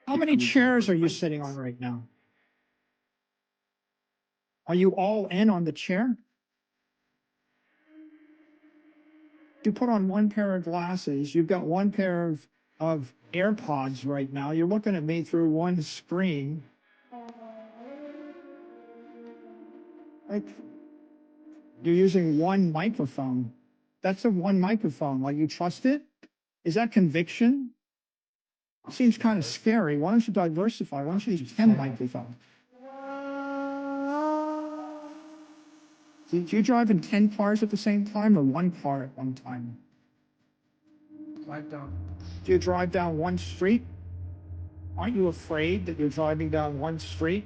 How many chairs are you sitting on right now? Are you all in on the chair? You put on one pair of glasses. You've got one pair of AirPods right now. You're looking at me through one screen. Like, you're using one microphone. That's a one microphone. Like, you trust it? Is that conviction? Seems kind of scary. Why don't you diversify? Why don't you use 10 microphones? Do you drive in 10 cars at the same time or one car at one time? Drive down. Do you drive down one street? Aren't you afraid that you're driving down one street?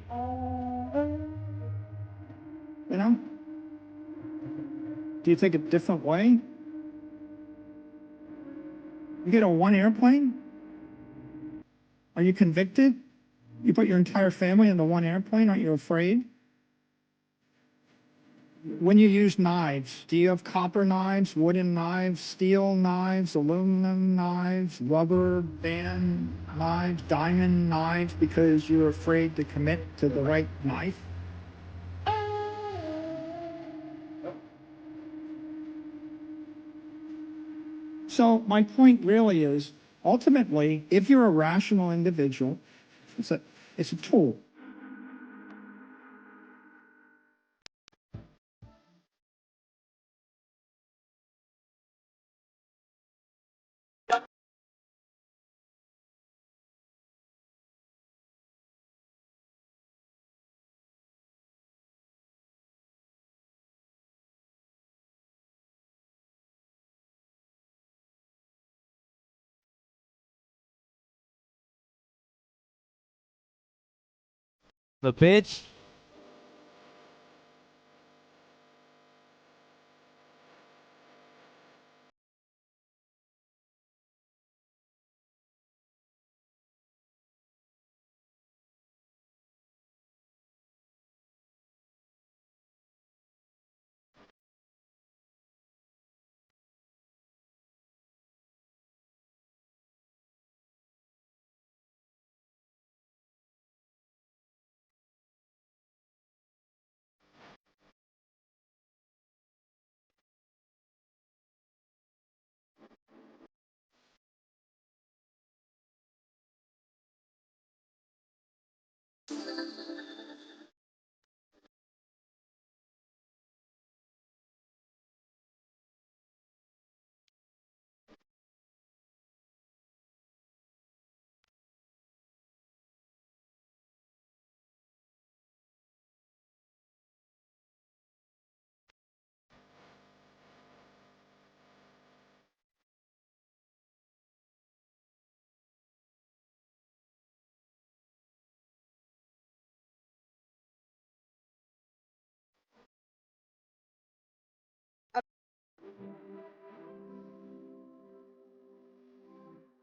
You know? Do you take a different way? You get on one airplane? Are you convicted? You put your entire family in the one airplane? Aren't you afraid? When you use knives, do you have copper knives, wooden knives, steel knives, aluminum knives, rubber band knives, diamond knives because you're afraid to commit to the right knife? So my point really is, ultimately, if you're a rational individual, it's a tool. The bitch.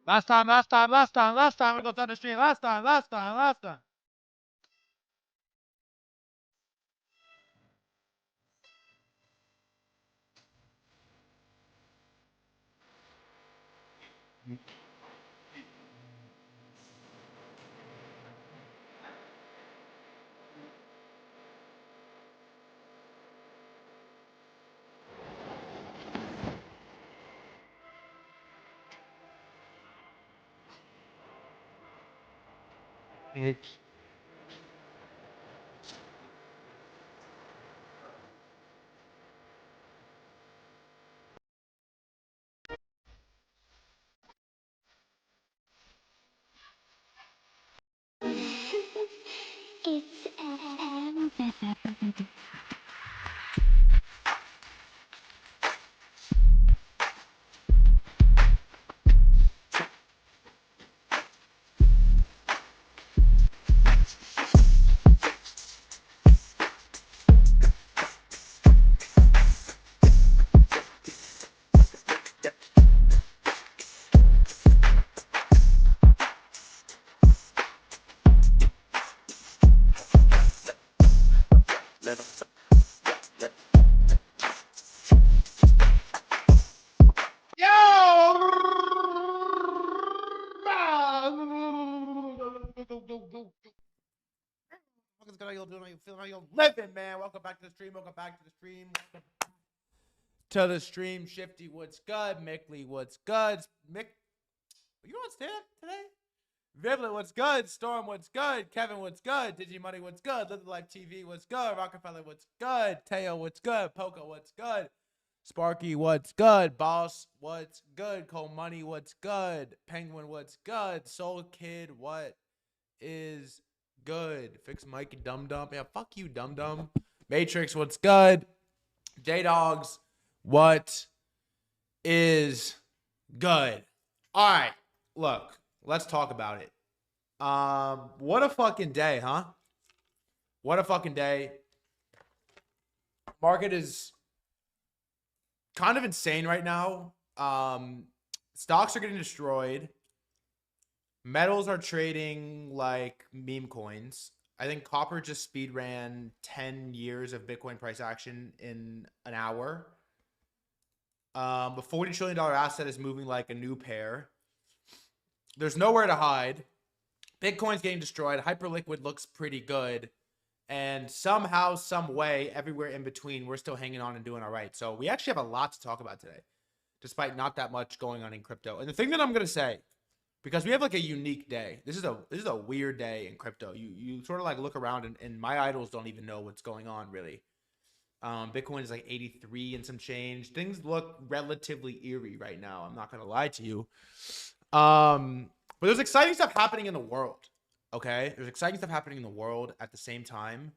Last time. We go down the street. Last time. Bitch. how you're doing, how you feeling, how you're living, man. Welcome back to the stream. Welcome back to the stream. Welcome to the stream. Shifty, what's good? Mickley, what's good? Mick, you on stand today? Viblet, what's good? Storm, what's good? Kevin, what's good? Digimoney, what's good? Live the Life TV, what's good? Rockefeller, what's good? Teo, what's good? Poco, what's good? Sparky, what's good? Boss, what's good? Cole Money, what's good? Penguin, what's good? Soul Kid, what is good? Fix Mike and Dum Dum. Yeah, fuck you, Dum Dum. Matrix, what's good? J Dogs, what is good? All right, look, let's talk about it. What a fucking day, huh? What a fucking day. Market is kind of insane right now. Stocks are getting destroyed. Metals are trading like meme coins. I think copper just speed ran 10 years of Bitcoin price action in an hour. A $40 trillion asset is moving like a new pair. There's nowhere to hide. Bitcoin's getting destroyed. Hyperliquid looks pretty good. And somehow, some way, everywhere in between, we're still hanging on and doing all right. So we actually have a lot to talk about today, despite not that much going on in crypto. And the thing that I'm going to say, because we have like a unique day. This is a weird day in crypto. You sort of like look around and my idols don't even know what's going on really. Bitcoin is like 83 and some change. Things look relatively eerie right now. I'm not going to lie to you. But there's exciting stuff happening in the world. Okay, there's exciting stuff happening in the world at the same time,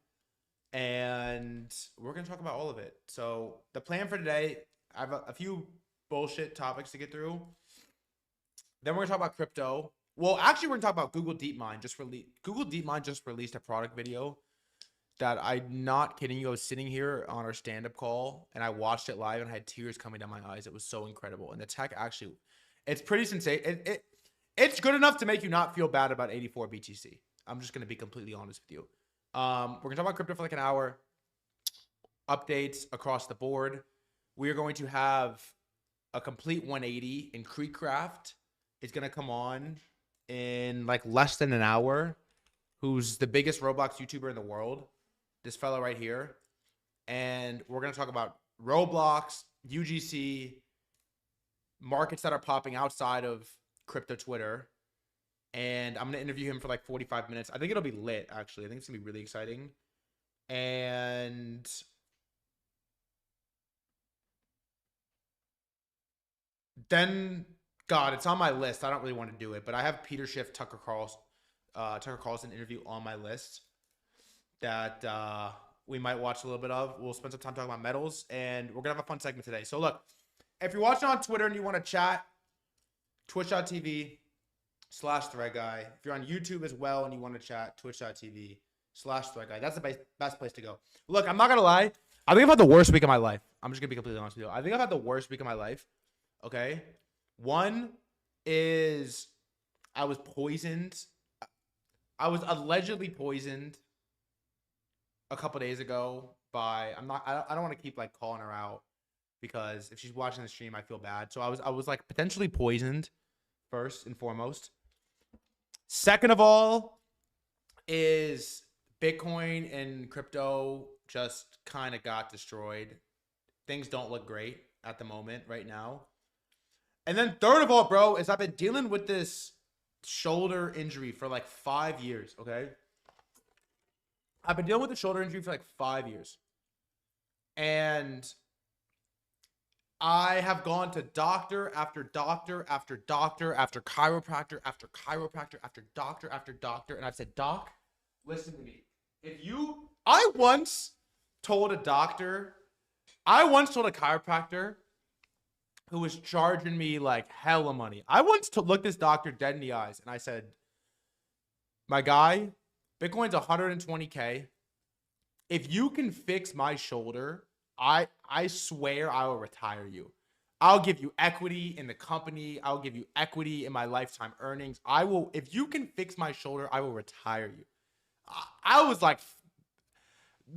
and we're gonna talk about all of it. So the plan for today, I have a few bullshit topics to get through. Then we're gonna talk about crypto. Well, actually, we're gonna talk about Google DeepMind. Google DeepMind just released a product video that I'm not kidding you. I was sitting here on our stand-up call and I watched it live and I had tears coming down my eyes. It was so incredible, and the tech actually, it's pretty sensational. It's good enough to make you not feel bad about 84 BTC. I'm just going to be completely honest with you. We're going to talk about crypto for like an hour. Updates across the board. We are going to have a complete 180 in KreekCraft. It's going to come on in like less than an hour. Who's the biggest Roblox YouTuber in the world. This fellow right here. And we're going to talk about Roblox, UGC, markets that are popping outside of crypto Twitter, and I'm gonna interview him for like 45 minutes. I think it'll be lit. Actually, I think it's gonna be really exciting. And then, God, it's on my list. I don't really want to do it, but I have Peter Schiff, Tucker Carlson interview on my list that we might watch a little bit of. We'll spend some time talking about metals, and we're gonna have a fun segment today. So look, if you're watching on Twitter and you want to chat, twitch.tv/threadguy. If you're on YouTube as well and you want to chat, twitch.tv/threadguy. That's the best place to go. Look, I'm not going to lie. I think I've had the worst week of my life. I'm just going to be completely honest with you. I think I've had the worst week of my life. Okay. One is I was poisoned. I was allegedly poisoned a couple days ago by, I don't want to keep like calling her out because if she's watching the stream, I feel bad. So I was like potentially poisoned. First and foremost. Second of all is Bitcoin and crypto just kind of got destroyed. Things don't look great at the moment right now. And then third of all, bro, is I've been dealing with this shoulder injury for like 5 years, okay? I've been dealing with the shoulder injury for like 5 years. And I have gone to doctor after doctor after doctor after chiropractor after chiropractor after doctor, and I've said, Doc, listen to me. I once told a chiropractor who was charging me like hella money. I once looked this doctor dead in the eyes and I said, my guy, Bitcoin's 120K. If you can fix my shoulder, I swear I will retire you. I'll give you equity in the company. I'll give you equity in my lifetime earnings. If you can fix my shoulder, I will retire you. I was like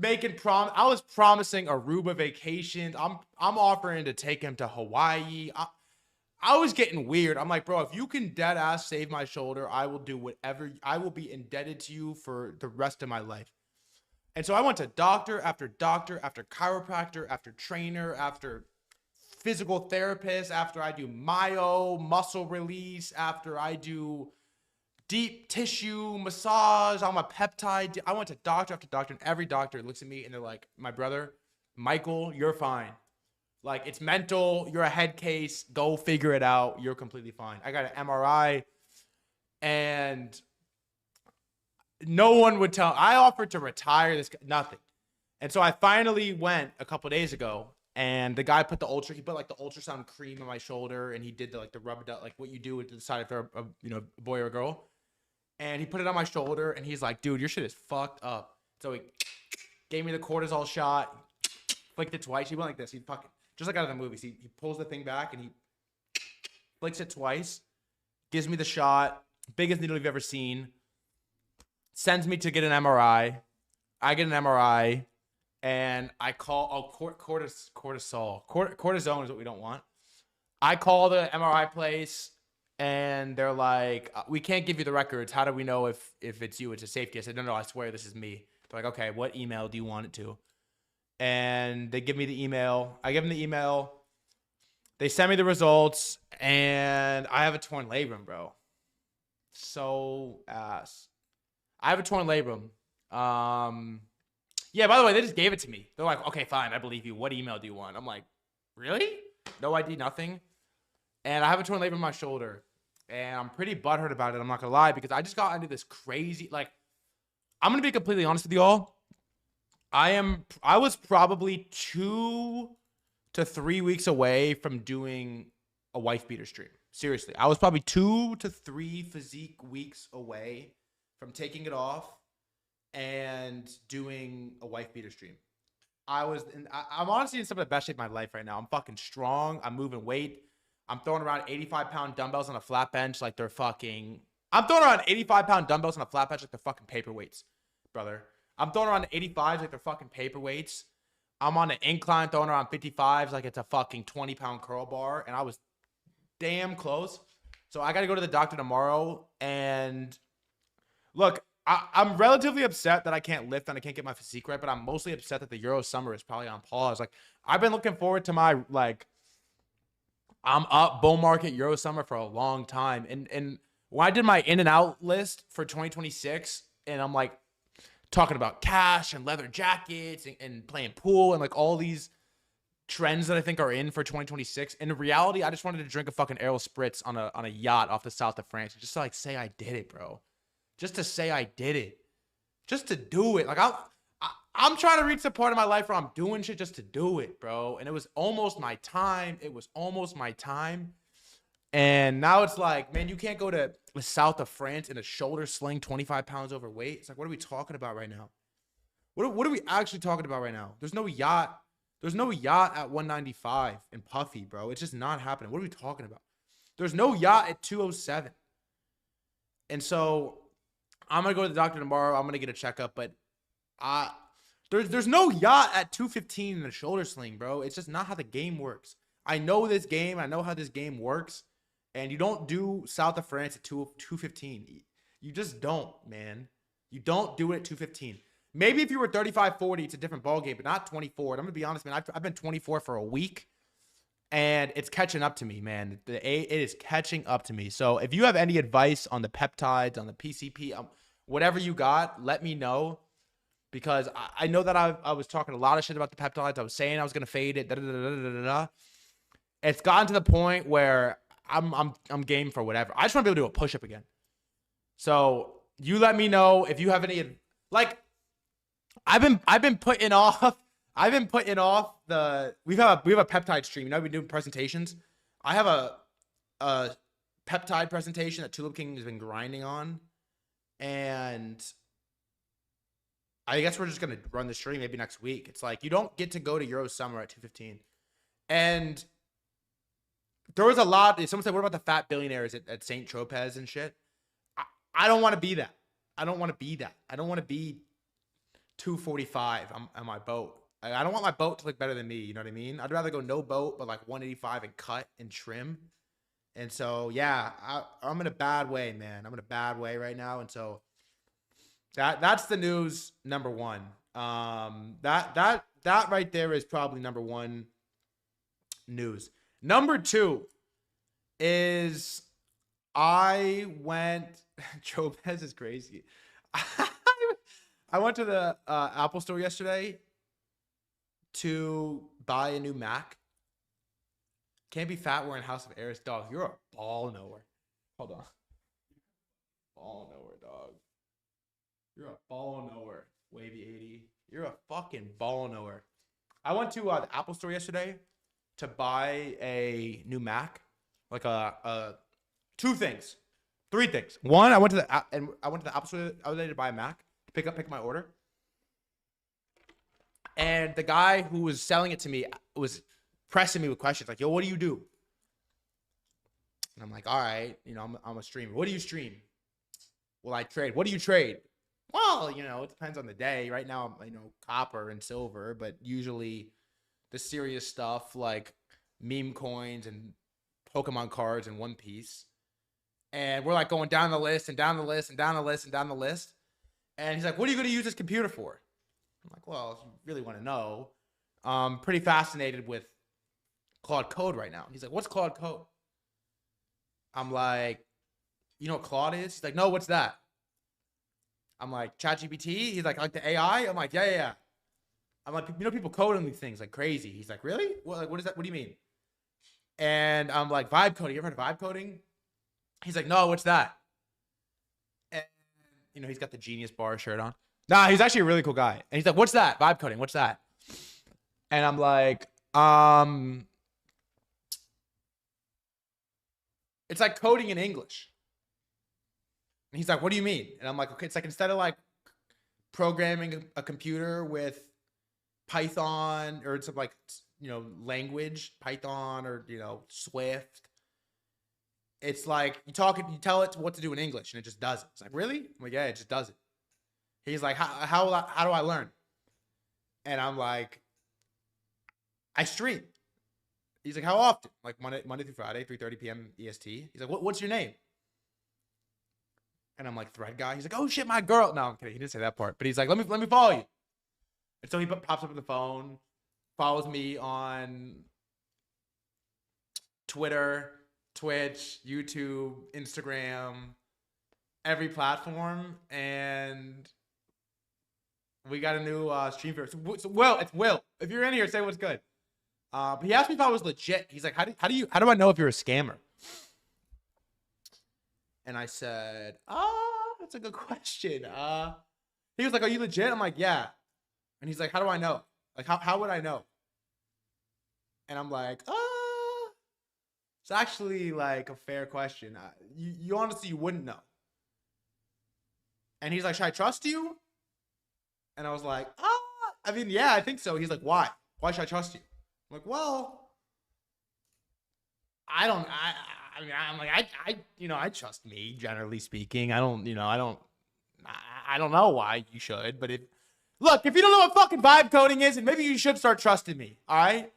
I was promising Aruba vacations. I'm offering to take him to Hawaii. I was getting weird. I'm like, bro, if you can dead ass save my shoulder, I will do whatever. I will be indebted to you for the rest of my life. And so I went to doctor after chiropractor, after trainer, after physical therapist, after I do myo, muscle release, after I do deep tissue massage, I'm a peptide. I went to doctor after doctor, and every doctor looks at me and they're like, my brother, Michael, you're fine. Like, it's mental. You're a head case. Go figure it out. You're completely fine. I got an MRI, and no one would tell. I offered to retire this, nothing. And so I finally went a couple days ago, and the guy put he put like the ultrasound cream on my shoulder, and he did the rub it out, like what you do to decide if they're a boy or a girl. And he put it on my shoulder, and he's like, dude, your shit is fucked up. So he gave me the cortisol shot, flicked it twice. He went like this. He fucking, just like out of the movies. He pulls the thing back, and he flicks it twice, gives me the shot, biggest needle you've ever seen, sends me to get an MRI. I get an MRI, and I call, cortisol. Cortisone is what we don't want. I call the MRI place, and they're like, we can't give you the records. How do we know if it's you? It's a safety. I said, no, I swear this is me. They're like, okay, what email do you want it to? And they give me the email. I give them the email. They send me the results, and I have a torn labrum, bro. So ass. I have a torn labrum. Yeah, by the way, they just gave it to me. They're like, okay, fine, I believe you. What email do you want? I'm like, really? No ID, nothing. And I have a torn labrum in my shoulder, and I'm pretty butthurt about it. I'm not gonna lie, because I just got into this crazy, like, I'm gonna be completely honest with y'all. I was probably 2 to 3 weeks away from doing a wife beater stream. Seriously, I was probably 2 to 3 physique weeks away from taking it off and doing a wife beater stream. I'm honestly in some of the best shape of my life right now. I'm fucking strong. I'm moving weight. I'm throwing around 85-pound dumbbells on a flat bench like they're fucking. I'm throwing around 85-pound dumbbells on a flat bench like they're fucking paperweights, brother. I'm throwing around 85s like they're fucking paperweights. I'm on an incline throwing around 55s like it's a fucking 20-pound curl bar, and I was damn close. So I got to go to the doctor tomorrow, and look, I'm relatively upset that I can't lift and I can't get my physique right, but I'm mostly upset that the Euro Summer is probably on pause. Like, I've been looking forward to my, like, I'm up bull market Euro Summer for a long time. And when I did my in and out list for 2026, and I'm like talking about cash and leather jackets and playing pool and like all these trends that I think are in for 2026. In reality, I just wanted to drink a fucking Aero Spritz on a yacht off the south of France, just to like say I did it, bro. Just to say I did it. Just to do it. Like, I'm trying to reach the part of my life where I'm doing shit just to do it, bro. And it was almost my time. It was almost my time. And now it's like, man, you can't go to the south of France in a shoulder sling, 25 pounds overweight. It's like, what are we talking about right now? What are we actually talking about right now? There's no yacht. There's no yacht at 195 in puffy, bro. It's just not happening. What are we talking about? There's no yacht at 207. And so I'm going to go to the doctor tomorrow. I'm going to get a checkup, but there's no yacht at 215 in a shoulder sling, bro. It's just not how the game works. I know this game. I know how this game works. And you don't do South of France at 215. You just don't, man. You don't do it at 215. Maybe if you were 35, 40, it's a different ballgame, but not 24. And I'm going to be honest, man. I've been 24 for a week, and it's catching up to me, man. It is catching up to me. So if you have any advice on the peptides, on the PCP, whatever you got, let me know. Because I know that I was talking a lot of shit about the peptides. I was saying I was going to fade it. It's gotten to the point where I'm game for whatever. I just want to be able to do a push-up again. So you let me know if you have any, like, I've been putting off we have a peptide stream. You know, we've been doing presentations. I have a peptide presentation that Tulip King has been grinding on, and I guess we're just gonna run the stream maybe next week. It's like, you don't get to go to Euro Summer at 215. And there was a lot. Someone said, what about the fat billionaires at St. Tropez and shit? I don't want to be that. I don't want to be that. I don't want to be 245 on my boat. I don't want my boat to look better than me. You know what I mean? I'd rather go no boat, but like 185 and cut and trim. And so, yeah, I'm in a bad way, man. I'm in a bad way right now. And so that's the news number one. That right there is probably number one news. Number two is I went. Jobez is crazy. I went to the Apple store yesterday to buy a new Mac. Can't be fat wearing House of Airs, dog. You're a ball nowhere. Hold on. Ball nowhere, dog. You're a ball nowhere. Wavy 80. You're a fucking ball nowhere. I went to the Apple store yesterday to buy a new Mac. Like two things. Three things. One, I went to the Apple store the other day to buy a Mac, to pick my order. And the guy who was selling it to me was pressing me with questions like, yo, what do you do? And I'm like, all right, I'm a streamer. What do you stream? Well, I trade. What do you trade? Well, it depends on the day. Right now, I'm, copper and silver, but usually the serious stuff like meme coins and Pokemon cards and One Piece. And we're like going down the list and down the list and down the list and down the list. And he's like, what are you going to use this computer for? I'm like, well, if you really want to know, I'm pretty fascinated with Claude Code right now. He's like, what's Claude Code? I'm like, you know what Claude is? He's like, no, what's that? I'm like, ChatGPT? He's like the AI? I'm like, yeah. I'm like, people code on these things like crazy. He's like, really? What is that? What do you mean? And I'm like, vibe coding. You ever heard of vibe coding? He's like, no, what's that? And, he's got the Genius Bar shirt on. Nah, he's actually a really cool guy. And he's like, what's that? Vibe coding. What's that? And I'm like, it's like coding in English. And he's like, what do you mean? And I'm like, okay, it's like instead of like programming a computer with Python or some like, language, Python or, Swift. It's like you tell it what to do in English and it just does it. It's like, really? I'm like, yeah, it just does it. He's like, how do I learn? And I'm like, I stream. He's like, how often? Like Monday through Friday, 3:30 p.m. EST. He's like, what's your name? And I'm like, threadguy. He's like, oh shit, my girl. No, I'm kidding. He didn't say that part. But he's like, let me follow you. And so he pops up on the phone, follows me on Twitter, Twitch, YouTube, Instagram, every platform, and we got a new stream viewer. So Will, it's Will. If you're in here, say what's good. But he asked me if I was legit. He's like, how do I know if you're a scammer? And I said, that's a good question. He was like, are you legit? I'm like, yeah. And he's like, how do I know? Like, how would I know? And I'm like, it's actually like a fair question. You honestly, you wouldn't know. And he's like, should I trust you? And I was like, I mean, yeah, I think so. He's like, why? Why should I trust you? I'm like, well, I don't, I mean, I'm like, I trust me, generally speaking. I don't know why you should, but if you don't know what fucking vibe coding is, and maybe you should start trusting me, all right?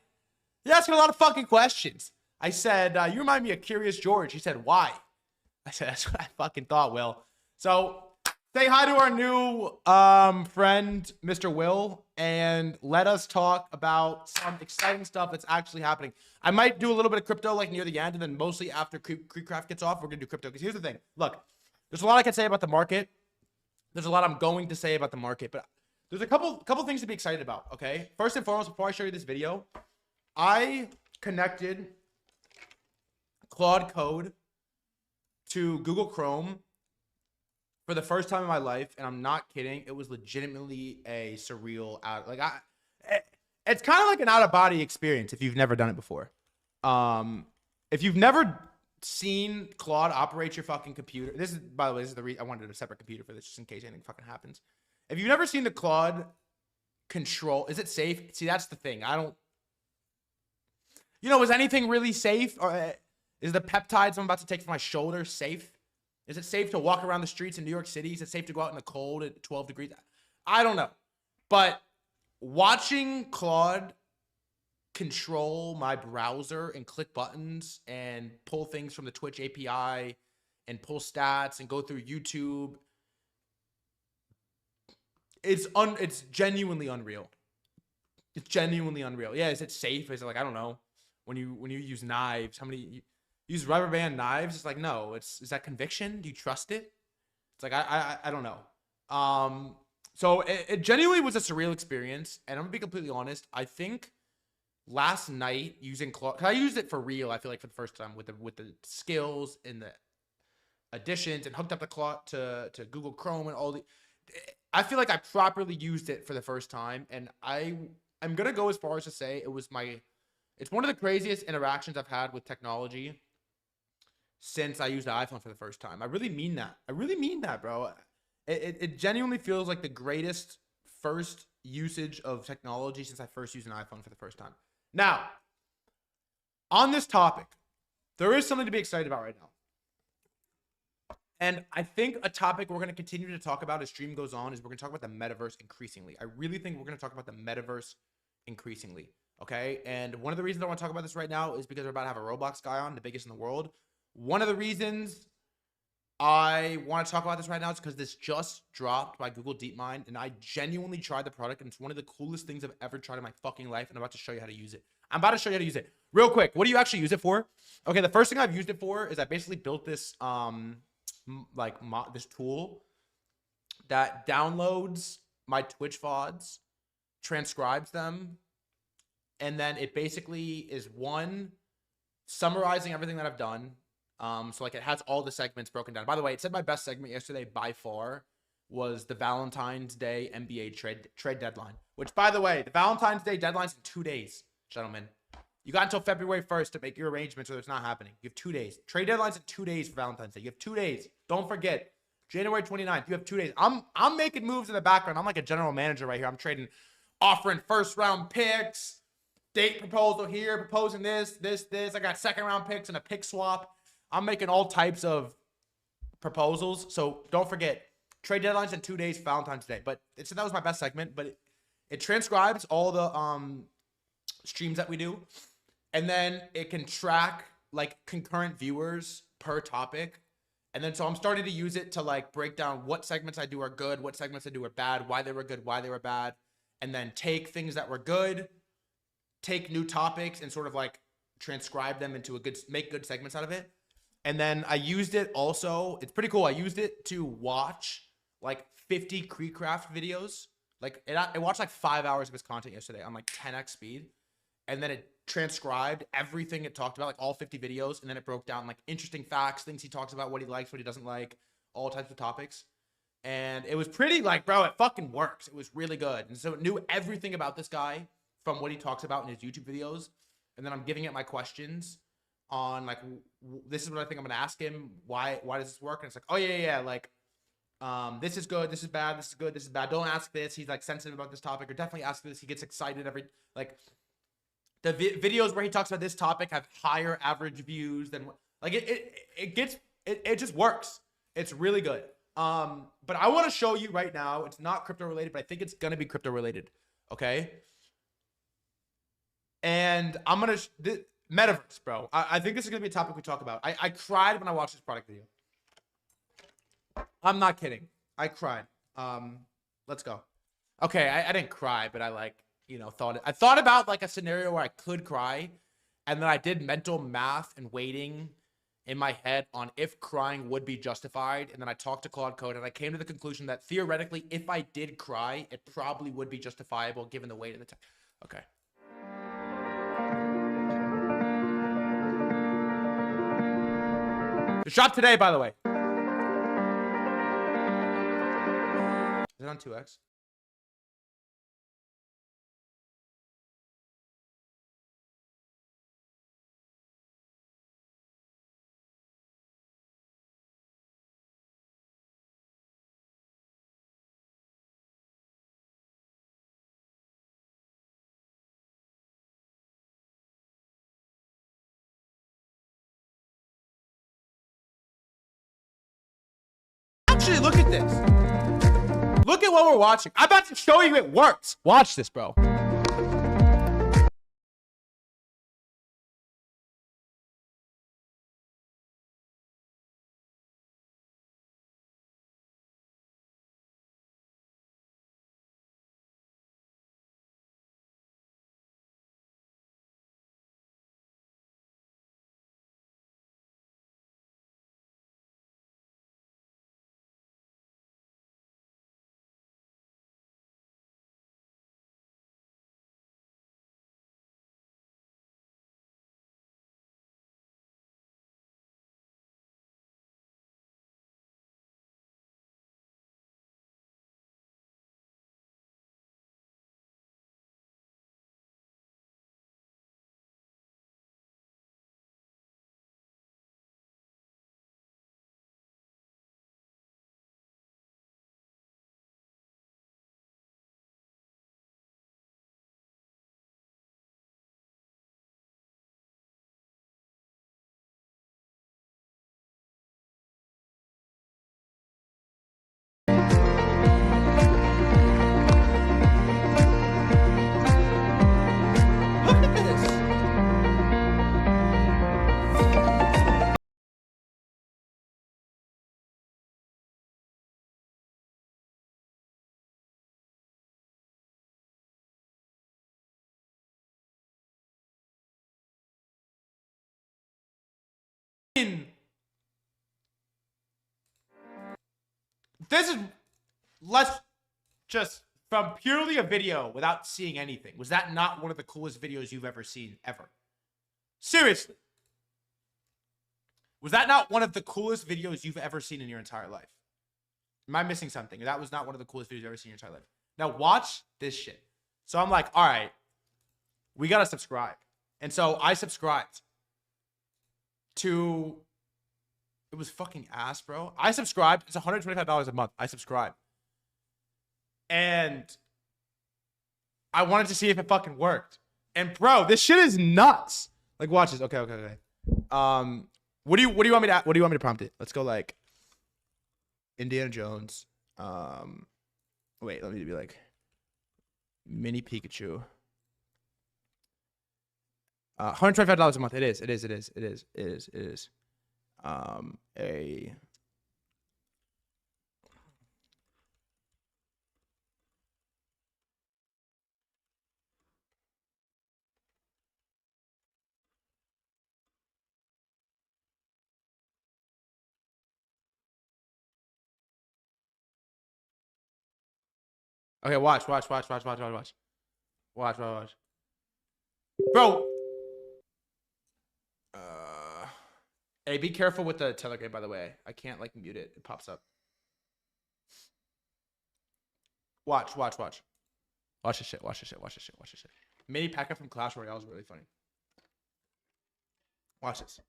You're asking a lot of fucking questions. I said, you remind me of Curious George. He said, why? I said, that's what I fucking thought, Will. So say hi to our new friend, Mr. Will, and let us talk about some exciting stuff that's actually happening. I might do a little bit of crypto like near the end, and then mostly after KreekCraft gets off, we're going to do crypto. Because here's the thing. Look, there's a lot I can say about the market. There's a lot I'm going to say about the market, but there's a couple things to be excited about, okay? First and foremost, before I show you this video, I connected Claude Code to Google Chrome for the first time in my life, and I'm not kidding. It was legitimately a surreal it's kind of like an out-of-body experience if you've never done it before. If you've never seen Claude operate your fucking computer, this is, by the way, this is the reason I wanted a separate computer for this, just in case anything fucking happens. If you've never seen the Claude control, is it safe? See, that's the thing. Is anything really safe? Or is the peptides I'm about to take from my shoulder safe? Is it safe to walk around the streets in New York City? Is it safe to go out in the cold at 12 degrees? I don't know. But watching Claude control my browser and click buttons and pull things from the Twitch API and pull stats and go through YouTube, it's genuinely unreal. It's genuinely unreal. Yeah, is it safe? Is it like, I don't know. When you use knives, how many you use rubber band knives? It's like, no, is that conviction? Do you trust it? It's like I don't know. So it genuinely was a surreal experience, and I'm gonna be completely honest. I think last night using Claude, cause I used it for real. I feel like for the first time with the skills and the additions, and hooked up the Claude to Google Chrome and all the. I feel like I properly used it for the first time, and I'm gonna go as far as to say it's one of the craziest interactions I've had with technology since I used the iPhone for the first time. I really mean that. I really mean that, bro. It genuinely feels like the greatest first usage of technology since I first used an iPhone for the first time. Now, on this topic, there is something to be excited about right now. And I think a topic we're going to continue to talk about as stream goes on is we're going to talk about the metaverse increasingly. I really think we're going to talk about the metaverse increasingly. Okay. And one of the reasons I want to talk about this right now is because we're about to have a Roblox guy on, the biggest in the world. One of the reasons I want to talk about this right now is because this just dropped by Google DeepMind, and I genuinely tried the product, and it's one of the coolest things I've ever tried in my fucking life, and I'm about to show you how to use it. I'm about to show you how to use it. Real quick, what do you actually use it for? Okay, the first thing I've used it for is I basically built this this tool that downloads my Twitch VODs, transcribes them, and then it basically is summarizing everything that I've done. So like it has all the segments broken down. By the way, it said my best segment yesterday by far was the Valentine's Day NBA trade deadline, which, by the way, the Valentine's Day deadline's in 2 days, gentlemen. You got until February 1st to make your arrangements, or it's not happening. You have 2 days. Trade deadline's in 2 days for Valentine's Day. You have 2 days. Don't forget. January 29th, you have 2 days. I'm making moves in the background. I'm like a general manager right here. I'm offering first round picks, date proposal here, proposing this. I got second round picks and a pick swap. I'm making all types of proposals. So don't forget, trade deadlines in 2 days for Valentine's Day. But that was my best segment. But it transcribes all the streams that we do. And then it can track like concurrent viewers per topic. And then so I'm starting to use it to like break down what segments I do are good, what segments I do are bad, why they were good, why they were bad. And then take things that were good, take new topics and sort of like transcribe them into make good segments out of it. And then I used it also, it's pretty cool. I used it to watch like 50 KreekCraft videos. Like it watched like 5 hours of his content yesterday on like 10x speed. And then it transcribed everything it talked about, like all 50 videos. And then it broke down like interesting facts, things he talks about, what he likes, what he doesn't like, all types of topics. And it was pretty like, bro, it fucking works. It was really good. And so it knew everything about this guy from what he talks about in his YouTube videos. And then I'm giving it my questions on like, this is what I think I'm going to ask him. Why does this work? And it's like, oh yeah. Like, this is good. This is bad. This is good. This is bad. Don't ask this. He's like sensitive about this topic, or definitely ask this. He gets excited like the videos where he talks about this topic have higher average views than like it just works. It's really good. But I want to show you right now, it's not crypto related, but I think it's going to be crypto related. Okay. And I'm going to, metaverse, bro. I think this is going to be a topic we talk about. I cried when I watched this product video. I'm not kidding. I cried. Let's go. Okay. I didn't cry, but I like, I thought about like a scenario where I could cry, and then I did mental math and weighting in my head on if crying would be justified. And then I talked to Claude Code, and I came to the conclusion that theoretically, if I did cry, it probably would be justifiable given the weight of the time. Okay. The shop today, by the way. Is it on 2x? Actually, look at this. Look at what we're watching. I'm about to show you it works. Watch this, bro. mean, this is, let's just, from purely a video without seeing anything, was that not one of the coolest videos you've ever seen, ever? Seriously. Was that not one of the coolest videos you've ever seen in your entire life? Am I missing something? That was not one of the coolest videos you've ever seen in your entire life. Now watch this shit. So I'm like, all right, we got to subscribe. And so I subscribed to, it was fucking ass, bro. I subscribed. It's $125 a month. I subscribed. And I wanted to see if it fucking worked. And bro, this shit is nuts. Like, watch this. Okay. What do you want me to prompt it? Let's go like Indiana Jones. Wait, let me be like mini Pikachu. $125 a month. It is. Okay, watch. Bro. Hey, be careful with the Telegram, by the way. I can't like mute it. It pops up. Watch. Watch this shit. Mini P.E.K.K.A from Clash Royale is really funny. Watch this.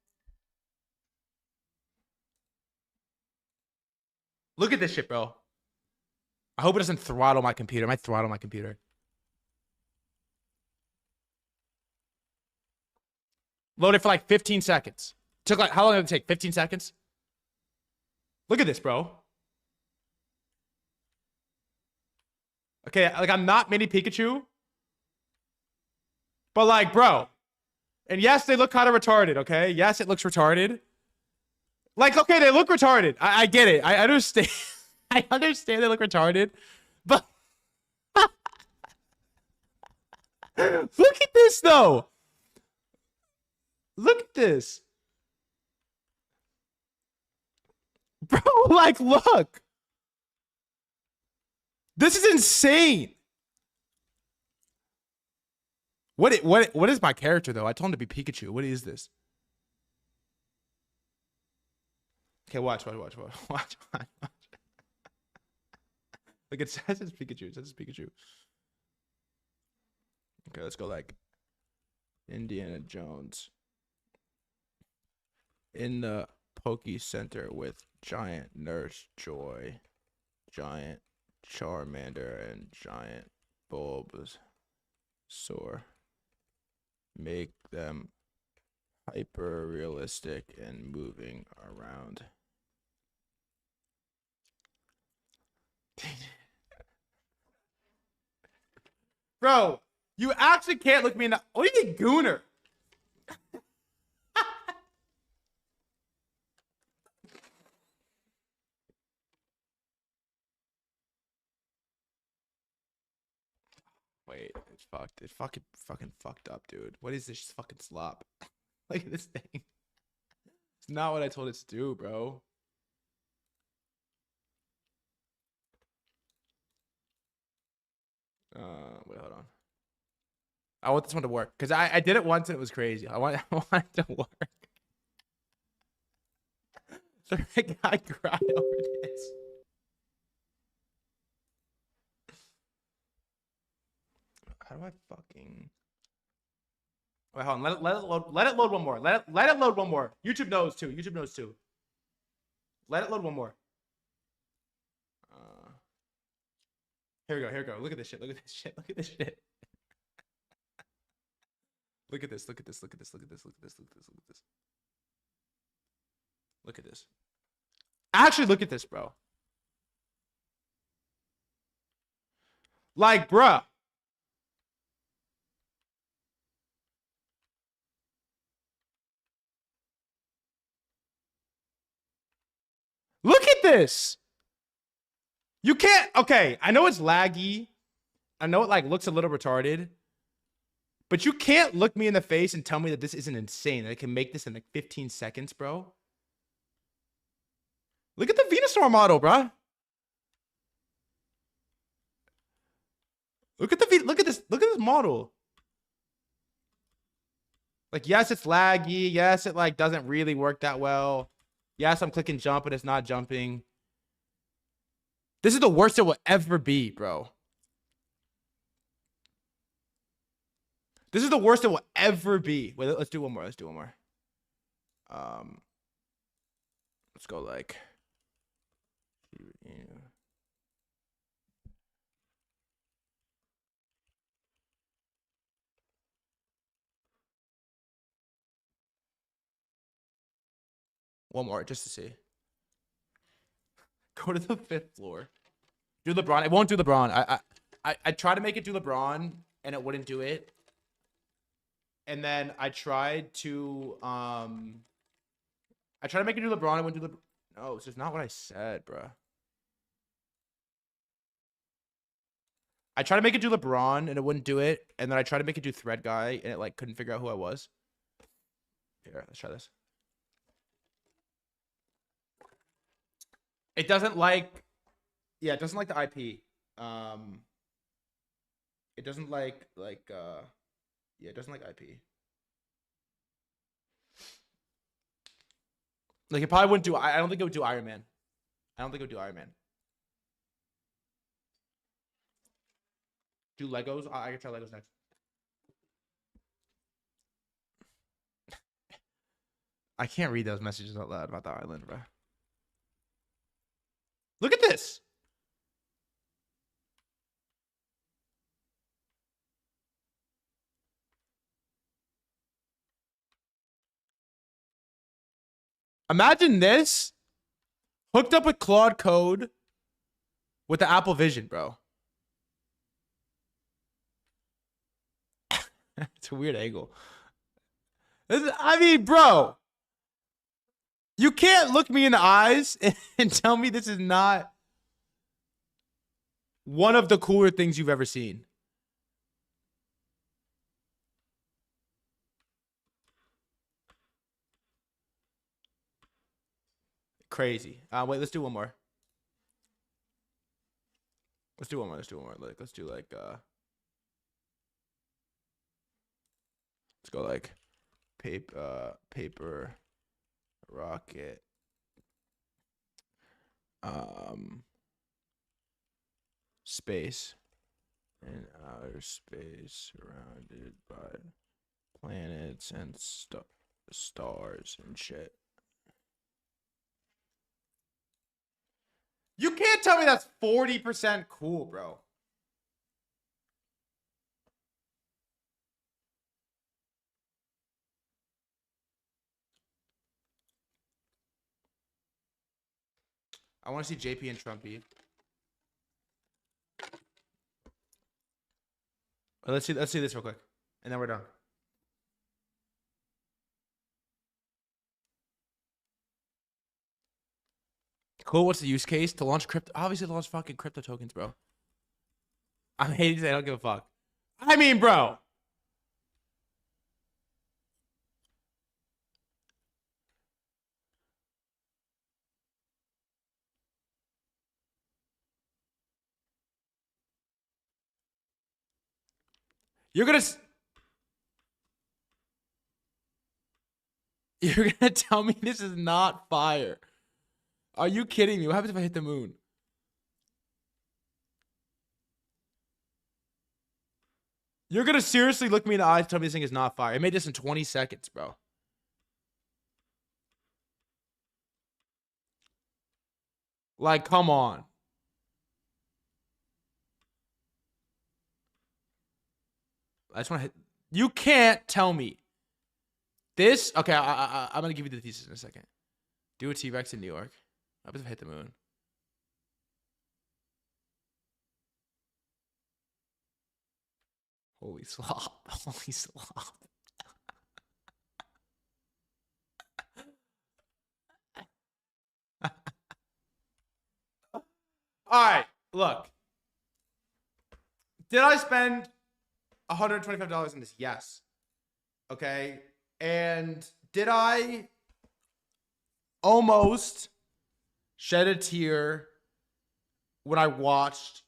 Look at this shit, bro. I hope it doesn't throttle my computer. It might throttle my computer. Load it for like 15 seconds. Took like, how long did it take? 15 seconds? Look at this, bro. Okay, like I'm not mini Pikachu. But like, bro. And yes, they look kind of retarded, okay? Yes, it looks retarded. Like, okay, they look retarded. I get it. I understand. I understand they look retarded. But look at this, though. Look at this. Bro, like, look. This is insane. What is my character, though? I told him to be Pikachu. What is this? Okay, watch. Like, it says it's Pikachu. Okay, let's go like Indiana Jones. In the Poke Center with Giant Nurse Joy, Giant Charmander, and Giant Bulbasaur. Make them hyper realistic and moving around. Bro, you actually can't look me in the. What do you mean, Gooner? Wait, it's fucked. It's fucking fucked up, dude. What is this fucking slop? Look at this thing. It's not what I told it to do, bro. Wait, hold on. I want this one to work because I did it once and it was crazy. I want it to work. The guy cried over this. How do I fucking? Wait, hold on. Let it load. Let it load one more. Let it load one more. YouTube knows too. Let it load one more. Here we go. Look at this shit. Look at this shit. Look at this. Look at this. Actually, look at this, bro. Like, bruh. Look at this. You can't. Okay, I know it's laggy. I know it like looks a little retarded. But you can't look me in the face and tell me that this isn't insane. That I can make this in like 15 seconds, bro. Look at the Venusaur model, bruh. Look at this. Look at this model. Like, yes, it's laggy. Yes, it like doesn't really work that well. Yes, I'm clicking jump, but it's not jumping. This is the worst it will ever be, bro. This is the worst it will ever be. Wait, let's do one more. Let's do one more. Let's go like. One more just to see. Go to the 5th floor. Do LeBron. It won't do LeBron. I tried to make it do LeBron and it wouldn't do it. And then I tried to make it do LeBron. It wouldn't do LeBron. No, this is not what I said, bro. I tried to make it do LeBron and it wouldn't do it. And then I tried to make it do threadguy and it like couldn't figure out who I was. Here, let's try this. It doesn't like, yeah, it doesn't like the IP. It doesn't like, yeah, it doesn't like IP. Like, it probably wouldn't do, I don't think it would do Iron Man. I don't think it would do Iron Man. Do Legos? I can try Legos next. I can't read those messages out loud about the island, bro. Look at this. Imagine this hooked up with Claude Code with the Apple Vision, bro. It's a weird angle. I mean, bro, you can't look me in the eyes and tell me this is not one of the cooler things you've ever seen. Crazy. Wait, let's do one more. Let's do one more. Let's do one more. Like, let's do like let's go like paper rocket space in outer space surrounded by planets and stars and shit. You can't tell me that's 40% cool, bro. I want to see JP and Trumpy. Let's see this real quick, and then we're done. Cool. What's the use case? To launch crypto? Obviously, to launch fucking crypto tokens, bro. I'm hating to say I don't give a fuck. I mean, bro. You're gonna tell me this is not fire. Are you kidding me? What happens if I hit the moon? You're gonna seriously look me in the eyes and tell me this thing is not fire. It made this in 20 seconds, bro. Like, come on. I just want to hit. You can't tell me. This, okay, I'm gonna give you the thesis in a second. Do a T-Rex in New York. What happens if I hit the moon? Holy slop. Holy slop. Alright, look. Did I spend $125 on this? Yes. Okay. And did I almost shed a tear when I watched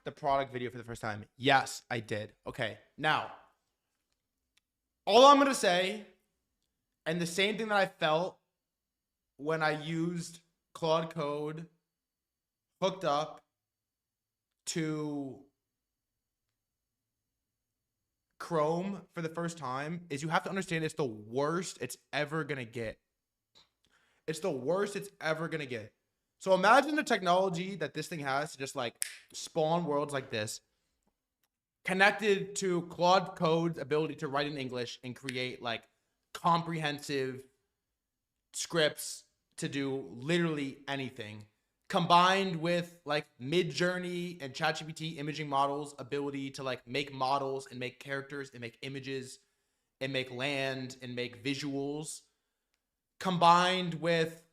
the product video for the first time? Yes, I did. Okay, now, all I'm going to say, and the same thing that I felt when I used Claude Code hooked up to Chrome for the first time, is you have to understand it's the worst it's ever going to get. It's the worst it's ever going to get. So imagine the technology that this thing has to just like spawn worlds like this, connected to Claude Code's ability to write in English and create like comprehensive scripts to do literally anything, combined with like Midjourney and ChatGPT imaging models ability to like make models and make characters and make images and make land and make visuals, combined with,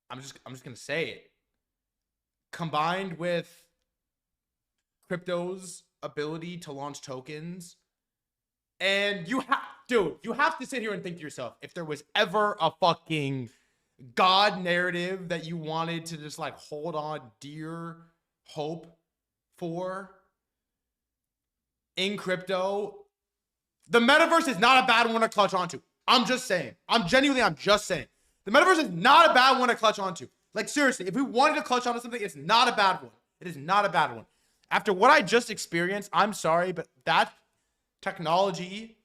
I'm just gonna say it, combined with crypto's ability to launch tokens. And you have to sit here and think to yourself, if there was ever a fucking God narrative that you wanted to just like hold on dear hope for in crypto, the metaverse is not a bad one to clutch onto. I'm just saying. I'm just saying. The metaverse is not a bad one to clutch onto. Like, seriously, if we wanted to clutch onto something, it's not a bad one. It is not a bad one. After what I just experienced, I'm sorry, but that technology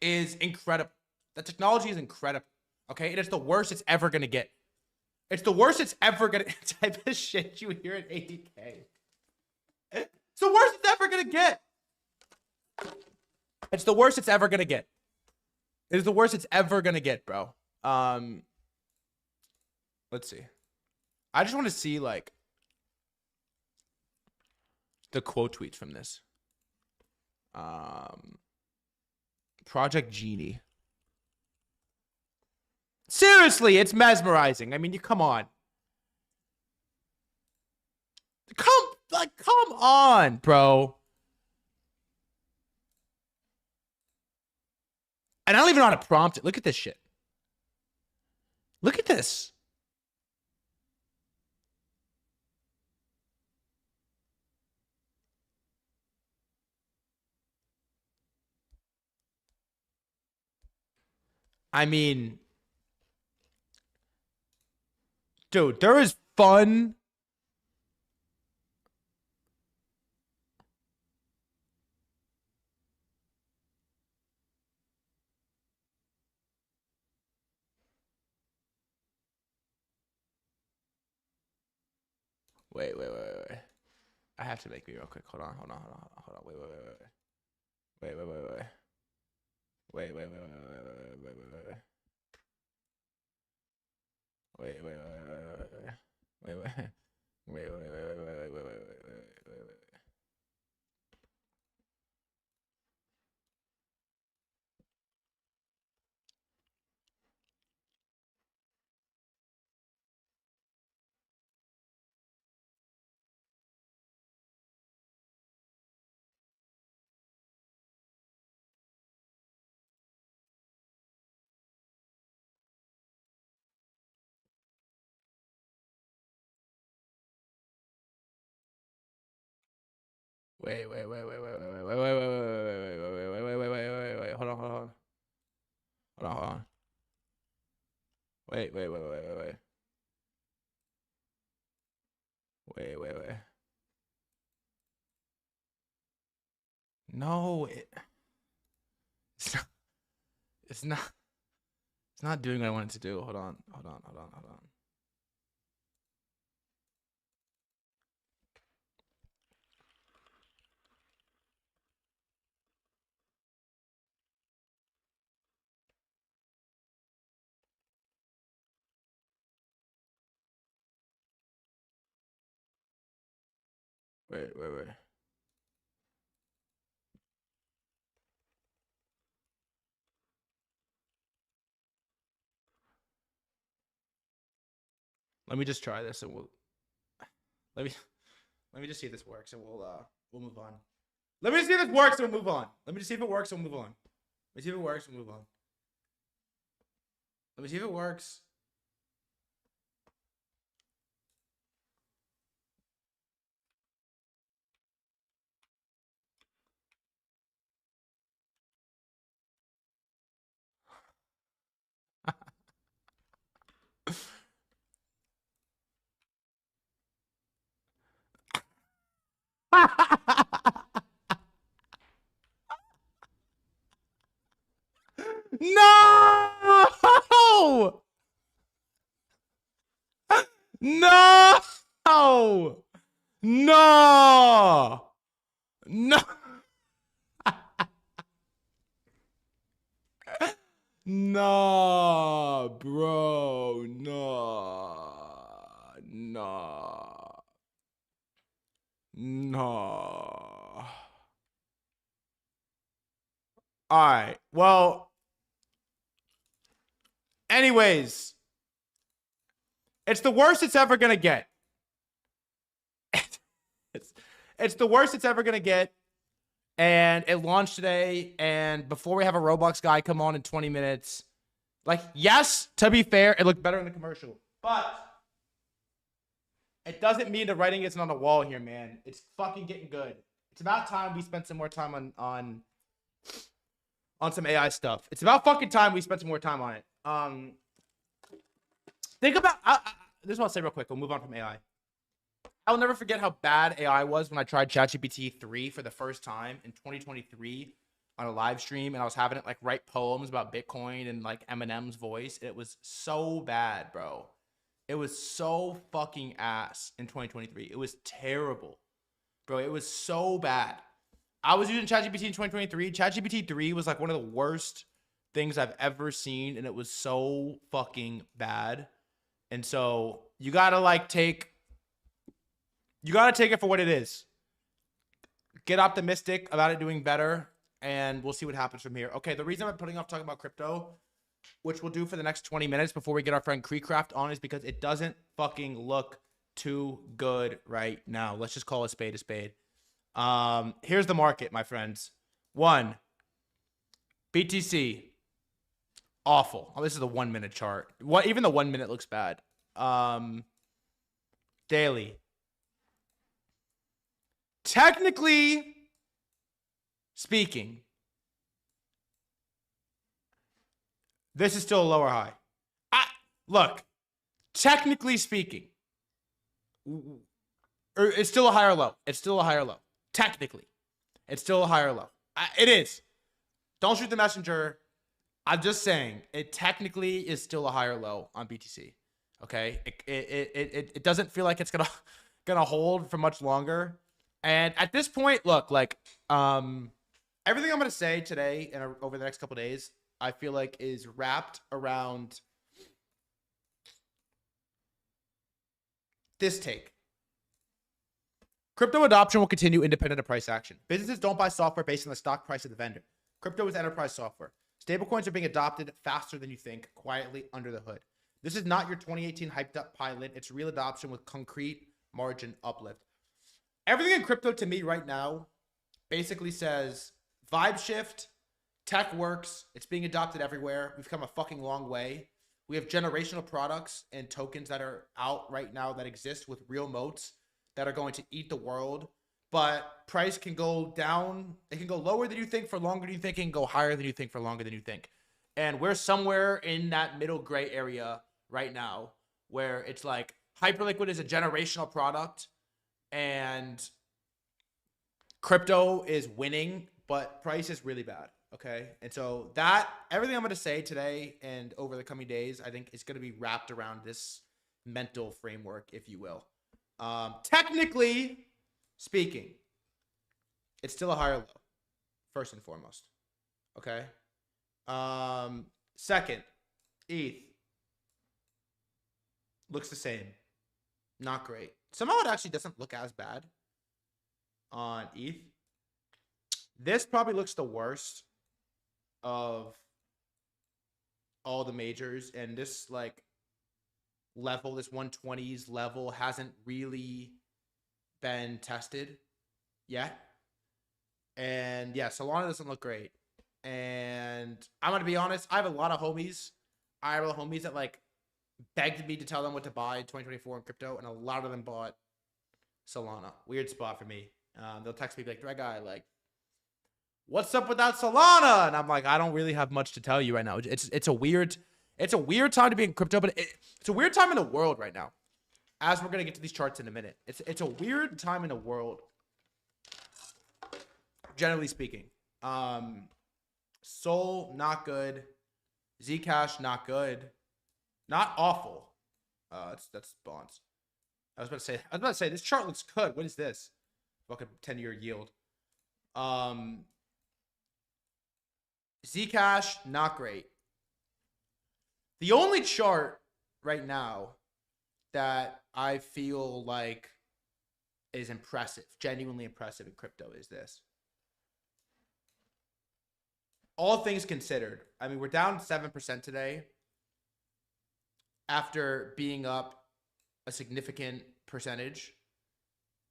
is incredible. The technology is incredible. Okay? It is the worst it's ever going to get. It's the worst it's ever going to type of shit you hear at 80K. It's the worst it's ever going to get. It's the worst it's ever going to get. It is the worst it's ever going to get, bro. Let's see. I just want to see like the quote tweets from this. Project Genie. Seriously, it's mesmerizing. I mean, you come on. Come on, bro. And I don't even know how to prompt it. Look at this shit. Look at this. I mean, dude, there is fun. Wait. I have to make me real quick. Hold on. Wait. Wait. Hold on. Wait. No, it's not doing what I want it to do. Hold on. Wait. Let me just try this and let me just see if this works and we'll move on. Let me see if this works and we'll move on. Let me just see if it works and we'll move on. Let me see if it works and we'll move on. Let me see if it works. No! No! No! No! No, bro. No. No. No. All right. Well, anyways, it's the worst it's ever going to get. it's, it's the worst it's ever going to get. And it launched today. And before we have a Roblox guy come on in 20 minutes, like, yes, to be fair, it looked better in the commercial. But it doesn't mean the writing isn't on the wall here, man. It's fucking getting good. It's about time we spent some more time on some AI stuff. It's about fucking time we spent some more time on it. Think about this is what I'll say real quick. We'll move on from AI. I'll never forget how bad AI was when I tried ChatGPT 3 for the first time in 2023 on a live stream, and I was having it like write poems about Bitcoin and like Eminem's voice. It was so bad, bro. It was so fucking ass in 2023. It was terrible, bro. It was so bad. I was using ChatGPT in 2023. ChatGPT 3 was like one of the worst things I've ever seen, and it was so fucking bad. And so you gotta take it for what it is. Get optimistic about it doing better, and we'll see what happens from here. Okay, the reason I'm putting off talking about crypto, which we'll do for the next 20 minutes before we get our friend KreekCraft on, is because it doesn't fucking look too good right now. Let's just call a spade a spade. Here's the market, my friends. 1, BTC, awful. Oh, this is the 1 minute chart. Even the 1 minute looks bad. Daily. Technically speaking, this is still a lower high. Look, technically speaking, it's still a higher low. It's still a higher low. Technically, it's still a higher low. It is. Don't shoot the messenger. I'm just saying it technically is still a higher low on BTC. Okay, it doesn't feel like it's gonna hold for much longer. And at this point, look, like everything I'm gonna say today and over the next couple of days, I feel like is wrapped around this take. Crypto adoption will continue independent of price action. Businesses don't buy software based on the stock price of the vendor. Crypto is enterprise software. Stablecoins are being adopted faster than you think, quietly under the hood. This is not your 2018 hyped up pilot. It's real adoption with concrete margin uplift. Everything in crypto to me right now basically says vibe shift, tech works, it's being adopted everywhere. We've come a fucking long way. We have generational products and tokens that are out right now that exist with real moats that are going to eat the world. But price can go down. It can go lower than you think for longer than you think. It can go higher than you think for longer than you think. And we're somewhere in that middle gray area right now where it's like Hyperliquid is a generational product and crypto is winning, but price is really bad. Okay. And so that everything I'm going to say today and over the coming days, I think it's going to be wrapped around this mental framework, if you will. Technically speaking, it's still a higher low, first and foremost. Okay. Second, ETH looks the same. Not great. Somehow it actually doesn't look as bad on ETH. This probably looks the worst of all the majors, and this like level, this 120s level hasn't really been tested yet. And yeah, Solana doesn't look great. And I'm gonna be honest, I have a lot of homies IRL homies that like begged me to tell them what to buy in 2024 in crypto, and a lot of them bought Solana. Weird spot for me. They'll text me like, threadguy, like, what's up with that Solana? And I'm like, I don't really have much to tell you right now. It's a weird time to be in crypto, but it's a weird time in the world right now. As we're gonna get to these charts in a minute, it's a weird time in the world, generally speaking. Sol not good, Zcash not good, not awful. That's bonds. I was about to say this chart looks good. What is this? Fucking 10-year yield. Zcash not great. The only chart right now that I feel like is impressive, genuinely impressive in crypto is this. All things considered, I mean, we're down 7% today after being up a significant percentage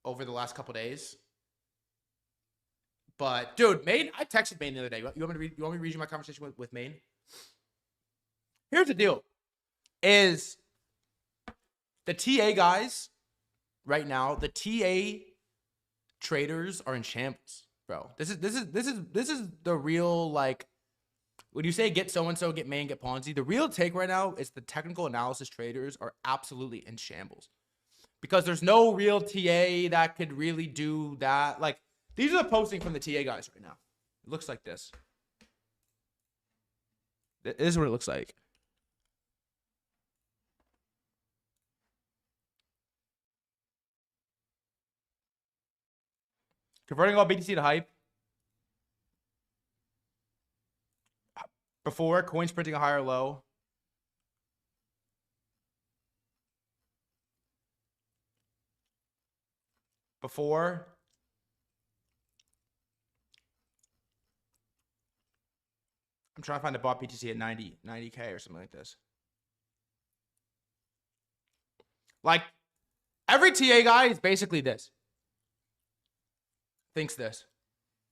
over the last couple days. But dude, Maine, I texted Maine the other day. You want me to read you my conversation with Maine? Here's the deal: is the TA guys right now, the TA traders are in shambles, bro. This is the real, like, when you say get so and so, get Maine, get Ponzi, the real take right now is the technical analysis traders are absolutely in shambles. Because there's no real TA that could really do that. Like, these are the posting from the TA guys right now. It looks like this. This is what it looks like. Converting all BTC to hype. Before, coins printing a higher low. Before. I'm trying to find the bought BTC at 90K or something like this. Like, every TA guy is basically this. Thinks this.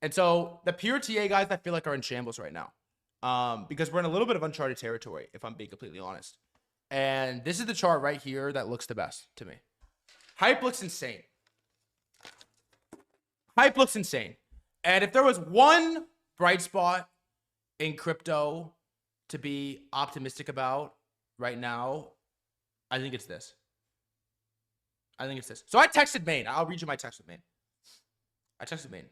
And so the pure TA guys I feel like are in shambles right now. Because we're in a little bit of uncharted territory, if I'm being completely honest. And this is the chart right here that looks the best to me. Hype looks insane. Hype looks insane. And if there was one bright spot in crypto to be optimistic about right now, I think it's this. I think it's this. So I texted Maine. I'll read you my text with Maine. I texted Maine.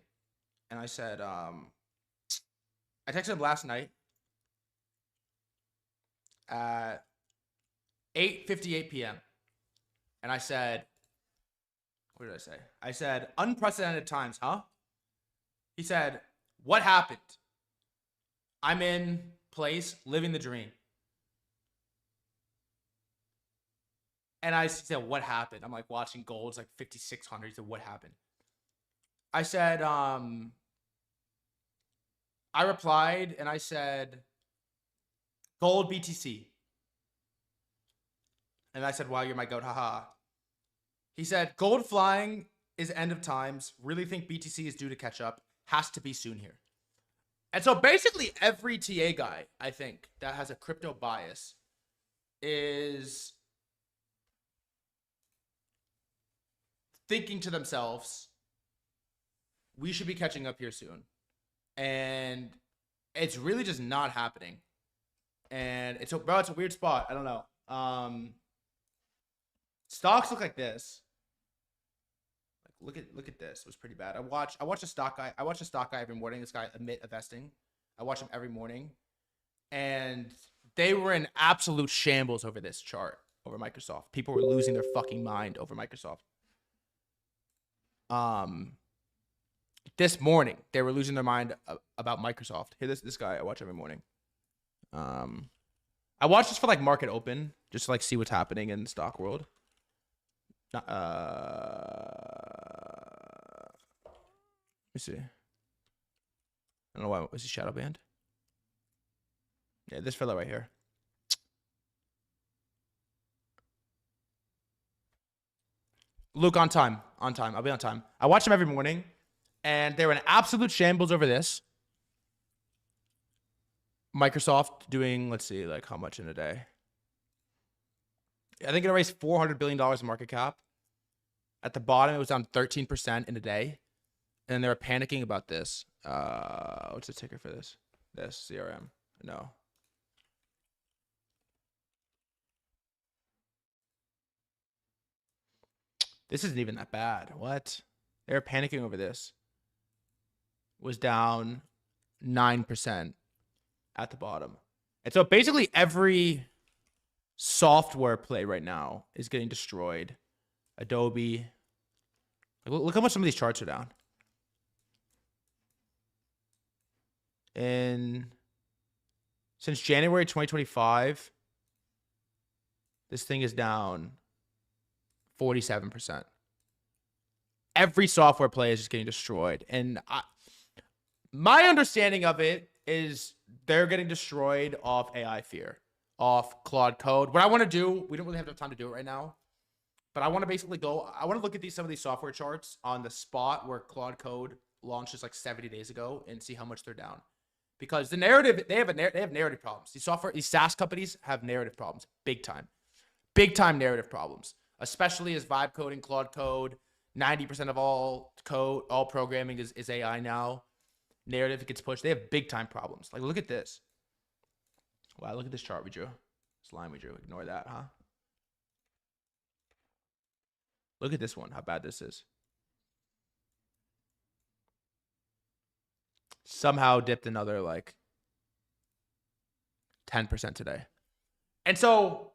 And I said, I texted him last night at 8:58 p.m. And I said, what did I say? I said, unprecedented times, huh? He said, what happened? I'm in place, living the dream. And I said, what happened? I'm like watching gold's like 5,600. He said, what happened? I said, I replied and I said, gold BTC. And I said, wow, you're my goat, haha. He said, gold flying is end of times. Really think BTC is due to catch up. Has to be soon here. And so basically every TA guy, I think, that has a crypto bias is thinking to themselves, we should be catching up here soon. And it's really just not happening. And it's a weird spot. I don't know. Stocks look like this. Look at this. It was pretty bad. I watch a stock guy. I watch a stock guy every morning. This guy Amit Investing. I watch him every morning. And they were in absolute shambles over this chart, over Microsoft. People were losing their fucking mind over Microsoft. This morning they were losing their mind about Microsoft. Here, this guy I watch every morning. I watch this for like market open, just to like see what's happening in the stock world. Let me see. I don't know why. Was he shadow banned? Yeah, this fella right here. Luke, on time. On time. I'll be on time. I watch them every morning, and they're in absolute shambles over this. Microsoft doing, let's see, like how much in a day? I think it raised $400 billion in market cap. At the bottom, it was down 13% in a day. And they were panicking about this. What's the ticker for this? This CRM. No. This isn't even that bad. What? They were panicking over this. It was down 9% at the bottom. And so basically every software play right now is getting destroyed. Adobe. Look how much some of these charts are down. And since January 2025, this thing is down 47%. Every software play is just getting destroyed. And my understanding of it is they're getting destroyed off AI fear, off Claude Code. What I want to do, we don't really have enough time to do it right now, but I want to basically I want to look at some of these software charts on the spot where Claude Code launched just like 70 days ago and see how much they're down. Because the narrative, they have narrative problems. These SaaS companies have narrative problems, big time narrative problems, especially as vibe coding, Claude Code, 90% of all code, all programming is AI now. Narrative gets pushed. They have big time problems. Like, look at this. Wow, look at this chart we drew. This line we drew. Ignore that, huh? Look at this one, how bad this is. Somehow dipped another like 10% today. And so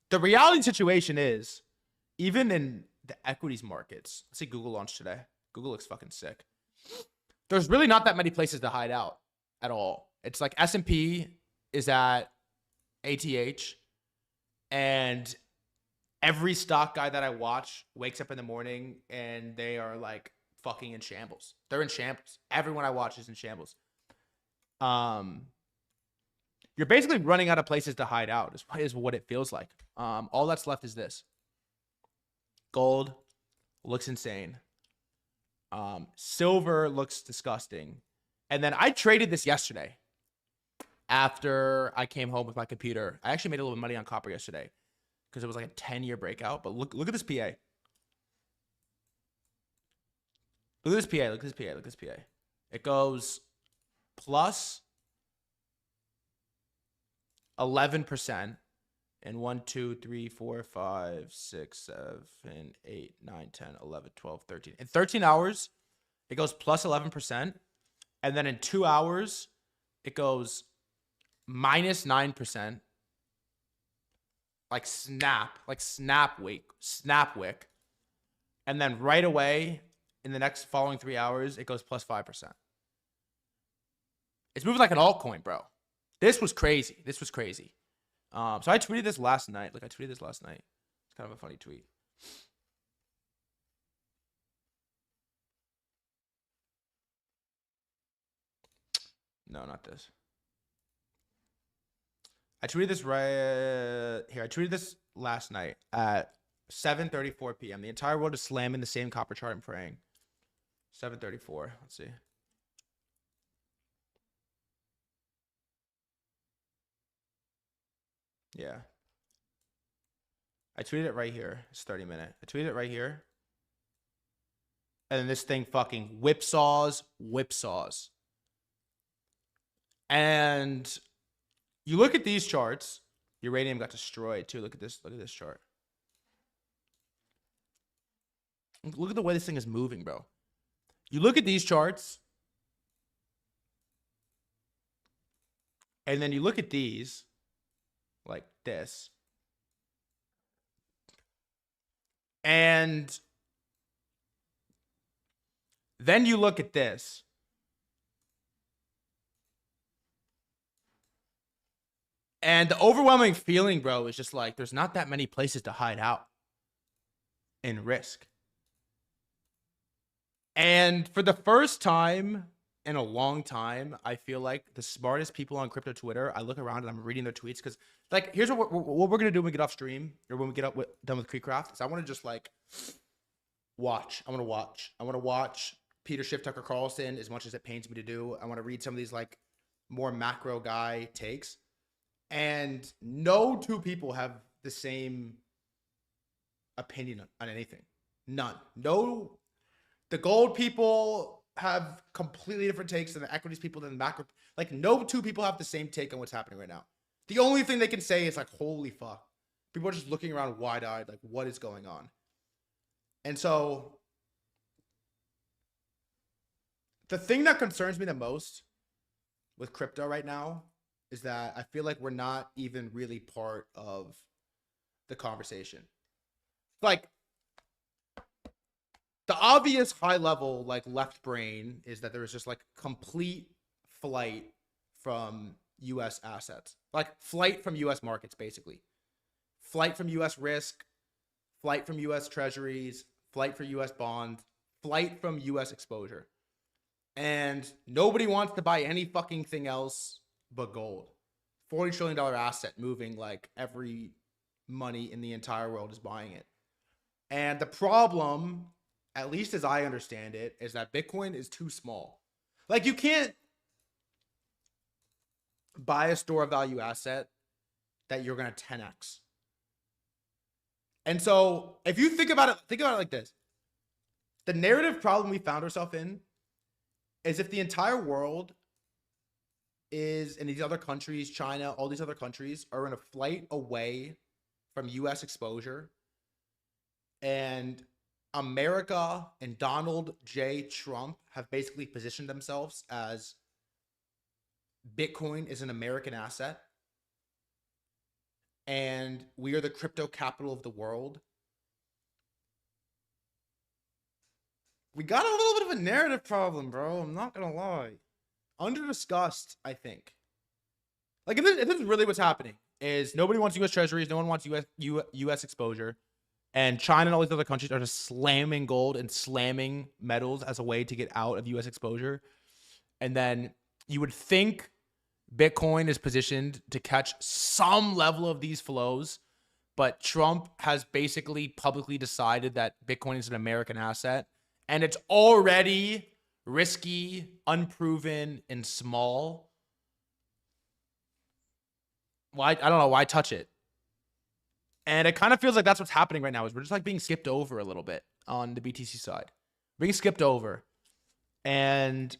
the reality situation is, even in the equities markets, let's say Google launched today. Google looks fucking sick. There's really not that many places to hide out at all. It's like S&P is at ATH, and every stock guy that I watch wakes up in the morning and they are like fucking in shambles. They're in shambles. Everyone I watch is in shambles. You're basically running out of places to hide out is what it feels like. All that's left is this. Gold looks insane. Silver looks disgusting. And then I traded this yesterday after I came home with my computer. I actually made a little bit of money on copper yesterday because it was like a 10-year breakout. But look at this PA. Look at this PA. Look at this PA. Look at this PA. It goes plus 11%. And 1, 2, 3, 4, 5, 6, 7, 8, 9, 10, 11, 12, 13. In 13 hours, it goes plus 11%. And then in 2 hours, it goes minus 9%. Like snap wick. And then right away, in the next following 3 hours, it goes plus 5%. It's moving like an altcoin, bro. This was crazy. So I tweeted this last night. It's kind of a funny tweet. No, not this. I tweeted this right here. I tweeted this last night at 7:34 p.m. The entire world is slamming the same copper chart and praying. 7:34. Let's see. Yeah. I tweeted it right here. It's 30 minutes. I tweeted it right here. And then this thing fucking whipsaws. And you look at these charts. Uranium got destroyed too. Look at this chart. Look at the way this thing is moving, bro. You look at these charts. And then you look at these. Like this. And then you look at this. And the overwhelming feeling, bro, is just like there's not that many places to hide out and risk. And for the first time in a long time, I feel like the smartest people on crypto Twitter, I look around and I'm reading their tweets because, like, here's what we're going to do when we get off stream or when we get done with KreekCraft is I want to just, like, watch. I want to watch Peter Schiff, Tucker Carlson as much as it pains me to do. I want to read some of these, like, more macro guy takes. And no two people have the same opinion on anything. None. No, the gold people have completely different takes than the equities people, than the macro. Like, no two people have the same take on what's happening right now. The only thing they can say is like, holy fuck. People are just looking around wide-eyed, like, what is going on? And so the thing that concerns me the most with crypto right now is that I feel like we're not even really part of the conversation. Like, the obvious high level, like, left brain is that there is just like complete flight from US assets, like flight from US markets, basically. Flight from US risk, flight from US treasuries, flight for US bonds, flight from US exposure. And nobody wants to buy any fucking thing else but gold. $40 trillion asset moving, like every money in the entire world is buying it. And the problem, at least as I understand it, is that Bitcoin is too small. Like, you can't buy a store of value asset that you're going to 10x. And so if you think about it like this. The narrative problem we found ourselves in is if the entire world is, in these other countries, China, all these other countries are in a flight away from US exposure, and America and Donald J. Trump have basically positioned themselves as Bitcoin is an American asset, and we are the crypto capital of the world. We got a little bit of a narrative problem, bro. I'm not gonna lie. Under-discussed, I think. Like, if this is really what's happening, is nobody wants US treasuries, no one wants US exposure, and China and all these other countries are just slamming gold and slamming metals as a way to get out of US exposure. And then you would think Bitcoin is positioned to catch some level of these flows, but Trump has basically publicly decided that Bitcoin is an American asset, and it's already risky, unproven, and small. Why? I don't know. Why touch it? And it kind of feels like that's what's happening right now, is we're just like being skipped over a little bit on the BTC side. Being skipped over. And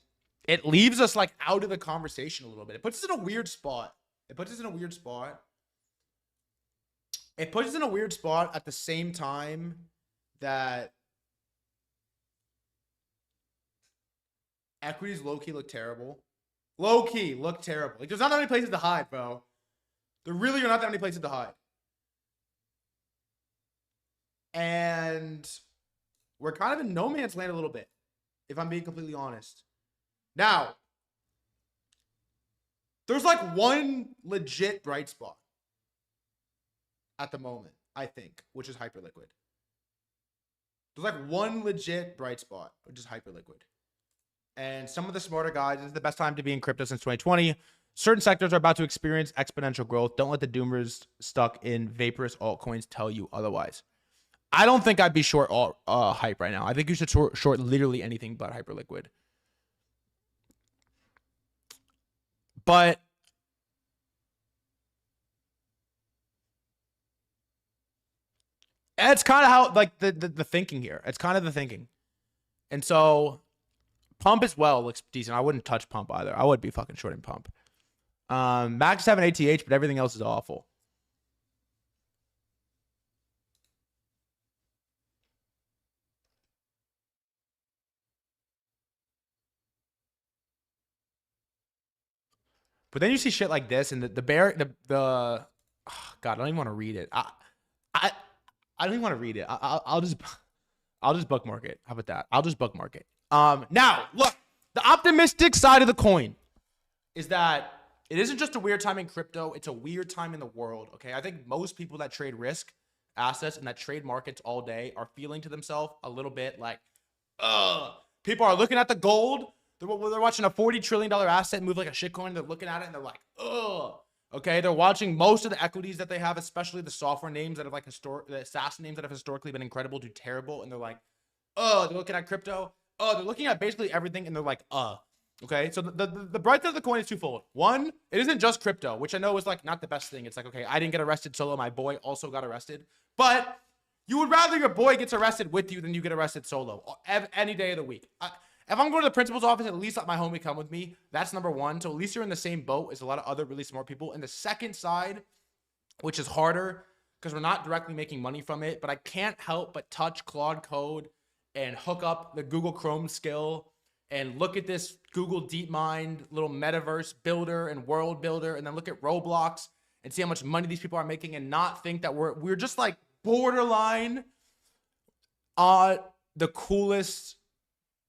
it leaves us like out of the conversation a little bit. It puts us in a weird spot. It puts us in a weird spot at the same time that equities low-key look terrible. Low-key look terrible. Like, there's not that many places to hide, bro. There really are not that many places to hide. And we're kind of in no man's land a little bit, if I'm being completely honest. Now, there's like one legit bright spot at the moment, I think, which is Hyperliquid. There's like one legit bright spot, which is Hyperliquid. And some of the smarter guys, this is the best time to be in crypto since 2020. Certain sectors are about to experience exponential growth. Don't let the doomers stuck in vaporous altcoins tell you otherwise. I don't think I'd be short hype right now. I think you should short literally anything but Hyperliquid. But it's kind of how, like, the thinking here. It's kind of the thinking. And so Pump as well looks decent. I wouldn't touch Pump either. I would be fucking shorting Pump. Max 7 ATH, but everything else is awful. But then you see shit like this, and the oh God, I don't even want to read it. I don't even want to read it. I'll just bookmark it. How about that? I'll just bookmark it. Now look, the optimistic side of the coin is that it isn't just a weird time in crypto. It's a weird time in the world. Okay, I think most people that trade risk assets and that trade markets all day are feeling to themselves a little bit like, people are looking at the gold. They're watching a $40 trillion asset move like a shitcoin. They're looking at it and they're like, okay. They're watching most of the equities that they have, especially the software names that have like the SaaS names that have historically been incredible to terrible. And they're like, they're looking at crypto. They're looking at basically everything and they're like, Okay, so the bright side of the coin is twofold. One, it isn't just crypto, which I know is like not the best thing. It's like, okay, I didn't get arrested solo. My boy also got arrested. But you would rather your boy gets arrested with you than you get arrested solo any day of the week. If I'm going to the principal's office, at least let my homie come with me. That's number one. So at least you're in the same boat as a lot of other really smart people. And the second side, which is harder because we're not directly making money from it, but I can't help but touch Claude Code and hook up the Google Chrome skill and look at this Google DeepMind little metaverse builder and world builder, and then look at Roblox and see how much money these people are making and not think that we're just like borderline the coolest,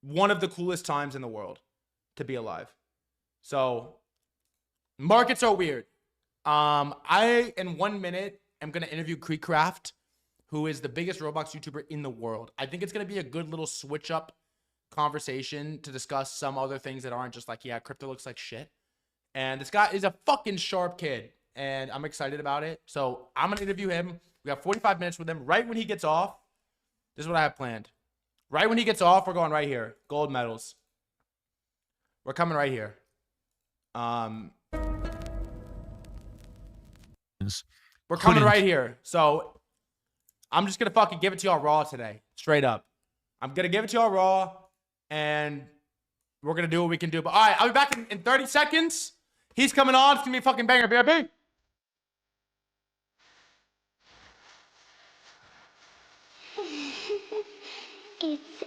one of the coolest times in the world to be alive. So markets are weird. I, in 1 minute, am going to interview KreekCraft, who is the biggest Roblox YouTuber in the world. I think it's going to be a good little switch up conversation to discuss some other things that aren't just like, yeah, crypto looks like shit. And this guy is a fucking sharp kid, and I'm excited about it. So I'm going to interview him. We got 45 minutes with him. Right when he gets off, this is what I have planned. Right when he gets off, we're going right here. Gold medals. We're coming right here. We're coming right here. So I'm just going to fucking give it to y'all raw today. Straight up. I'm going to give it to y'all raw, and we're going to do what we can do. But all right, I'll be back in 30 seconds. He's coming on. It's going to be a fucking banger. BRB. It's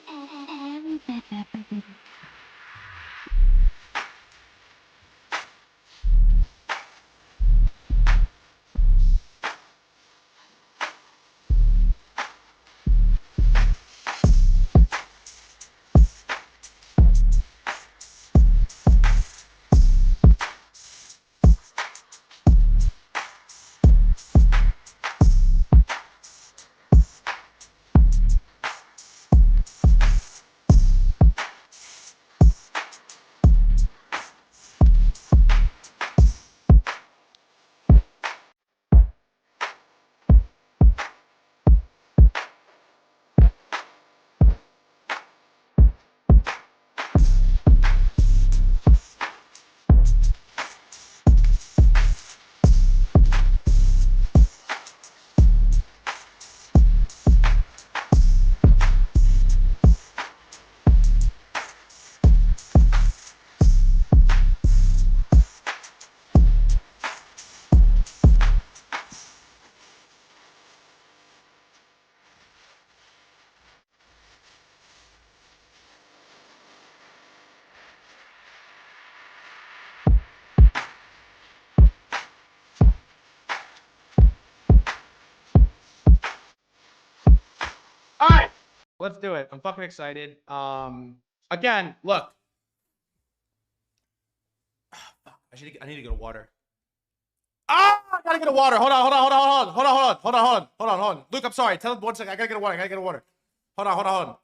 All right, let's do it. I'm fucking excited. Again, look. I need to go to water. I gotta get a water. Hold on. Luke, I'm sorry. Tell him 1 second. I gotta get a water. Hold on.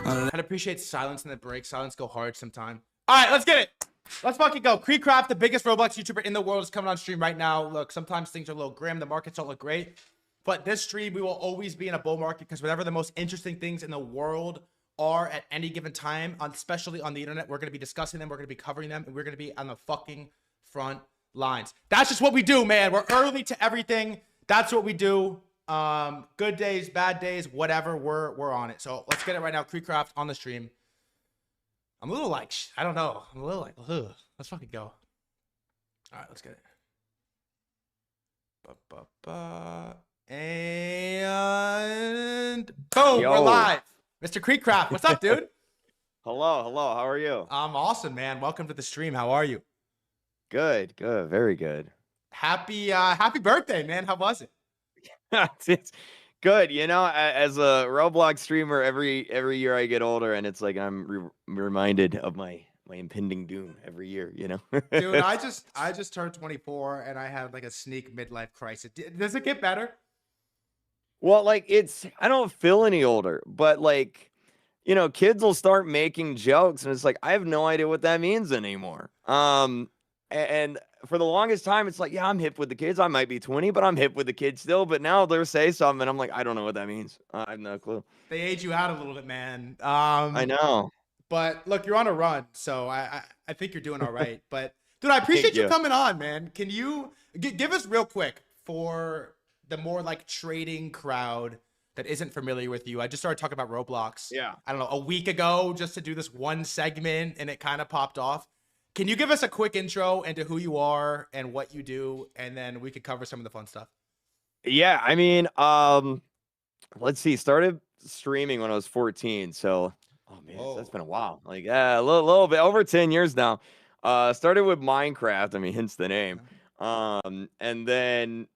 I'd appreciate silence in the break. Silence go hard sometime. All right, let's get it. Let's fucking go. KreekCraft, the biggest Roblox YouTuber in the world, is coming on stream right now. Look, sometimes things are a little grim. The markets don't look great. But this stream, we will always be in a bull market because whatever the most interesting things in the world are at any given time, especially on the internet, we're going to be discussing them. We're going to be covering them. And we're going to be on the fucking front lines. That's just what we do, man. We're early to everything. That's what we do. Good days, bad days, whatever, we're on it. So let's get it right now. KreekCraft on the stream. I'm a little like, I don't know. I'm a little like, ugh. Let's fucking go. All right, let's get it. And boom, we're live. Mr. KreekCraft, what's up, dude? Hello, hello. How are you? I'm awesome, man. Welcome to the stream. How are you? Good, good, very good. Happy birthday, man. How was it? It's good. You know, as a Roblox streamer, every year I get older, and it's like I'm reminded of my impending doom every year. You know. Dude, I just turned 24 and I had like a sneak midlife crisis. Does it get better? Well, like I don't feel any older, but like, kids will start making jokes, and it's like I have no idea what that means anymore. And for the longest time, it's like, yeah, I'm hip with the kids. I might be 20, but I'm hip with the kids still. But now they'll say something, and I'm like, I don't know what that means. I have no clue. They age you out a little bit, man. I know. But look, you're on a run, so I think you're doing all right. But dude, I Thank appreciate you you. coming on, man. Can you give us real quick for the more like trading crowd that isn't familiar with you? I just started talking about Roblox. Yeah. I don't know, a week ago, just to do this one segment, and it kind of popped off. Can you give us a quick intro into who you are and what you do, and then we could cover some of the fun stuff? Yeah, I mean, let's see. Started streaming when I was 14, so oh man, that's been a while. Like, yeah, a little bit over 10 years now. Started with Minecraft. I mean, hence the name. And then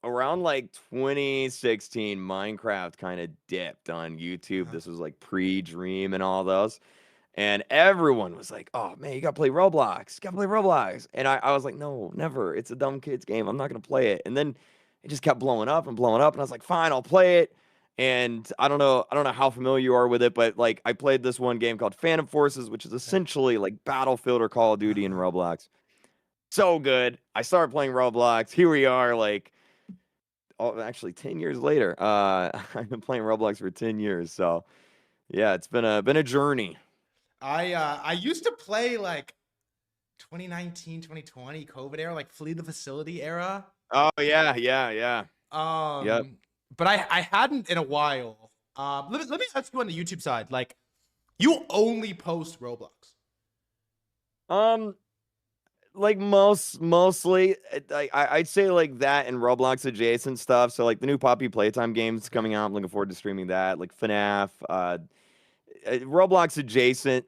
around like 2016, Minecraft kind of dipped on YouTube. This was like pre-Dream and all those. And everyone was like, oh man, you gotta play Roblox. You gotta play Roblox. And I was like, no, never. It's a dumb kid's game. I'm not gonna play it. And then it just kept blowing up and blowing up. And I was like, fine, I'll play it. And I don't know how familiar you are with it, but like I played this one game called Phantom Forces, which is essentially like Battlefield or Call of Duty in Roblox. So good. I started playing Roblox. Here we are, like, oh, actually 10 years later. I've been playing Roblox for 10 years. So yeah, it's been a journey. I used to play like 2019, 2020 COVID era, like flee the facility era. Oh yeah, yeah, yeah. Yep. But I hadn't in a while. Let me ask you on the YouTube side. Like, you only post Roblox. Like mostly, I'd say like that and Roblox adjacent stuff. So like the new Poppy Playtime games coming out. I'm looking forward to streaming that. Like FNAF, Roblox adjacent,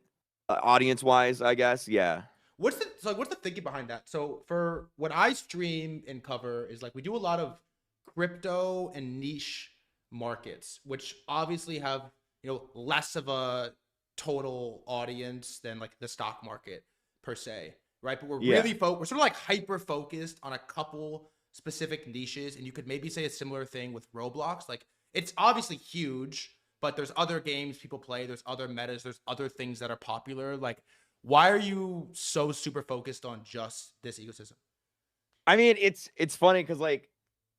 audience wise, I guess. Yeah. What's the thinking behind that? So for what I stream and cover is like we do a lot of crypto and niche markets, which obviously have less of a total audience than like the stock market per se, right? But we're really we're sort of like hyper focused on a couple specific niches, and you could maybe say a similar thing with Roblox. Like it's obviously huge, but there's other games people play, there's other metas, there's other things that are popular. Like, why are you so super focused on just this ecosystem? I mean, it's funny because like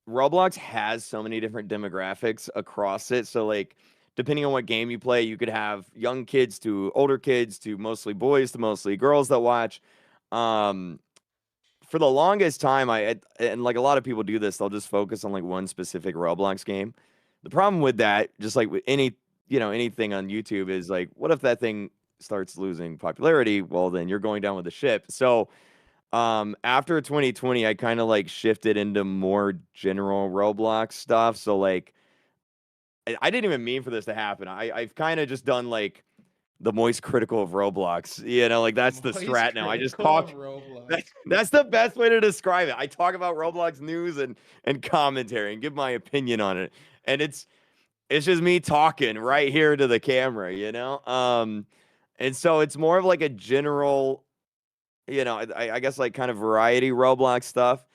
Roblox has so many different demographics across it. So like depending on what game you play, you could have young kids to older kids to mostly boys to mostly girls that watch. For the longest time, and like a lot of people do this, they'll just focus on like one specific Roblox game. The problem with that, just like with anything on YouTube, is like, what if that thing starts losing popularity? Well, then you're going down with the ship. So after 2020, I kind of like shifted into more general Roblox stuff. So like I didn't even mean for this to happen. I've kind of just done like the moist critical of Roblox. Like that's the strat now. I just talk. That's the best way to describe it. I talk about Roblox news and commentary and give my opinion on it. And it's just me talking right here to the camera, And so it's more of like a general, I guess like kind of variety Roblox stuff.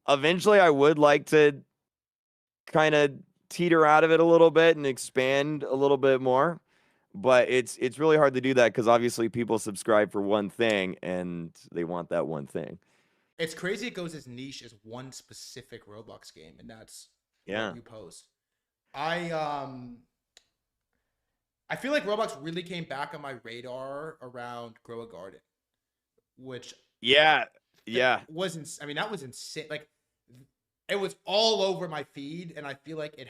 Eventually I would like to kind of teeter out of it a little bit and expand a little bit more. But it's really hard to do that because obviously people subscribe for one thing and they want that one thing. It's crazy it goes as niche as one specific Roblox game, and that's what you post. I feel like Roblox really came back on my radar around Grow a Garden, which wasn't. I mean, that was insane. Like, it was all over my feed, and I feel like it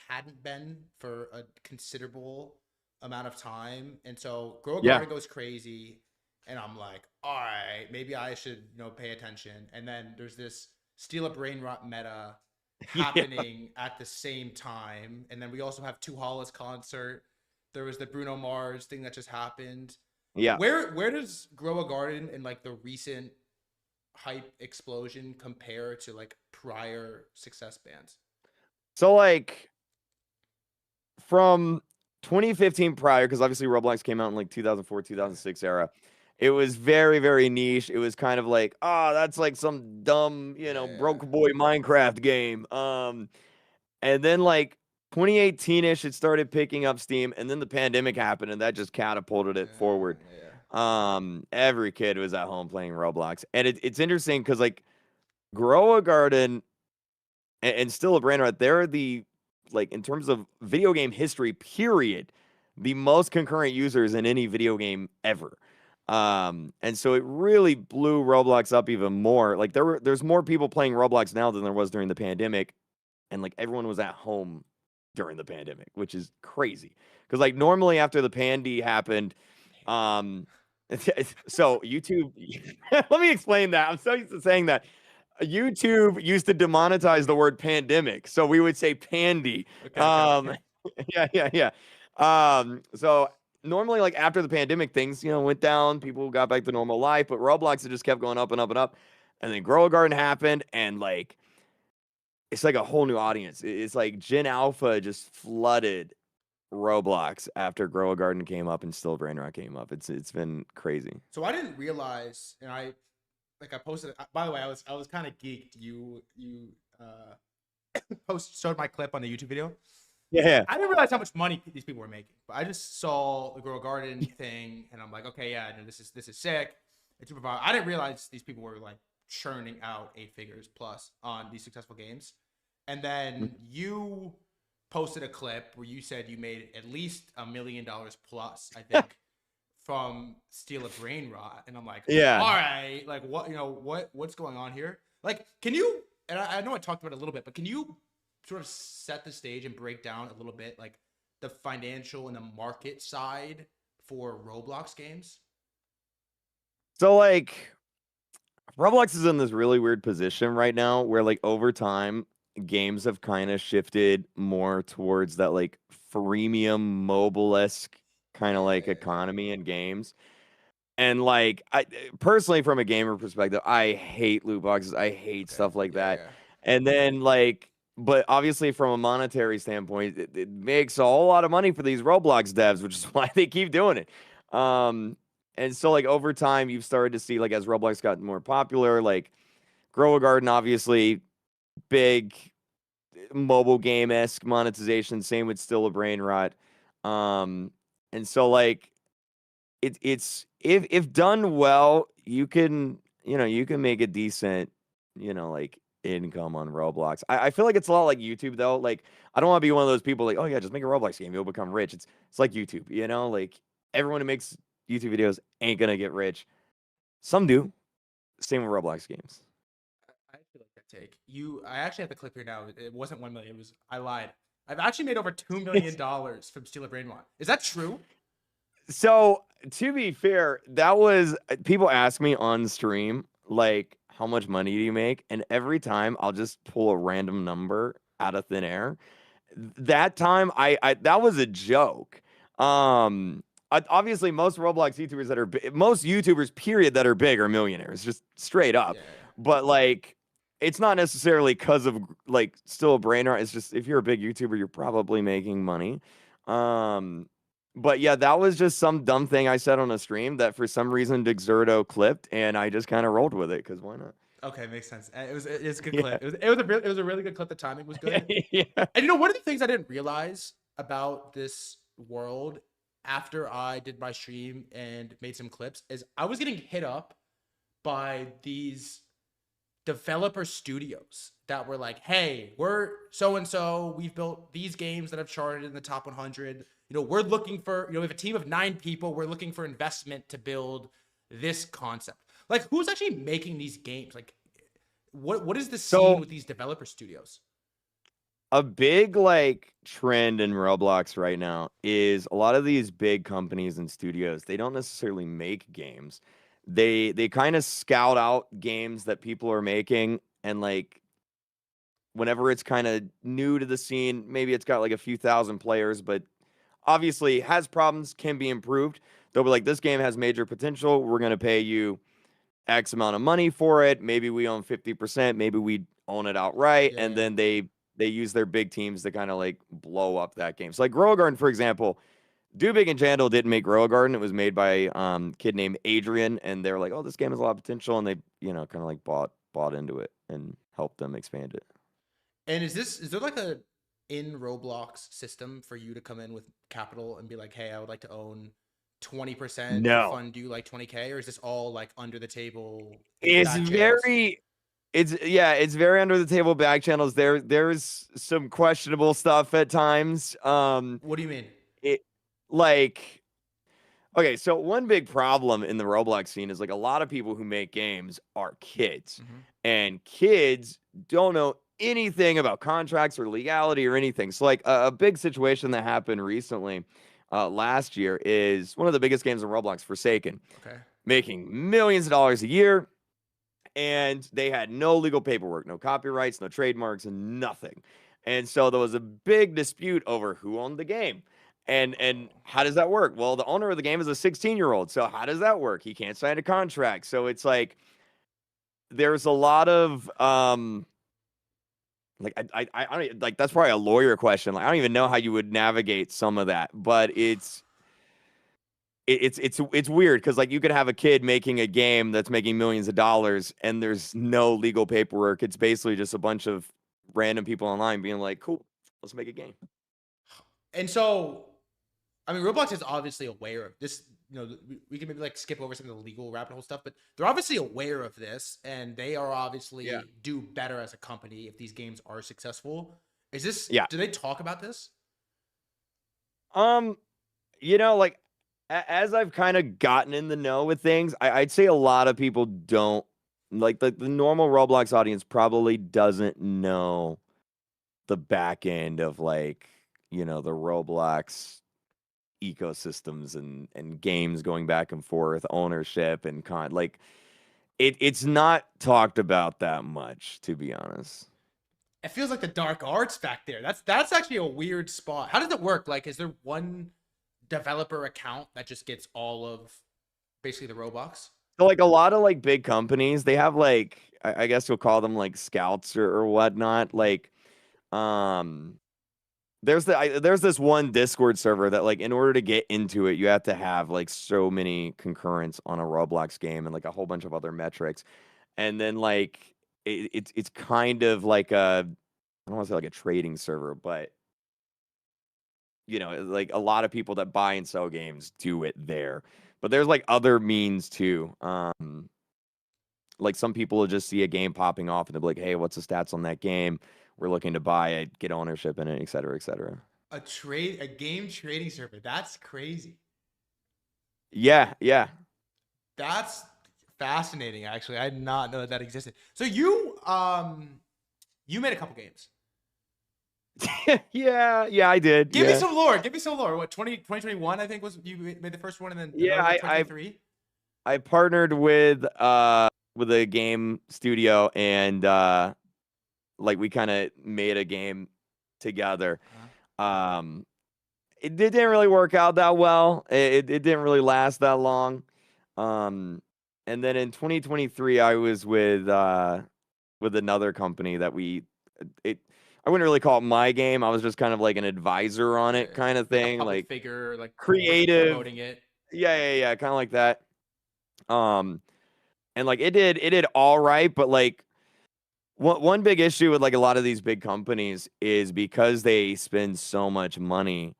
hadn't been for a considerable amount of time. And so Grow a Garden goes crazy, and I'm like, all right, maybe I should pay attention. And then there's this Steal a Brain Rot meta happening at the same time, and then we also have Two Hollis concert. There was the Bruno Mars thing that just happened. Yeah. Where does Grow a Garden and like the recent hype explosion compare to like prior success bands? So like from 2015 prior, because obviously Roblox came out in like 2004, 2006 era. It was very, very niche. It was kind of like, that's like some dumb, broke boy Minecraft game. And then like 2018-ish, it started picking up steam, and then the pandemic happened, and that just catapulted it forward. Every kid was at home playing Roblox, and it's interesting because like Grow a Garden and Still a Brain Rot, they're the like in terms of video game history, period, the most concurrent users in any video game ever. And so it really blew Roblox up even more. Like there's more people playing Roblox now than there was during the pandemic, and like everyone was at home during the pandemic, which is crazy. Because like normally after the pandy happened, so YouTube. Let me explain that. I'm so used to saying that. YouTube used to demonetize the word pandemic, so we would say pandy. Okay. Yeah. So normally, like after the pandemic, things went down, people got back to normal life, but Roblox had just kept going up and up and up, and then Grow a Garden happened, and like it's like a whole new audience. It's like Gen Alpha just flooded Roblox after Grow a Garden came up and Still Brain Rot came up. It's been crazy. So I didn't realize, and I posted. By the way, I was kind of geeked. You showed my clip on the YouTube video. Yeah. I didn't realize how much money these people were making, but I just saw the Grow a Garden thing, and I'm like, okay, yeah, no, this is sick. It's super viral. I didn't realize these people were like churning out 8 figures plus on these successful games. And then you posted a clip where you said you made at least $1 million plus, I think, from Steal a Brain Rot. And I'm like, yeah, all right, like what's going on here? Like, can you, and I know I talked about it a little bit, but can you sort of set the stage and break down a little bit like the financial and the market side for Roblox games? So like Roblox is in this really weird position right now where like over time games have kind of shifted more towards that like freemium mobile-esque kind of like economy in games. And like I personally from a gamer perspective, I hate loot boxes. I hate stuff like that. And then like but obviously from a monetary standpoint, it makes a whole lot of money for these Roblox devs, which is why they keep doing it. And so like over time you've started to see like as Roblox got more popular, like Grow a Garden obviously big mobile game-esque monetization, same with Still a Brain Rot. And so like it's if done well, you can make a decent, like income on Roblox. I feel like it's a lot like YouTube though. Like I don't want to be one of those people like, oh yeah, just make a Roblox game, you'll become rich. It's like YouTube, like everyone who makes YouTube videos ain't gonna get rich. Some do. Same with Roblox games. I feel like that take. I actually have the clip here now. It wasn't 1 million. I lied. I've actually made over $2 million from Steal a Brain Rot. Is that true? So to be fair, that was people ask me on stream, like, how much money do you make? And every time I'll just pull a random number out of thin air. That time I that was a joke. Obviously most Roblox YouTubers that are most YouTubers period that are big are millionaires, just straight up. Yeah. But like it's not necessarily because of like Still a Brain Rot. It's just if you're a big YouTuber, you're probably making money. But yeah, that was just some dumb thing I said on a stream that for some reason Dexerto clipped, and I just kind of rolled with it because why not? Okay, makes sense. It's a good clip. It was a really good clip. The timing was good. Yeah. And one of the things I didn't realize about this world after I did my stream and made some clips is I was getting hit up by these developer studios that were like, hey, we're so and so, we've built these games that have charted in the top 100. We're looking for, we have a team of 9 people, we're looking for investment to build this concept. Like, who's actually making these games? Like, what is the scene with these developer studios? A big like trend in Roblox right now is a lot of these big companies and studios, they don't necessarily make games. They kind of scout out games that people are making, and like whenever it's kind of new to the scene, maybe it's got like a few thousand players, but obviously has problems, can be improved. They'll be like, this game has major potential. We're going to pay you X amount of money for it. Maybe we own 50%. Maybe we own it outright. And Yeah. then they use their big teams to kind of like blow up that game. So like Grow a Garden, for example, Do Big and Jandal didn't make Grow a Garden. It was made by a kid named Adrian. And they were like, oh, this game has a lot of potential. And they, kind of like bought into it and helped them expand it. And is there like a in Roblox system for you to come in with capital and be like, hey, I would like to own 20% to No. fund you like 20K, or is this all like under the table? It's back channels? very it's very under the table back channels. There's some questionable stuff at times. What do you mean? It like okay, so one big problem in the Roblox scene is like a lot of people who make games are kids. And kids don't know anything about contracts or legality or anything. So like a big situation that happened recently last year is one of the biggest games in Roblox, Forsaken. Okay. Making millions of dollars a year. And they had no legal paperwork, no copyrights, no trademarks, and nothing. And so there was a big dispute over who owned the game. And how does that work? Well, the owner of the game is a 16-year-old. So how does that work? He can't sign a contract. So it's like there's a lot of like I don't like that's probably a lawyer question. Like I don't even know how you would navigate some of that, but it's weird because like you could have a kid making a game that's making millions of dollars and there's no legal paperwork. It's basically just a bunch of random people online being like, cool, let's make a game. And so, I mean, Roblox is obviously aware of this. We can maybe like skip over some of the legal rabbit hole stuff, but they're obviously aware of this, and they are obviously do better as a company if these games are successful. Is this? Yeah. Do they talk about this? Like as I've kind of gotten in the know with things, I'd say a lot of people don't like the normal Roblox audience probably doesn't know the back end of like, the Roblox ecosystems and games going back and forth, ownership and it's not talked about that much, to be honest. It feels like the dark arts back there. That's actually a weird spot. How does it work? Like, is there one developer account that just gets all of basically the Roblox? So like a lot of like big companies, they have like I guess you'll call them like scouts or whatnot. Like there's this one Discord server that like in order to get into it, you have to have like so many concurrents on a Roblox game and like a whole bunch of other metrics. And then like it's kind of like I don't want to say like a trading server, but like a lot of people that buy and sell games do it there. But there's like other means too. Like some people will just see a game popping off and they'll be like, hey, what's the stats on that game? We're looking to buy it, get ownership in it, et cetera, et cetera. A game trading server. That's crazy. Yeah. That's fascinating, actually. I did not know that existed. So you made a couple games. yeah, I did. Give me some lore. What, 2021, I think, was you made the first one, and then 2023? I partnered with a game studio and like we kind of made a game together. It didn't really work out that well. It didn't really last that long. And then in 2023 I was with another company that I wouldn't really call it my game. I was just kind of like an advisor on it, kind of thing, like figure, like creative, promoting it. Yeah, kind of like that. And like it did all right, but like one big issue with like a lot of these big companies is because they spend so much money.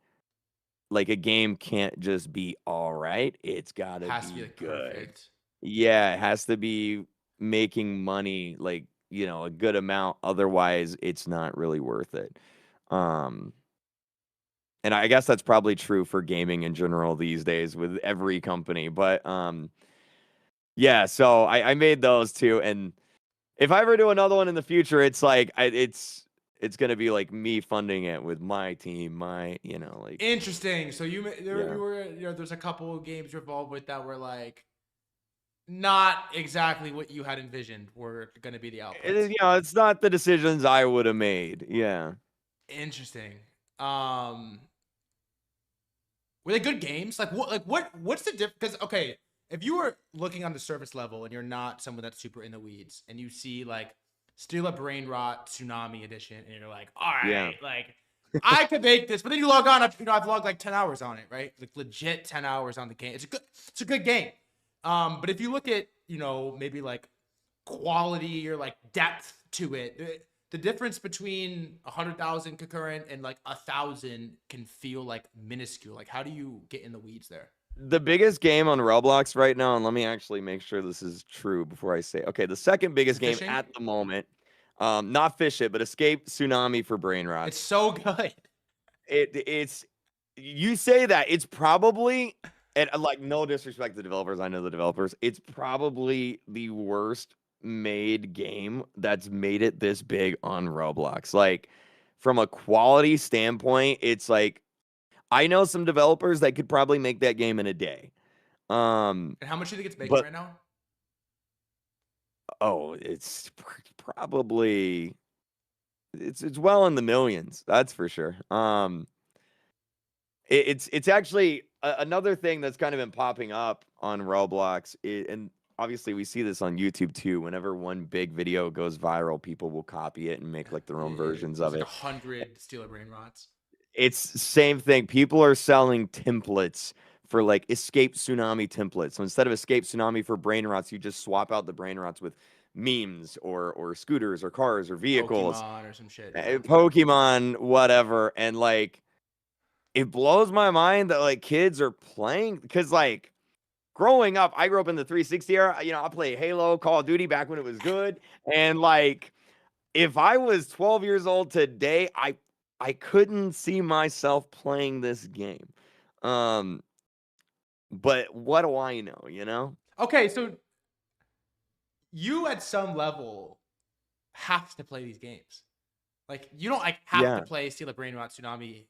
Like a game can't just be all right; it's gotta be like good. Perfect. Yeah, it has to be making money, like a good amount. Otherwise, it's not really worth it. And I guess that's probably true for gaming in general these days with every company. But yeah, so I made those two, and if I ever do another one in the future, it's like it's gonna be like me funding it with my team, like interesting. So you were there's a couple of games you're involved with that were like not exactly what you had envisioned were going to be the output. It's not the decisions I would have made. Yeah. Interesting. Were they good games? What's the difference? Because okay, if you were looking on the surface level and you're not someone that's super in the weeds, and you see like Steal a Brain Rot Tsunami Edition, and you're like, all Yeah. right, like I could make this, but then you log on, I've logged like 10 hours on it, right? Like legit 10 hours on the game. It's a good game. But if you look at, maybe like quality or like depth to it, the difference between 100,000 concurrent and like 1,000 can feel like minuscule. Like, how do you get in the weeds there? The biggest game on Roblox right now, and let me actually make sure this is true before I say. Okay, the second biggest game Fishing? at the moment, not Fish It, but Escape Tsunami for Brain Rot. It's so good. It's you say that it's probably, and like no disrespect to the developers, I know the developers, it's probably the worst made game that's made it this big on Roblox. Like from a quality standpoint, it's like I know some developers that could probably make that game in a day. And how much do you think it's making but right now? oh, it's probably it's well in the millions, that's for sure. It's actually another thing that's kind of been popping up on Roblox, and obviously we see this on YouTube too. Whenever one big video goes viral, people will copy it and make like their own versions of Like it. 100 Steal a Brain Rots. It's same thing. People are selling templates for like Escape Tsunami templates. So instead of Escape Tsunami for brain rots, you just swap out the brain rots with memes or scooters or cars or vehicles, Pokemon or some shit. Pokemon, whatever. And like, it blows my mind that like kids are playing, because like growing up, I grew up in the 360 era. I played Halo, Call of Duty back when it was good. And like, if I was 12 years old today, I couldn't see myself playing this game. But what do I know? Okay, so you at some level have to play these games. Like you don't like have to play Steal a Brain Rot Tsunami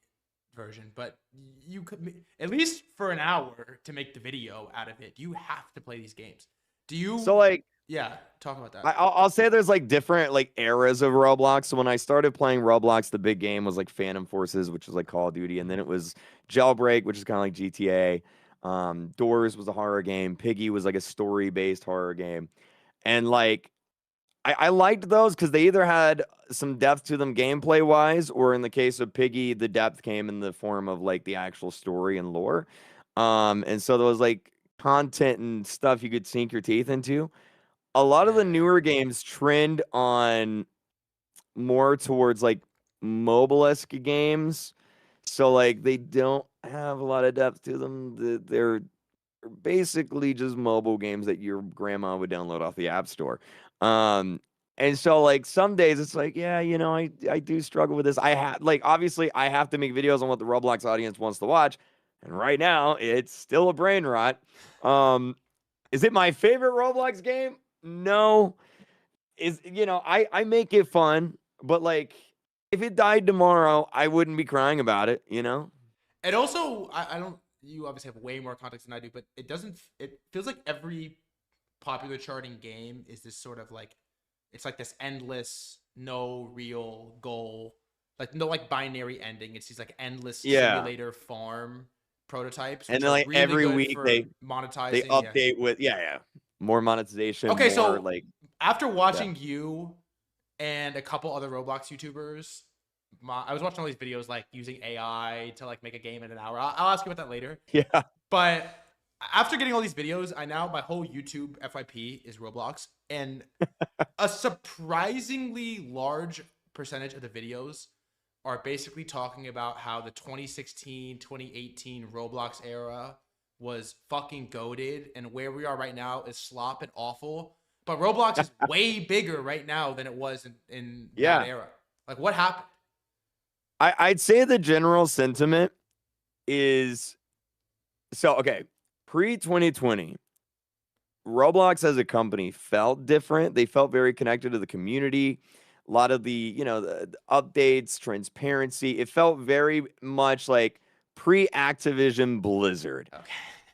version, but you could at least for an hour to make the video out of it. You have to play these games. Do you? So like, yeah, talk about that. I'll say there's like different like eras of Roblox. So when I started playing Roblox, the big game was like Phantom Forces, which was like Call of Duty, and then it was Jailbreak, which is kind of like GTA. Doors was a horror game. Piggy was like a story-based horror game, and like I liked those because they either had some depth to them gameplay wise, or in the case of Piggy, the depth came in the form of like the actual story and lore. And so there was like content and stuff you could sink your teeth into. A lot of the newer games trend on more towards like mobile-esque games. So like they don't have a lot of depth to them. They're basically just mobile games that your grandma would download off the App Store. And so like some days it's like, yeah, I do struggle with this. Obviously I have to make videos on what the Roblox audience wants to watch. And right now it's still a brain rot. Is it my favorite Roblox game? No. I make it fun, but like if it died tomorrow, I wouldn't be crying about it, And also, I don't. You obviously have way more context than I do, but it doesn't. It feels like every popular charting game is this sort of like, it's like this endless, no real goal, like no like binary ending. It's these like endless simulator farm prototypes, and then like really every good week for they monetizing. update with more monetization. Okay, more, so like after watching you and a couple other Roblox YouTubers, I was watching all these videos like using AI to like make a game in an hour. I'll ask you about that later. Yeah. But after getting all these videos, my whole YouTube FYP is Roblox, and a surprisingly large percentage of the videos are basically talking about how the 2016, 2018 Roblox era was fucking goated, and where we are right now is slop and awful. But Roblox is way bigger right now than it was in that era. Like, what happened? I'd say the general sentiment is okay. Pre-2020, Roblox as a company felt different. They felt very connected to the community. A lot of the updates, transparency. It felt very much like pre-Activision Blizzard. Okay.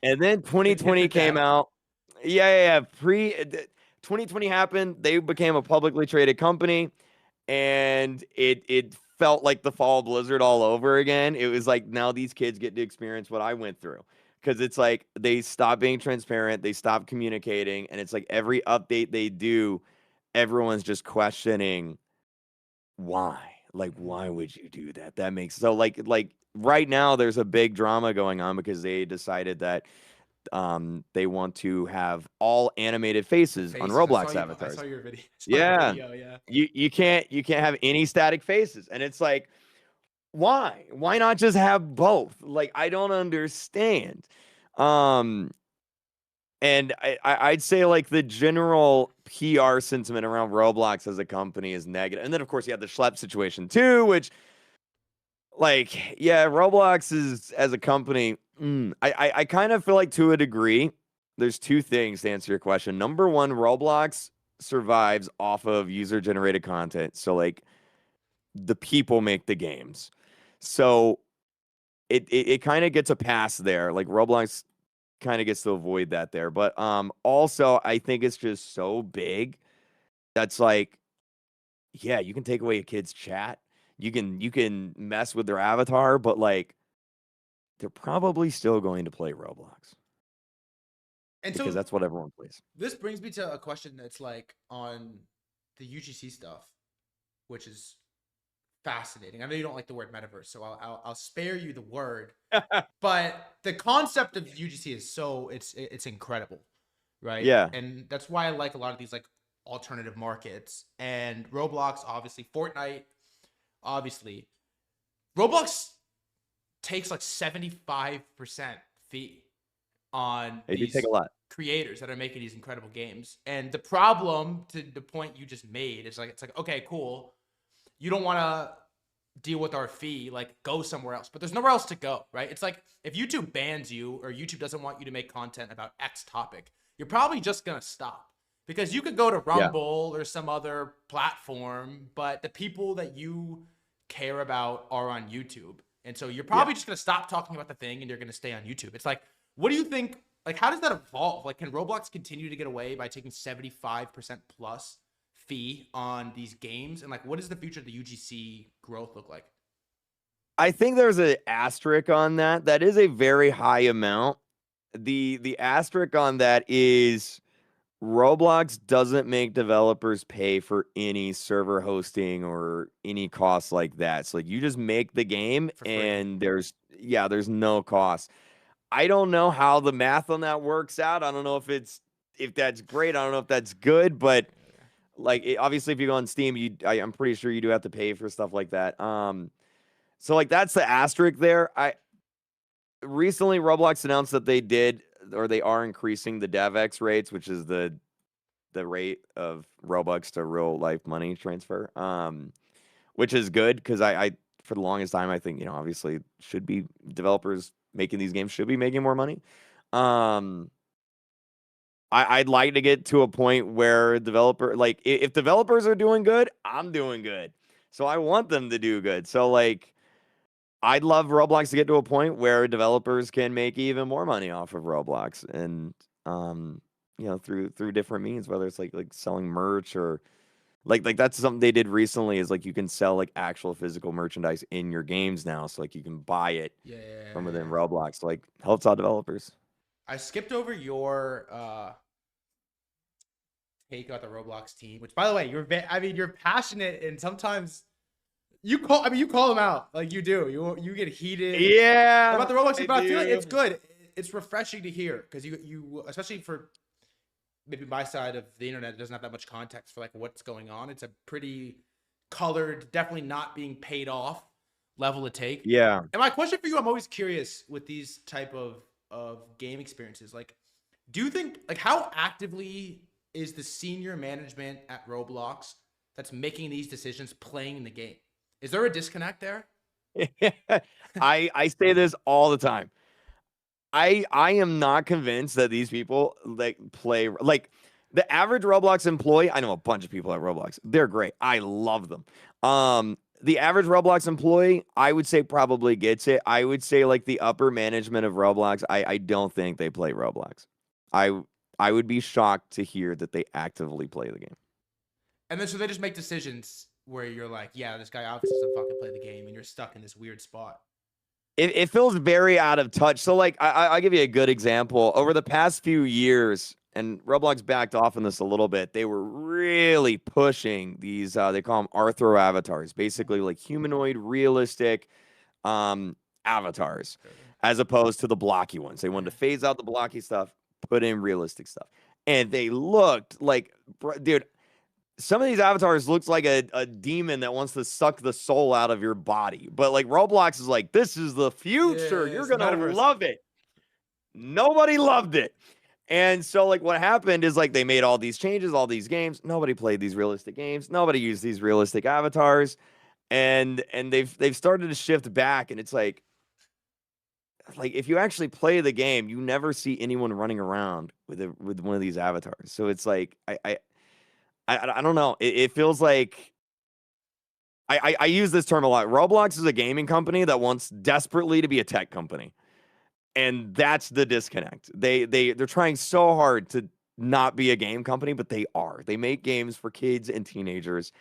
And then 2020 came out. 2020 happened. They became a publicly traded company, and it felt like the fall of Blizzard all over again. It was like now these kids get to experience what I went through. Because it's like they stop being transparent, they stop communicating, and it's like every update they do, everyone's just questioning why. Like, why would you do that? That makes so like right now there's a big drama going on because they decided that they want to have all animated faces on Roblox I avatars. saw your video. Yeah. Yeah. You can't have any static faces. And it's like, why? Why not just have both? Like, I don't understand. And I'd say like the general PR sentiment around Roblox as a company is negative. And then of course you have the Schlepp situation too, which like, yeah, Roblox is as a company, I kind of feel like to a degree, there's two things to answer your question. Number one, Roblox survives off of user generated content. So like the people make the games. So it kind of gets a pass there. Like Roblox kind of gets to avoid that there. But also I think it's just so big that's like, yeah, you can take away a kid's chat. You can mess with their avatar, but like they're probably still going to play Roblox. And because so that's what everyone plays. this brings me to a question that's like on the UGC stuff, which is fascinating. I know you don't like the word metaverse, so I'll spare you the word. But the concept of UGC is so it's incredible, right? Yeah. And that's why I like a lot of these like alternative markets. And Roblox, obviously, Fortnite, obviously. Roblox takes like 75% fee on They do these take a lot. creators that are making these incredible games. And the problem, to the point you just made, is like, it's like, okay, cool. You don't want to deal with our fee, like go somewhere else. But there's nowhere else to go, right? It's like if YouTube bans you or YouTube doesn't want you to make content about X topic, you're probably just going to stop. Because you could go to Rumble or some other platform, but the people that you care about are on YouTube. And so you're probably just going to stop talking about the thing and you're going to stay on YouTube. It's like, what do you think? Like, how does that evolve? Like, can Roblox continue to get away by taking 75% plus fee on these games? And like, what does the future of the UGC growth look like? I think there's an asterisk on that. That is a very high amount. The asterisk on that is Roblox doesn't make developers pay for any server hosting or any costs like that. So like you just make the game and there's no cost. I don't know how the math on that works out. I don't know if that's great. I don't know if that's good, but like obviously if you go on Steam, I'm pretty sure you do have to pay for stuff like that. So like that's the asterisk there. Recently Roblox announced that they are increasing the DevX rates, which is the rate of Robux to real life money transfer. Which is good because I for the longest time I think, obviously should be developers making these games should be making more money. I'd like to get to a point where if developers are doing good, I'm doing good. So I want them to do good. So like I'd love Roblox to get to a point where developers can make even more money off of Roblox and through different means, whether it's like selling merch or like that's something they did recently is like you can sell like actual physical merchandise in your games now. So like you can buy it from within Roblox. Like helps out developers. I skipped over your take about the Roblox team, which by the way, you're passionate and sometimes you call them out like you do. You get heated about the Roblox team, but I feel like it's good. It's refreshing to hear because you especially for maybe my side of the internet doesn't have that much context for like what's going on. It's a pretty colored, definitely not being paid off level to take. Yeah. And my question for you, I'm always curious with these type of game experiences. Like, do you think like how actively is the senior management at Roblox that's making these decisions playing the game? Is there a disconnect there? I say this all the time. I am not convinced that these people like play like the average Roblox employee. I know a bunch of people at Roblox. They're great. I love them. The average Roblox employee, I would say probably gets it. I would say like the upper management of Roblox, I don't think they play Roblox. I would be shocked to hear that they actively play the game. And then so they just make decisions where you're like, yeah, this guy obviously doesn't fucking play the game, and you're stuck in this weird spot. It feels very out of touch. So like I'll give you a good example. Over the past few years, and Roblox backed off on this a little bit, they were really pushing these they call them arthro avatars, basically like humanoid realistic avatars, as opposed to the blocky ones. They wanted to phase out the blocky stuff, put in realistic stuff. And they looked like, dude, some of these avatars looks like a demon that wants to suck the soul out of your body. But like Roblox is like, this is the future. Yeah, You're it's the gonna metaverse. love it. Nobody loved it. And so like what happened is like they made all these changes, all these games. Nobody played these realistic games. Nobody used these realistic avatars. And they've started to shift back. And it's like if you actually play the game, you never see anyone running around with one of these avatars. So it's like I don't know. It feels like I use this term a lot. Roblox is a gaming company that wants desperately to be a tech company, and that's the disconnect. They're trying so hard to not be a game company, but they are. They make games for kids and teenagers,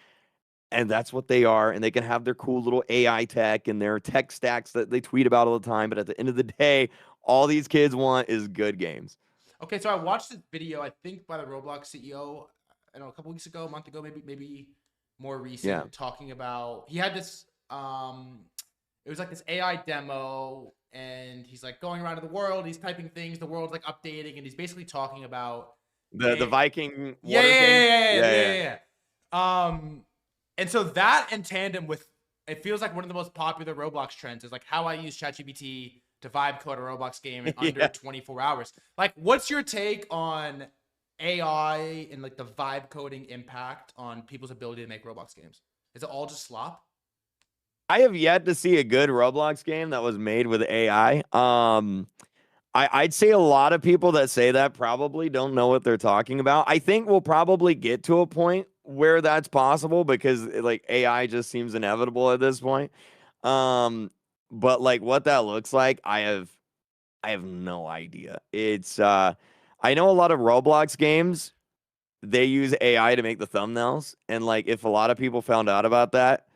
and that's what they are. And they can have their cool little AI tech and their tech stacks that they tweet about all the time. But at the end of the day, all these kids want is good games. Okay, so I watched this video, I think by the Roblox CEO, I don't know, a couple weeks ago, a month ago, maybe more recent, talking about, he had this it was like this AI demo, and he's like going around to the world, he's typing things, the world's like updating, and he's basically talking about the Viking water thing. Yeah. And so that in tandem with, it feels like one of the most popular Roblox trends is like how I use ChatGPT to vibe code a Roblox game in under 24 hours. Like, what's your take on AI and like the vibe coding impact on people's ability to make Roblox games? Is it all just slop? I have yet to see a good Roblox game that was made with AI. I'd say a lot of people that say that probably don't know what they're talking about. I think we'll probably get to a point where that's possible because like AI just seems inevitable at this point. But like what that looks like, I have no idea. It's I know a lot of Roblox games, they use AI to make the thumbnails, and like if a lot of people found out about that,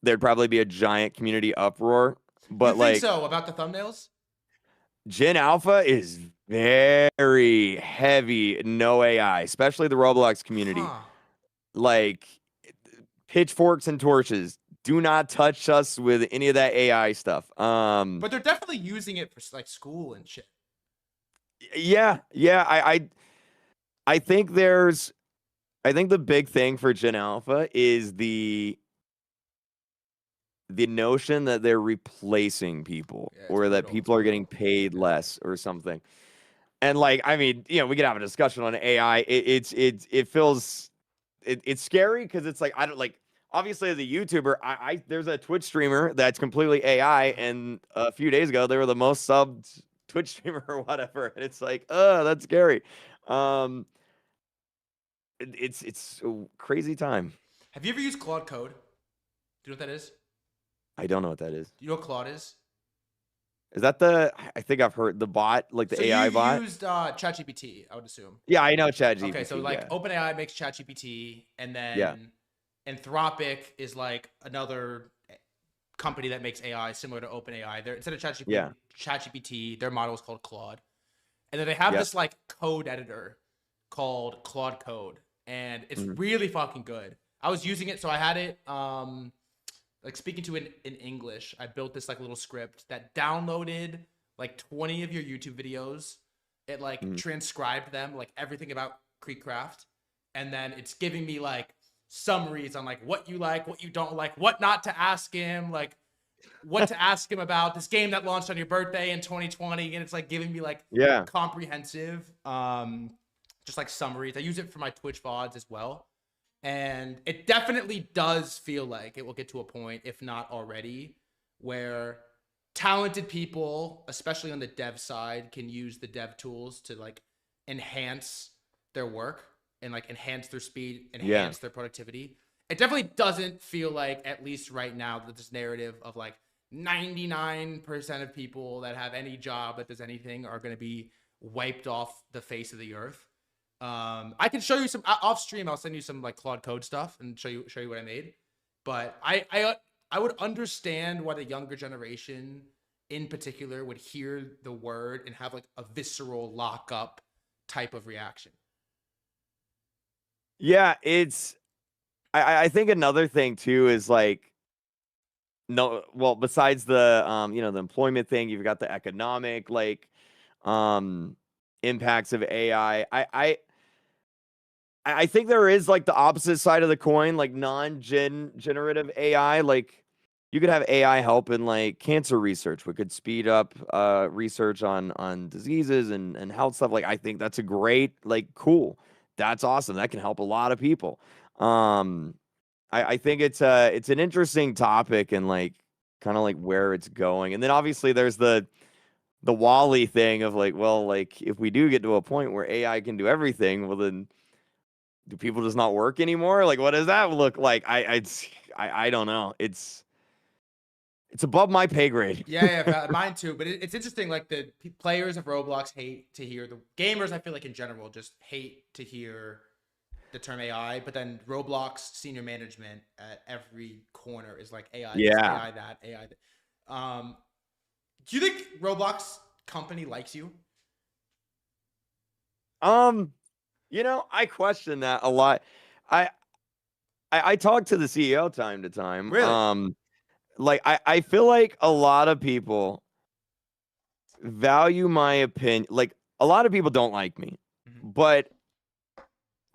there'd probably be a giant community uproar. But you think like so about the thumbnails? Gen Alpha is very heavy no AI, especially the Roblox community. Huh. Like pitchforks and torches. Do not touch us with any of that AI stuff. But they're definitely using it for like school and shit. Yeah. I think the big thing for Gen Alpha is the notion that they're replacing people or that people are getting paid less or something. And like, I mean, you know, we could have a discussion on AI. It feels it's scary because it's like I don't like. Obviously, as a YouTuber, there's a Twitch streamer that's completely AI, and a few days ago they were the most subbed Twitch streamer or whatever, and it's like, that's scary. It's a crazy time. Have you ever used Claude Code? Do you know what that is? I don't know what that is. Do you know what Claude is? Is that I think I've heard the bot, like the AI bot? You used ChatGPT, I would assume. Yeah, I know ChatGPT. Okay, so like OpenAI makes ChatGPT, and then Yeah. Anthropic is like another company that makes AI similar to OpenAI. They're instead of ChatGPT, their model is called Claude, and then they have this like code editor called Claude Code, and it's really fucking good. I was using it, so I had it like speaking to it in English. I built this like little script that downloaded like 20 of your YouTube videos. It like transcribed them, like everything about KreekCraft, and then it's giving me like summaries on like what you like, what you don't like, what not to ask him, like what to ask him about this game that launched on your birthday in 2020, and it's like giving me like comprehensive just like summaries. I use it for my Twitch VODs as well, and it definitely does feel like it will get to a point, if not already, where talented people, especially on the dev side, can use the dev tools to like enhance their work and like enhance their speed, enhance their productivity. It definitely doesn't feel like, at least right now, that this narrative of like 99% of people that have any job that does anything are going to be wiped off the face of the earth. I can show you some off stream. I'll send you some like Claude Code stuff and show you what I made. But I would understand why the younger generation in particular would hear the word and have like a visceral lockup type of reaction. Yeah, it's I think another thing too is like no well besides the the employment thing, you've got the economic like um impacts of AI. I think there is like the opposite side of the coin, like generative AI. Like you could have AI help in like cancer research, which could speed up research on diseases and health stuff. Like I think that's a great, like cool. That's awesome. That can help a lot of people. Um I think it's an interesting topic and like kind of like where it's going. And then obviously there's the Wally thing of like, well, like if we do get to a point where AI can do everything, well then do people just not work anymore? Like, what does that look like? I don't know. It's above my pay grade. Yeah, mine too. But it's interesting. Like the players of Roblox hate to hear the gamers. I feel like in general just hate to hear the term AI. But then Roblox senior management at every corner is like AI this, Yeah. AI that, AI that. Do you think Roblox company likes you? I question that a lot. I I talk to the CEO time to time. Really? Like I feel like a lot of people value my opinion. Like a lot of people don't like me, Mhm. but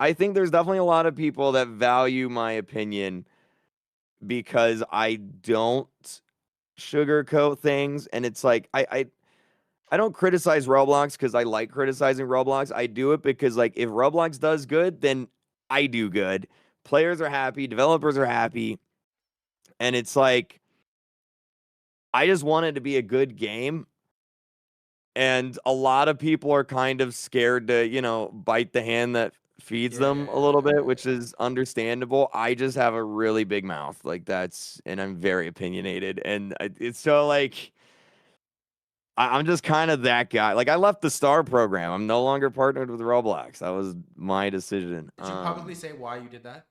I think there's definitely a lot of people that value my opinion because I don't sugarcoat things. And it's like I don't criticize Roblox because I like criticizing Roblox. I do it because like if Roblox does good, then I do good. Players are happy, developers are happy, and it's like I just want it to be a good game. And a lot of people are kind of scared to, bite the hand that feeds them a little bit, which Yeah. is understandable. I just have a really big mouth. Like and I'm very opinionated. And it's so like, I'm just kind of that guy. Like I left the Star program. I'm no longer partnered with Roblox. That was my decision. Did you publicly say why you did that?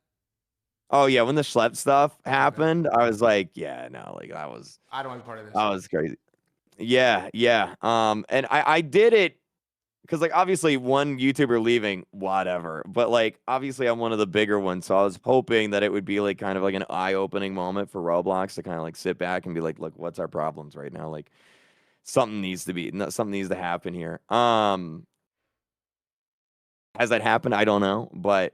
Oh yeah, when the Schlep stuff Okay. happened, I was like, yeah, no, like I don't want to be part of this. that was crazy. Yeah, yeah. And I did it because like obviously one YouTuber leaving, whatever. But like obviously I'm one of the bigger ones, so I was hoping that it would be like kind of like an eye-opening moment for Roblox to kind of like sit back and be like, look, what's our problems right now? Like something needs to happen here. Has that happened? I don't know, but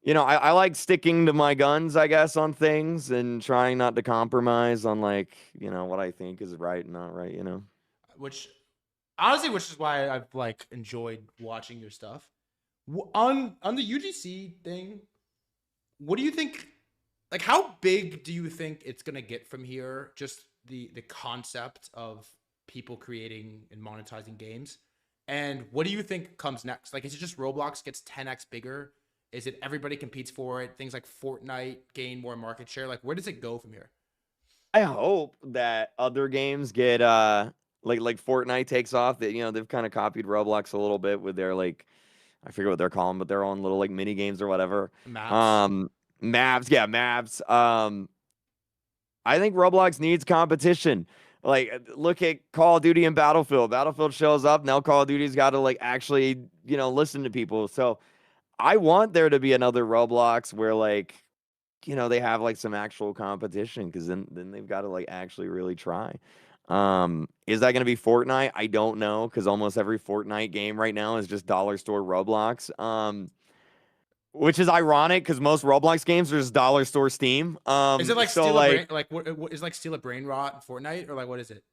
I like sticking to my guns, I guess, on things and trying not to compromise on like, what I think is right and not right. Which honestly, which is why I've like enjoyed watching your stuff. On the UGC thing, what do you think? Like, how big do you think it's gonna get from here? Just the concept of people creating and monetizing games, and what do you think comes next? Like, is it just Roblox gets 10x bigger? Is it everybody competes for it? Things like Fortnite gain more market share. Like, where does it go from here? I hope that other games get like Fortnite takes off. That they've kind of copied Roblox a little bit with their like I forget what they're calling, but their own little like mini games or whatever. Maps. Maps, yeah, maps. I think Roblox needs competition. Like look at Call of Duty and Battlefield. Battlefield shows up, now Call of Duty's got to like actually, listen to people. So I want there to be another Roblox where like they have like some actual competition because then they've got to like actually really try. Is that going to be Fortnite? I don't know because almost every Fortnite game right now is just dollar store Roblox. Which is ironic because most Roblox games are just dollar store Steam. Is it like So steal a like brain? Like what is like steal a brain rot in Fortnite or like what is it?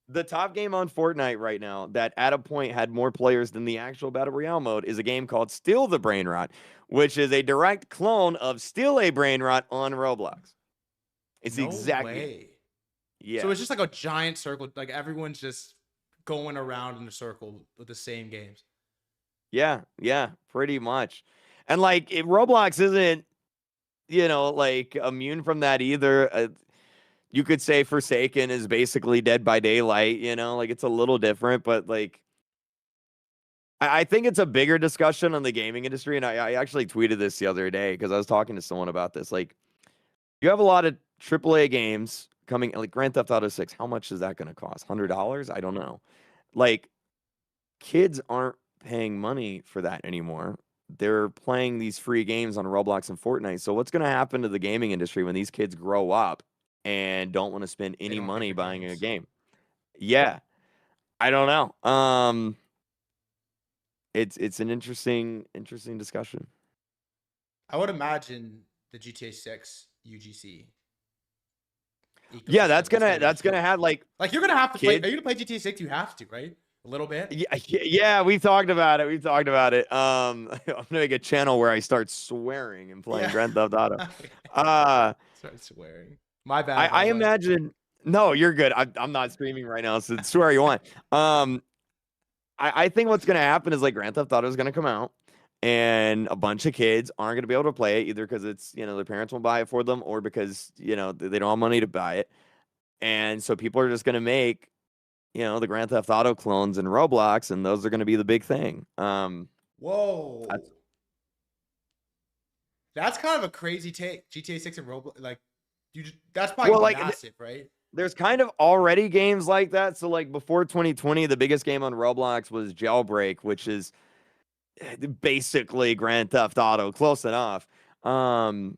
the top game on Fortnite right now that at a point had more players than the actual Battle Royale mode is a game called Steal the Brain Rot, which is a direct clone of Steal a Brain Rot on Roblox. It's the No exact game. way. So Yeah. it's just like a giant circle. Like everyone's just going around in a circle with the same games. Yeah, yeah, pretty much. And like if Roblox isn't, like immune from that either. You could say Forsaken is basically Dead by Daylight, like it's a little different, but like I think it's a bigger discussion on the gaming industry. And I actually tweeted this the other day because I was talking to someone about this. Like You have a lot of AAA games coming, like Grand Theft Auto 6. How much is that going to cost? $100? I don't know. Like, kids aren't paying money for that anymore. They're playing these free games on Roblox and Fortnite. So what's going to happen to the gaming industry when these kids grow up and don't want to spend any money buying a game? Yeah. I don't know. It's an interesting discussion. I would imagine the GTA 6 UGC. Yeah, that's gonna have like you're gonna have to play. kids. Are you gonna play GTA 6? You have to, right? A little bit. Yeah, we've talked about it. I'm gonna make a channel where I start swearing and playing Grand Theft Auto. Start swearing. My bad. I imagine. No, you're good. I'm not streaming right now, so swear you want. I think what's gonna happen is like Grand Theft Auto is gonna come out, and a bunch of kids aren't gonna be able to play it either because it's their parents won't buy it for them or because they don't have money to buy it, and so people are just gonna make the Grand Theft Auto clones in Roblox, and those are going to be the big thing. Whoa. That's kind of a crazy take. GTA 6 and Roblox, that's probably massive, right? There's kind of already games like that. So, like, before 2020, the biggest game on Roblox was Jailbreak, which is basically Grand Theft Auto, close enough. And,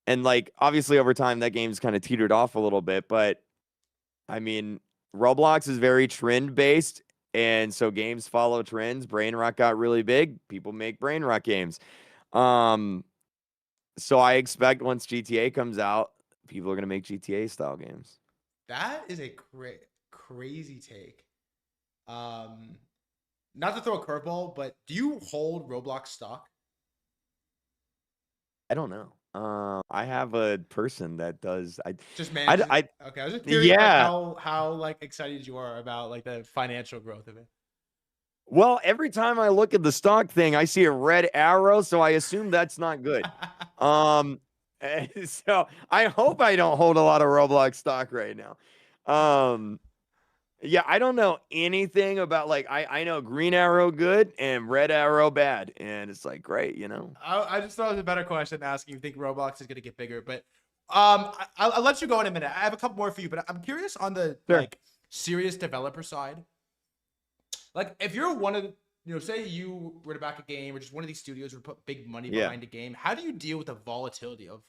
like, obviously, over time, that game's kind of teetered off a little bit. But, I mean, Roblox is very trend-based, and so games follow trends. Brainrot got really big. People make Brainrot games. So I expect once GTA comes out, people are going to make GTA-style games. That is a crazy take. Not to throw a curveball, but do you hold Roblox stock? I don't know. I have a person that does. Okay, I was just curious how excited you are about the financial growth of it. Well, every time I look at the stock thing, I see a red arrow, so I assume that's not good. So I hope I don't hold a lot of Roblox stock right now. Yeah, I don't know anything about I know green arrow good and red arrow bad, and it's great, I just thought it was a better question to ask you. Think Roblox is going to get bigger, but I'll let you go in a minute. I have a couple more for you, but I'm curious on the serious developer side. If you're one of say you were to back a game or just one of these studios would put big money behind a game, how do you deal with the volatility of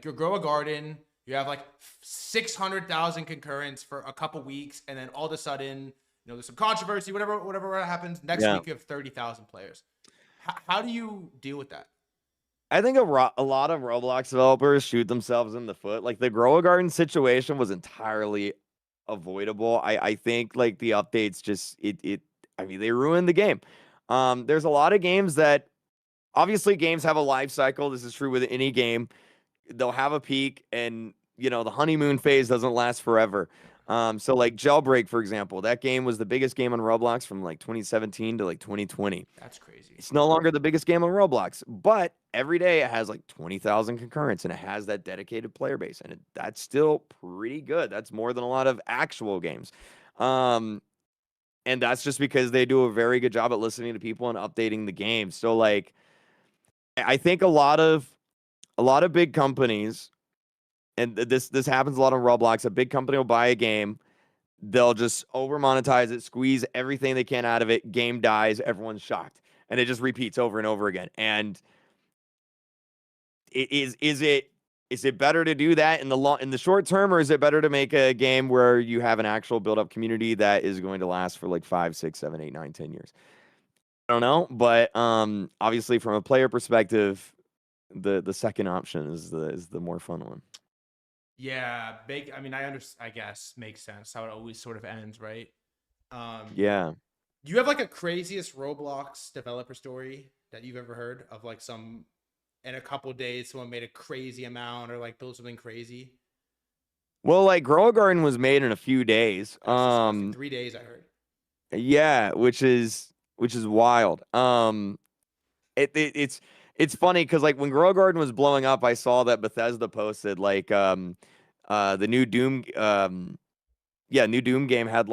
you grow a garden? You have 600,000 concurrents for a couple weeks, and then all of a sudden, there's some controversy, whatever happens. Next week, you have 30,000 players. How do you deal with that? I think a lot of Roblox developers shoot themselves in the foot. The Grow a Garden situation was entirely avoidable. I think the updates just they ruined the game. There's a lot of games that obviously games have a life cycle. This is true with any game. They'll have a peak, and the honeymoon phase doesn't last forever. So Jailbreak, for example, that game was the biggest game on Roblox from 2017 to 2020. That's crazy. It's no longer the biggest game on Roblox, but every day it has 20,000 concurrents, and it has that dedicated player base, and that's still pretty good. That's more than a lot of actual games. And that's just because they do a very good job at listening to people and updating the game. So I think a lot of big companies, and this happens a lot on Roblox, a big company will buy a game, they'll just over monetize it, squeeze everything they can out of it, game dies, everyone's shocked, and it just repeats over and over again. And is it better to do that in the short term, or is it better to make a game where you have an actual build up community that is going to last for 5, 6, 7, 8, 9, 10 years? I don't know, but obviously from a player perspective, the second option is the more fun one. Yeah, big. I mean, I guess makes sense how it always sort of ends, right? Yeah. Do you have a craziest Roblox developer story that you've ever heard of? Some in a couple days, someone made a crazy amount or built something crazy. Well, Grow a Garden was made in a few days. 3 days, I heard. Yeah, which is wild. It's funny because when Grow a Garden was blowing up, I saw that Bethesda posted the new Doom new Doom game had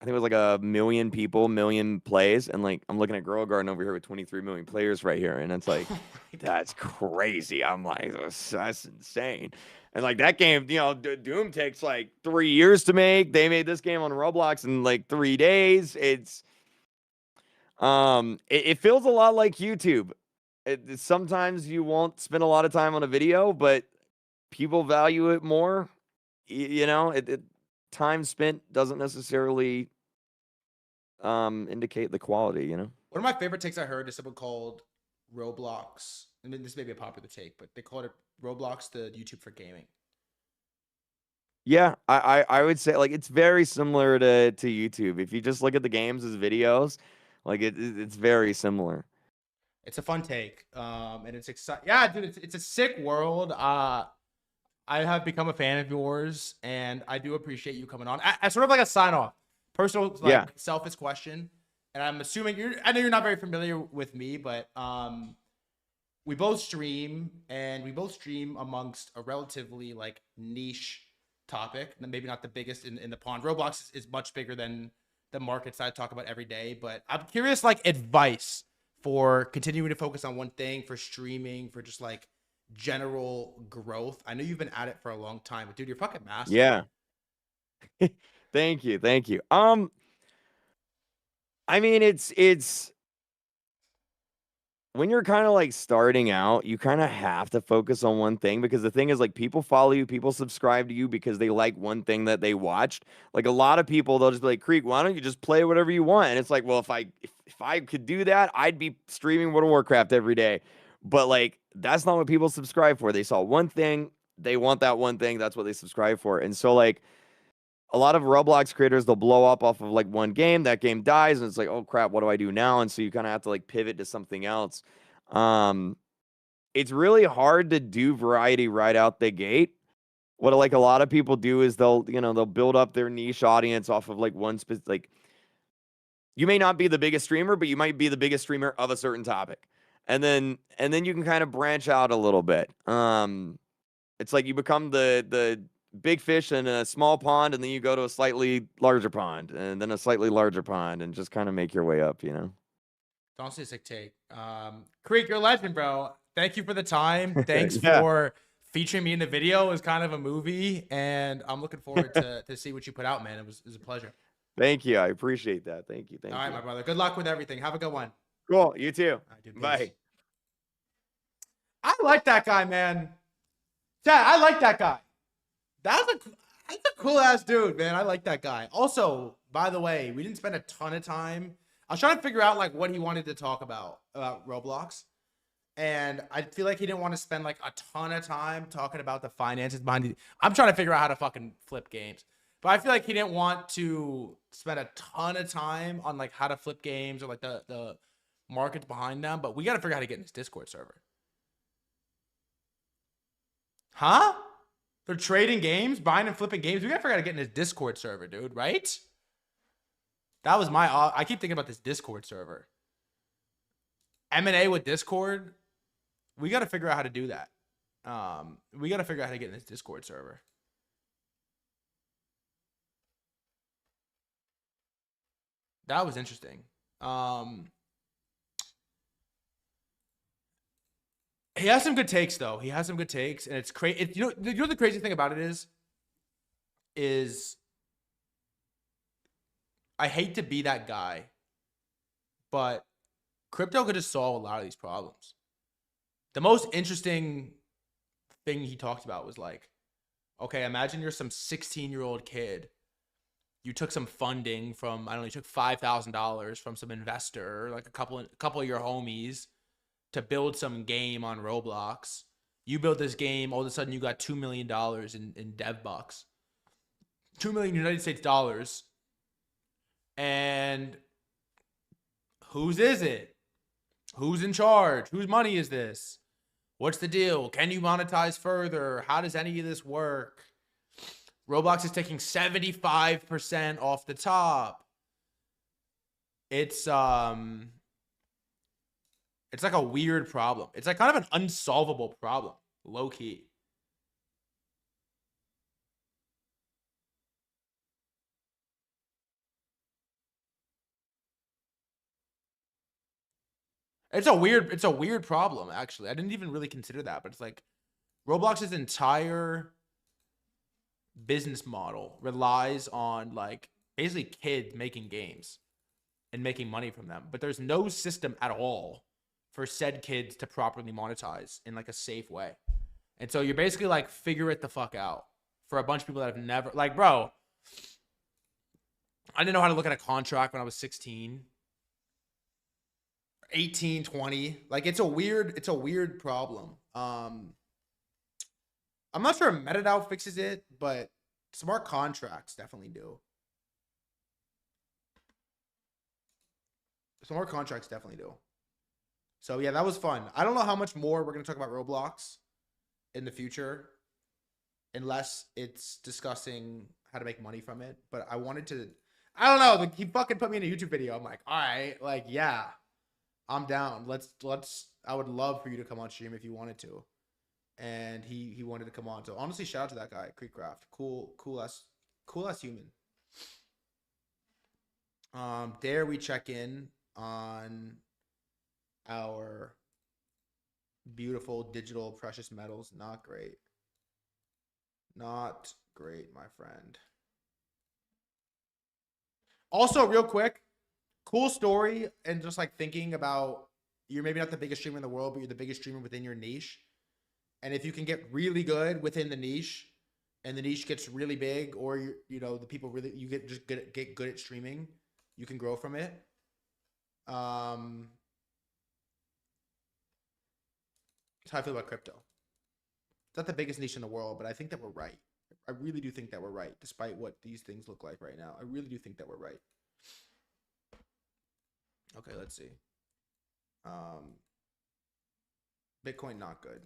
I think it was like a million people, million plays, and like I'm looking at Girl Garden over here with 23 million players right here, and it's like that's crazy. I'm like that's insane. And like that game, you know, Doom takes like 3 years to make. They made this game on Roblox in like 3 days. It feels a lot like YouTube. Sometimes you won't spend a lot of time on a video, but people value it more. You know, time spent doesn't necessarily indicate the quality, you know? One of my favorite takes I heard is someone called Roblox. I mean, this may be a popular take, but they called it Roblox the YouTube for gaming. Yeah, I would say like it's very similar to YouTube. If you just look at the games as videos, like it's very similar. It's a fun take, and it's exciting. Yeah, dude, it's a sick world. I have become a fan of yours, and I do appreciate you coming on. As sort of like a sign off, personal, like Yeah. selfish question, and I'm assuming I know you're not very familiar with me, but we both stream, and we both stream amongst a relatively like niche topic, and maybe not the biggest in the pond. Roblox is much bigger than the markets I talk about every day, but I'm curious, like advice for continuing to focus on one thing, for streaming, for just like general growth. I know you've been at it for a long time, but dude, you're fucking master. Yeah. Thank you. I mean, it's when you're kind of like starting out, you kind of have to focus on one thing because the thing is like people follow you, people subscribe to you because they like one thing that they watched. Like a lot of people, they'll just be like, Kreek, why don't you just play whatever you want? And it's like, well, if I could do that, I'd be streaming World of Warcraft every day. But like that's not what people subscribe for. They saw one thing, they want that one thing, that's what they subscribe for. And so like a lot of Roblox creators, they'll blow up off of like one game, that game dies, and it's like, oh crap, what do I do now? And so you kind of have to like pivot to something else. It's really hard to do variety right out the gate. What like a lot of people do is they'll build up their niche audience off of like one specific, like you may not be the biggest streamer, but you might be the biggest streamer of a certain topic. And then you can kind of branch out a little bit. It's like you become the big fish in a small pond, and then you go to a slightly larger pond, and then a slightly larger pond, and just kind of make your way up, you know? Don't say sick take. Kreek, you're a legend, bro. Thank you for the time. Thanks Yeah. for featuring me in the video. It was kind of a movie, and I'm looking forward to see what you put out, man. It was a pleasure. Thank you. I appreciate that. Thank you. All right, my brother. Good luck with everything. Have a good one. Cool. You too. All right, dude, peace. Bye. I like that guy, man. Dad, I like that guy. That's a cool ass dude, man. I like that guy. Also, by the way, we didn't spend a ton of time. I was trying to figure out like what he wanted to talk about Roblox. And I feel like he didn't want to spend like a ton of time talking about the finances behind it. I'm trying to figure out how to fucking flip games. But I feel like he didn't want to spend a ton of time on like how to flip games or like the markets behind them. But we got to figure out how to get in his Discord server. Huh? They're trading games, buying and flipping games. We got to figure out how to get in his Discord server, dude, right? That was I keep thinking about this Discord server. M&A with Discord. We got to figure out how to do that. We got to figure out how to get in this Discord server. That was interesting. He has some good takes, though. He has some good takes, and it's crazy. You know the crazy thing about it is I hate to be that guy, but crypto could just solve a lot of these problems. The most interesting thing he talked about was like, okay, imagine you're some 16-year-old kid. You took some funding from, I don't know, you took $5,000 from some investor, like a couple of your homies, to build some game on Roblox. You build this game, all of a sudden you got $2 million in dev bucks. 2 million United States dollars. And whose is it? Who's in charge? Whose money is this? What's the deal? Can you monetize further? How does any of this work? Roblox is taking 75% off the top. It's like a weird problem. It's like kind of an unsolvable problem, low key. It's a weird problem, actually. I didn't even really consider that, but it's like Roblox's entire business model relies on like basically kids making games and making money from them. But there's no system at all for said kids to properly monetize in like a safe way. And so you're basically like figure it the fuck out for a bunch of people that have never like, bro, I didn't know how to look at a contract when I was 16. 18, 20. Like it's a weird problem. I'm not sure MetaDAO fixes it, but smart contracts definitely do. Smart contracts definitely do. So yeah, that was fun. I don't know how much more we're gonna talk about Roblox in the future, unless it's discussing how to make money from it. But I wanted to, I don't know. He fucking put me in a YouTube video. I'm like, all right, like yeah. I'm down. Let's. I would love for you to come on stream if you wanted to, and he wanted to come on. So honestly, shout out to that guy, KreekCraft. Cool ass human. Dare we check in on our beautiful digital precious metals? Not great. Not great, my friend. Also, real quick. Cool story, and just like thinking about you're maybe not the biggest streamer in the world, but you're the biggest streamer within your niche. And if you can get really good within the niche, and the niche gets really big, or you know the people really you get just get good at streaming, you can grow from it. That's how I feel about crypto. It's not the biggest niche in the world, but I think that we're right. I really do think that we're right, despite what these things look like right now. I really do think that we're right. Okay, let's see. Bitcoin, not good.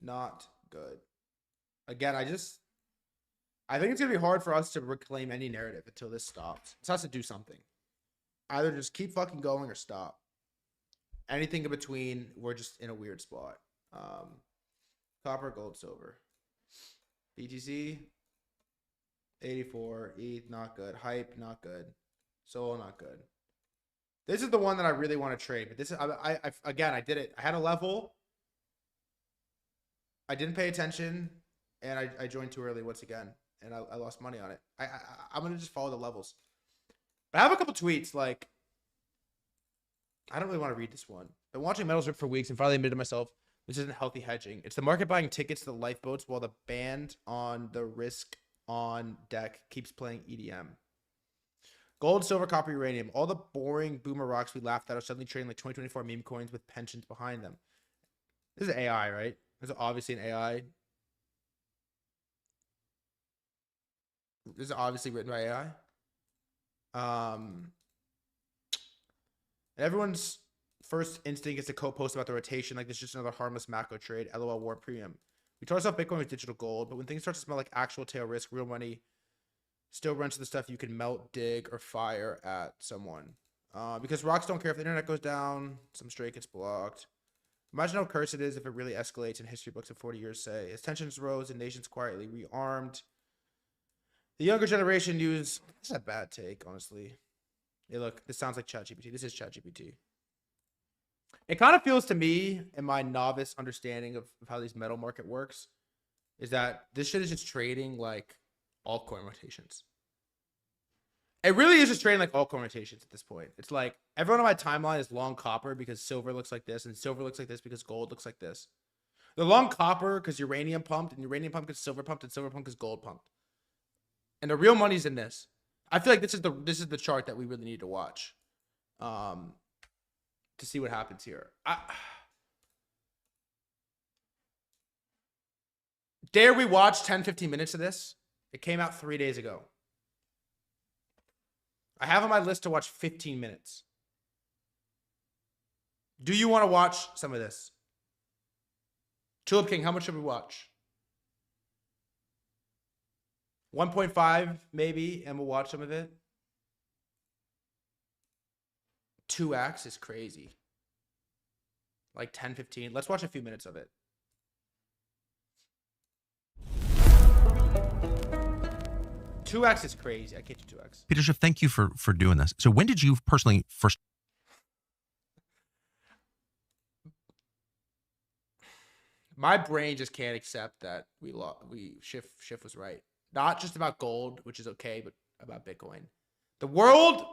Not good. Again, I think it's going to be hard for us to reclaim any narrative until this stops. It has to do something. Either just keep fucking going or stop. Anything in between, we're just in a weird spot. Copper, gold, silver. BTC, 84. ETH, not good. Hype, not good. Sol, not good. This is the one that I really want to trade, but this is again, I did it. I had a level. I didn't pay attention, and I joined too early once again, and I lost money on it. I'm gonna just follow the levels. But I have a couple tweets like I don't really want to read this one. Been watching metals rip for weeks and finally admitted to myself this isn't healthy hedging. It's the market buying tickets to the lifeboats while the band on the risk on deck keeps playing EDM. Gold, silver, copper, uranium. All the boring boomer rocks we laughed at are suddenly trading like 2024 meme coins with pensions behind them. This is AI, right? This is obviously an AI. This is obviously written by AI. Everyone's first instinct is to post about the rotation like this is just another harmless macro trade. LOL war premium. We told ourselves Bitcoin was digital gold, but when things start to smell like actual tail risk, real money still runs to the stuff you can melt, dig, or fire at someone. Because rocks don't care if the internet goes down, some stray gets blocked. Imagine how cursed it is if it really escalates and history books of 40 years say. As tensions rose and nations quietly rearmed, the younger generation used... This is a bad take, honestly. Hey, look, this sounds like ChatGPT. This is ChatGPT. It kind of feels to me, in my novice understanding of how this metal market works, is that this shit is just trading like altcoin rotations. It really is just trading like altcoin rotations at this point. It's like everyone on my timeline is long copper because silver looks like this, and silver looks like this because gold looks like this. They're long copper because uranium pumped, and uranium pumped because silver pumped, and silver pumped because gold pumped. And the real money's in this. I feel like this is the chart that we really need to watch, to see what happens here. Dare we watch 10-15 minutes of this? It came out 3 days ago. I have on my list to watch 15 minutes. Do you want to watch some of this? Tulip King, how much should we watch? 1.5 maybe, and we'll watch some of it. 2x is crazy. Like 10, 15. Let's watch a few minutes of it. Two X is crazy. I can't do 2x. Peter Schiff, thank you for doing this. So when did you personally first My brain just can't accept that Schiff was right. Not just about gold, which is okay, but about Bitcoin. The world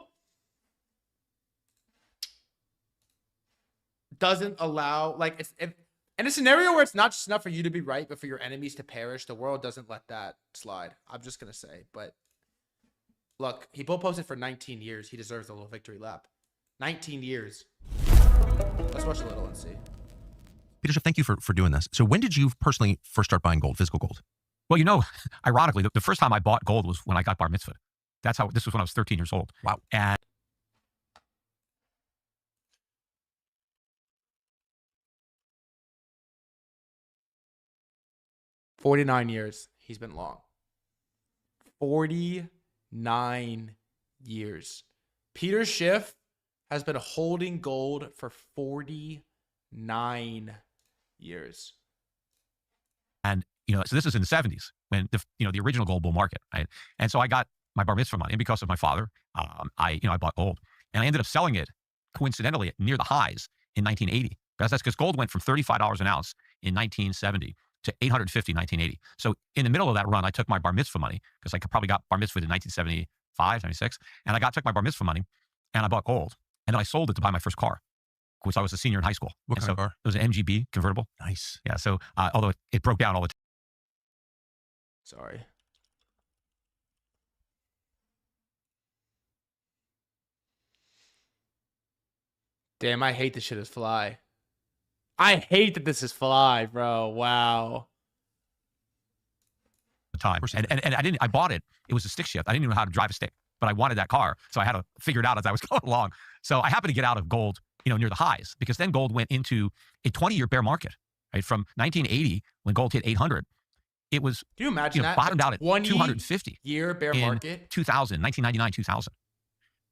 doesn't allow, like, if in a scenario where it's not just enough for you to be right, but for your enemies to perish, the world doesn't let that slide. I'm just gonna say, but look, he bull posted for 19 years. He deserves a little victory lap. 19 years. Let's watch a little and see. Peter, thank you for doing this. So when did you personally first start buying gold, physical gold? Well, you know, ironically, the first time I bought gold was when I got bar mitzvah. This was when I was 13 years old. Wow. And 49 years. He's been long. 49 years. Peter Schiff has been holding gold for 49 years. And, you know, so this is in the 70s when the original gold bull market, right? And so I got my bar mitzvah money, and because of my father, I bought gold, and I ended up selling it coincidentally near the highs in 1980. That's because gold went from $35 an ounce in 1970 to $850 in 1980. So in the middle of that run, I took my bar mitzvah money, because I probably got bar mitzvah in 1975, 76, and I took my bar mitzvah money and I bought gold, and then I sold it to buy my first car, because I was a senior in high school. What kind of car? It was an MGB convertible. Nice. Yeah. So although it broke down all the time. Sorry. Damn, I hate this shit as Fly. I hate that this is Fly, bro. Wow. Time. And I bought it. It was a stick shift. I didn't even know how to drive a stick, but I wanted that car. So I had to figure it out as I was going along. So I happened to get out of gold, near the highs, because then gold went into a 20-year bear market, right? From 1980, when gold hit 800, it was, can you imagine that? Bottomed out at 250 year bear market? 2000, 1999, 2000.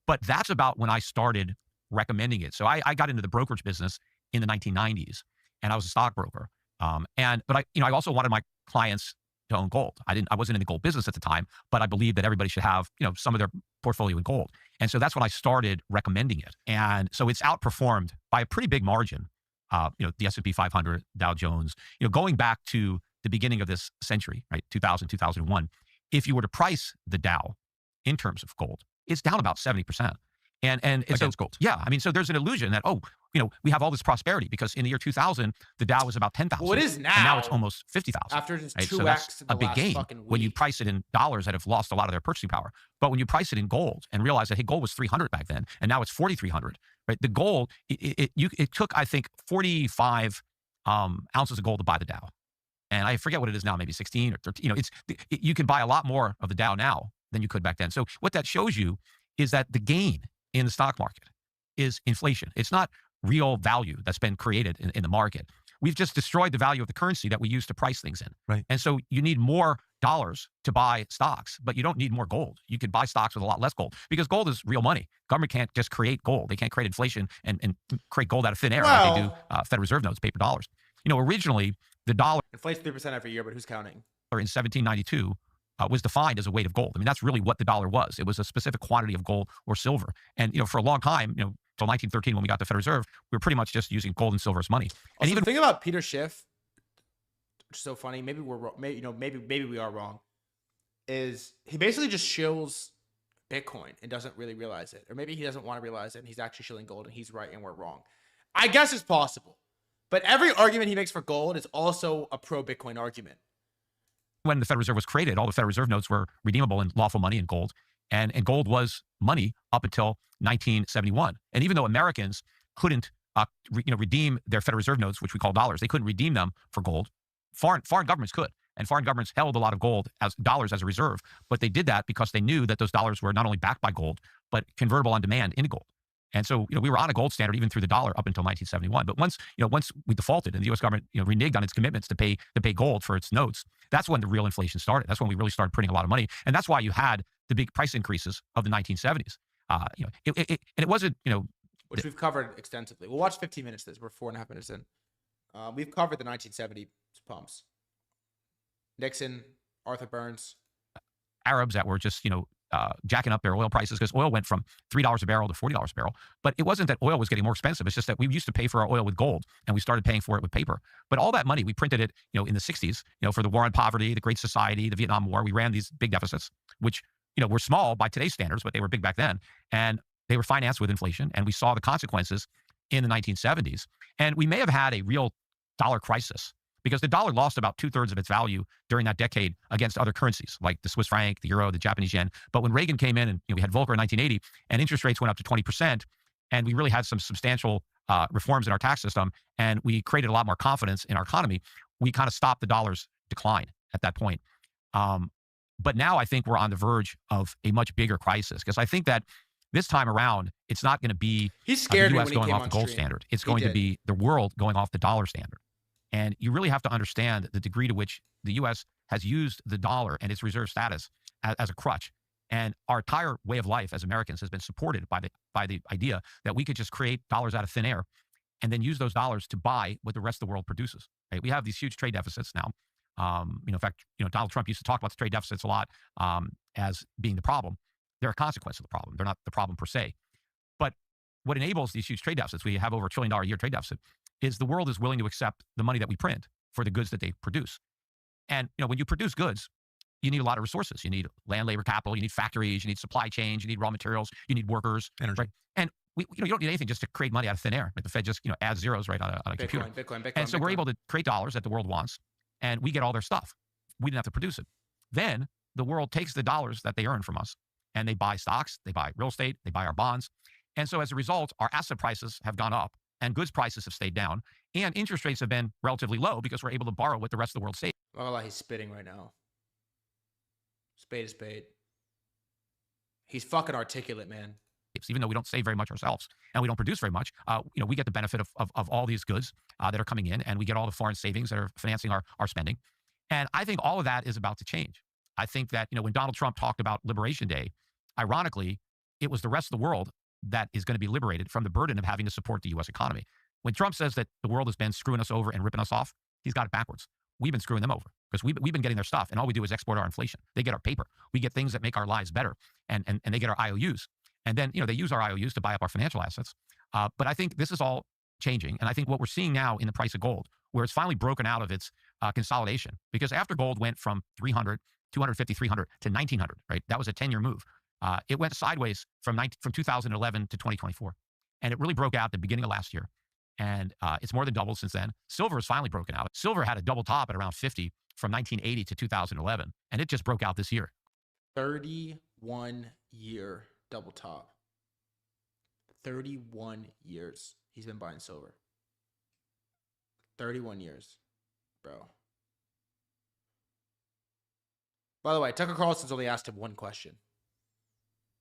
But that's about when I started recommending it. So I got into the brokerage business in the 1990s, and I was a stockbroker. But I also wanted my clients to own gold. I wasn't in the gold business at the time, but I believed that everybody should have, some of their portfolio in gold. And so that's when I started recommending it. And so it's outperformed by a pretty big margin. The S&P 500, Dow Jones, going back to the beginning of this century, right? 2000, 2001. If you were to price the Dow in terms of gold, it's down about 70%. And Against gold. Yeah. I mean, so there's an illusion that, we have all this prosperity, because in the year 2000, the Dow was about 10,000. Well, it is now. And now it's almost 50,000. After just right? 2x So that's in the a big last gain fucking week. when you price it in dollars that have lost a lot of their purchasing power. But when you price it in gold and realize that, hey, gold was 300 back then, and now it's 4,300, right? The gold, it took, I think, 45 ounces of gold to buy the Dow. And I forget what it is now, maybe 16 or 13. You can buy a lot more of the Dow now than you could back then. So what that shows you is that the gain in the stock market is inflation. It's not real value that's been created in the market. We've just destroyed the value of the currency that we use to price things in. Right. And so you need more dollars to buy stocks, but you don't need more gold. You could buy stocks with a lot less gold, because gold is real money. Government can't just create gold. They can't create inflation and create gold out of thin air like they do Federal Reserve notes, paper dollars. Originally, the dollar Inflates 3% every year, but who's counting? in 1792 was defined as a weight of gold. I mean, that's really what the dollar was. It was a specific quantity of gold or silver. And, for a long time, till 1913, when we got the Federal Reserve, we were pretty much just using gold and silver as money. And Also, even the thing about Peter Schiff, which is so funny, maybe we're wrong, maybe we are wrong, is he basically just shills Bitcoin and doesn't really realize it. Or maybe he doesn't want to realize it, and he's actually shilling gold, and he's right and we're wrong. I guess it's possible. But every argument he makes for gold is also a pro-Bitcoin argument. when the Federal Reserve was created, all the Federal Reserve notes were redeemable in lawful money and gold. And gold was money up until 1971. And even though Americans couldn't redeem their Federal Reserve notes, which we call dollars, they couldn't redeem them for gold. Foreign governments could. And foreign governments held a lot of gold as dollars as a reserve. But they did that because they knew that those dollars were not only backed by gold, but convertible on demand into gold. And so, we were on a gold standard even through the dollar up until 1971. But once we defaulted and the U.S. government, reneged on its commitments to pay gold for its notes, that's when the real inflation started. That's when we really started printing a lot of money. And that's why you had the big price increases of the 1970s. And it wasn't, which we've covered extensively. We'll watch 15 minutes of this. We're 4.5 minutes in. We've covered the 1970 pumps. Nixon, Arthur Burns. Arabs that were just, jacking up their oil prices because oil went from $3 a barrel to $40 a barrel. But it wasn't that oil was getting more expensive. It's just that we used to pay for our oil with gold, and we started paying for it with paper. But all that money, we printed it, in the 60s, for the war on poverty, the Great Society, the Vietnam War. We ran these big deficits, which, were small by today's standards, but they were big back then. And they were financed with inflation. And we saw the consequences in the 1970s. And we may have had a real dollar crisis because the dollar lost about 2/3 of its value during that decade against other currencies like the Swiss franc, the euro, the Japanese yen. But when Reagan came in and we had Volcker in 1980 and interest rates went up to 20%, and we really had some substantial reforms in our tax system, and we created a lot more confidence in our economy, we kind of stopped the dollar's decline at that point. But now I think we're on the verge of a much bigger crisis because I think that this time around, it's not going to be He scared the me U.S. when he going came off on the gold stream. standard. It's He going to did. be the world going off the dollar standard. And you really have to understand the degree to which the U.S. has used the dollar and its reserve status as a crutch. And our entire way of life as Americans has been supported by the idea that we could just create dollars out of thin air and then use those dollars to buy what the rest of the world produces. Right? We have these huge trade deficits now. In fact, Donald Trump used to talk about the trade deficits a lot as being the problem. They're a consequence of the problem. They're not the problem per se. But what enables these huge trade deficits, we have over $1 trillion a year trade deficit, is the world is willing to accept the money that we print for the goods that they produce. And when you produce goods, you need a lot of resources. You need land, labor, capital. You need factories. You need supply chains. You need raw materials. You need workers. Energy. Right? And you don't need anything just to create money out of thin air. Like the Fed just adds zeros right on a computer. Bitcoin. And so we're able to create dollars that the world wants, and we get all their stuff. We didn't have to produce it. Then the world takes the dollars that they earn from us, and they buy stocks, they buy real estate, they buy our bonds. And so as a result, our asset prices have gone up, and goods prices have stayed down, and interest rates have been relatively low because we're able to borrow what the rest of the world saves. I'm not gonna lie, he's spitting right now. Spade is spade. He's fucking articulate, man. Even though we don't save very much ourselves and we don't produce very much, we get the benefit of all these goods that are coming in, and we get all the foreign savings that are financing our spending. And I think all of that is about to change. I think that, when Donald Trump talked about Liberation Day, ironically, it was the rest of the world that is going to be liberated from the burden of having to support the U.S. economy. When Trump says that the world has been screwing us over and ripping us off, he's got it backwards. We've been screwing them over because we've been getting their stuff, and all we do is export our inflation. They get our paper. We get things that make our lives better, and they get our IOUs. And then, they use our IOUs to buy up our financial assets. But I think this is all changing. And I think what we're seeing now in the price of gold, where it's finally broken out of its consolidation, because after gold went from 300, 250, 300 to 1900, right? That was a 10-year move. It went sideways from 2011 to 2024. And it really broke out at the beginning of last year. And it's more than doubled since then. Silver has finally broken out. Silver had a double top at around 50 from 1980 to 2011. And it just broke out this year. 31-year double top. 31 years he's been buying silver. 31 years, bro. By the way, Tucker Carlson's only asked him one question.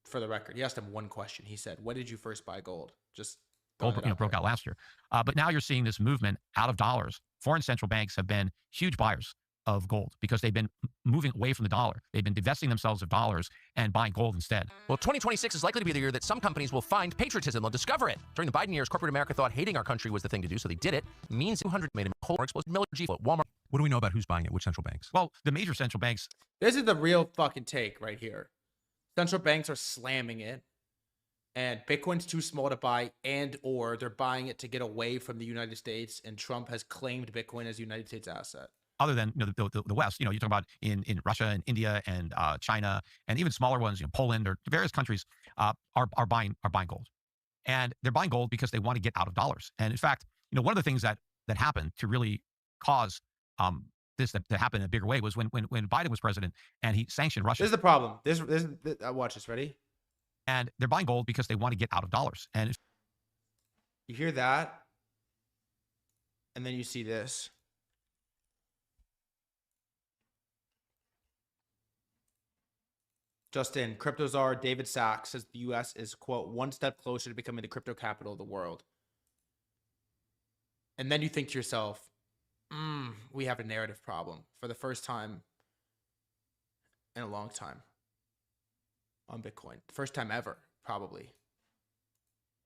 For the record, he asked him one question. He said, "When did you first buy gold?" Just gold broke out last year. But now you're seeing this movement out of dollars. Foreign central banks have been huge buyers of gold because they've been moving away from the dollar. They've been divesting themselves of dollars and buying gold instead. Well, 2026 is likely to be the year that some companies will find patriotism. They'll discover it. During the Biden years, corporate America thought hating our country was the thing to do, so they did it. Means 200 made a whole explosive Miller G at Walmart. What do we know about who's buying it? Which central banks? Well, the major central banks. This is the real fucking take right here. Central banks are slamming it, and Bitcoin's too small to buy, and or they're buying it to get away from the United States, and Trump has claimed Bitcoin as a United States asset. Other than the West, you're talking about in Russia and India and China and even smaller ones, Poland or various countries are buying gold, and they're buying gold because they want to get out of dollars. And in fact, one of the things that happened to really cause this to happen in a bigger way was when Biden was president and he sanctioned Russia. This is the problem. This watch this. Ready? And they're buying gold because they want to get out of dollars. And you hear that, and then you see this. Just in, crypto czar David Sachs says the U.S. is, quote, one step closer to becoming the crypto capital of the world. And then you think to yourself, we have a narrative problem for the first time in a long time on Bitcoin. First time ever, probably.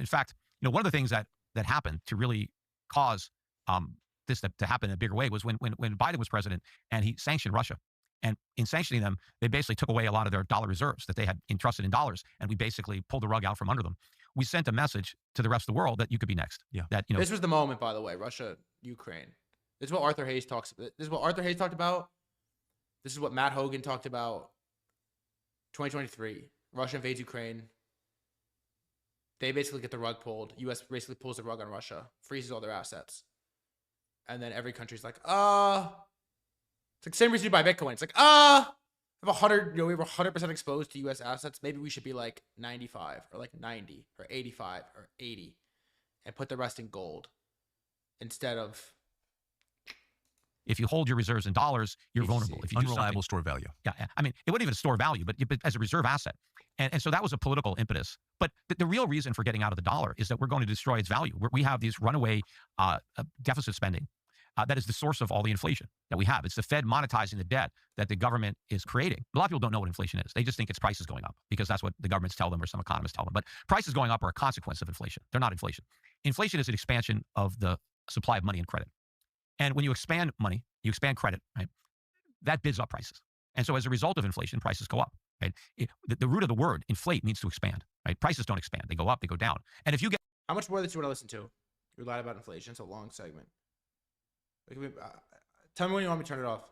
In fact, one of the things that happened to really cause this to happen in a bigger way was when Biden was president and he sanctioned Russia. And in sanctioning them, they basically took away a lot of their dollar reserves that they had entrusted in dollars, and we basically pulled the rug out from under them. We sent a message to the rest of the world that you could be next. Yeah. That, you know, This was the moment, by the way, Russia, Ukraine. This is what Arthur Hayes talks about. This is what Arthur Hayes talked about. This is what Matt Hogan talked about. 2023, Russia invades Ukraine. They basically get the rug pulled. U.S. basically pulls the rug on Russia, freezes all their assets. And then every country's like, it's like the same reason you buy Bitcoin. It's like, we have 100, we were 100% exposed to U.S. assets. Maybe we should be like 95 or like 90 or 85 or 80 and put the rest in gold instead of. if you hold your reserves in dollars, you're vulnerable. If you do unreliable store value. Yeah, I mean, it wouldn't even store value, but as a reserve asset. And so that was a political impetus. But the real reason for getting out of the dollar is that we're going to destroy its value. We have these runaway deficit spending. That is the source of all the inflation that we have. It's the Fed monetizing the debt that the government is creating. A lot of people don't know what inflation is. They just think it's prices going up because that's what the governments tell them or some economists tell them. But prices going up are a consequence of inflation. They're not inflation. Inflation is an expansion of the supply of money and credit. And when you expand money, you expand credit, right? That bids up prices. And so as a result of inflation, prices go up, right? The root of the word, inflate, means to expand, right? Prices don't expand. They go up, they go down. And if you get... How much more of this do you want to listen to? You're loud about inflation. It's a long segment. Tell me when you want me to turn it off.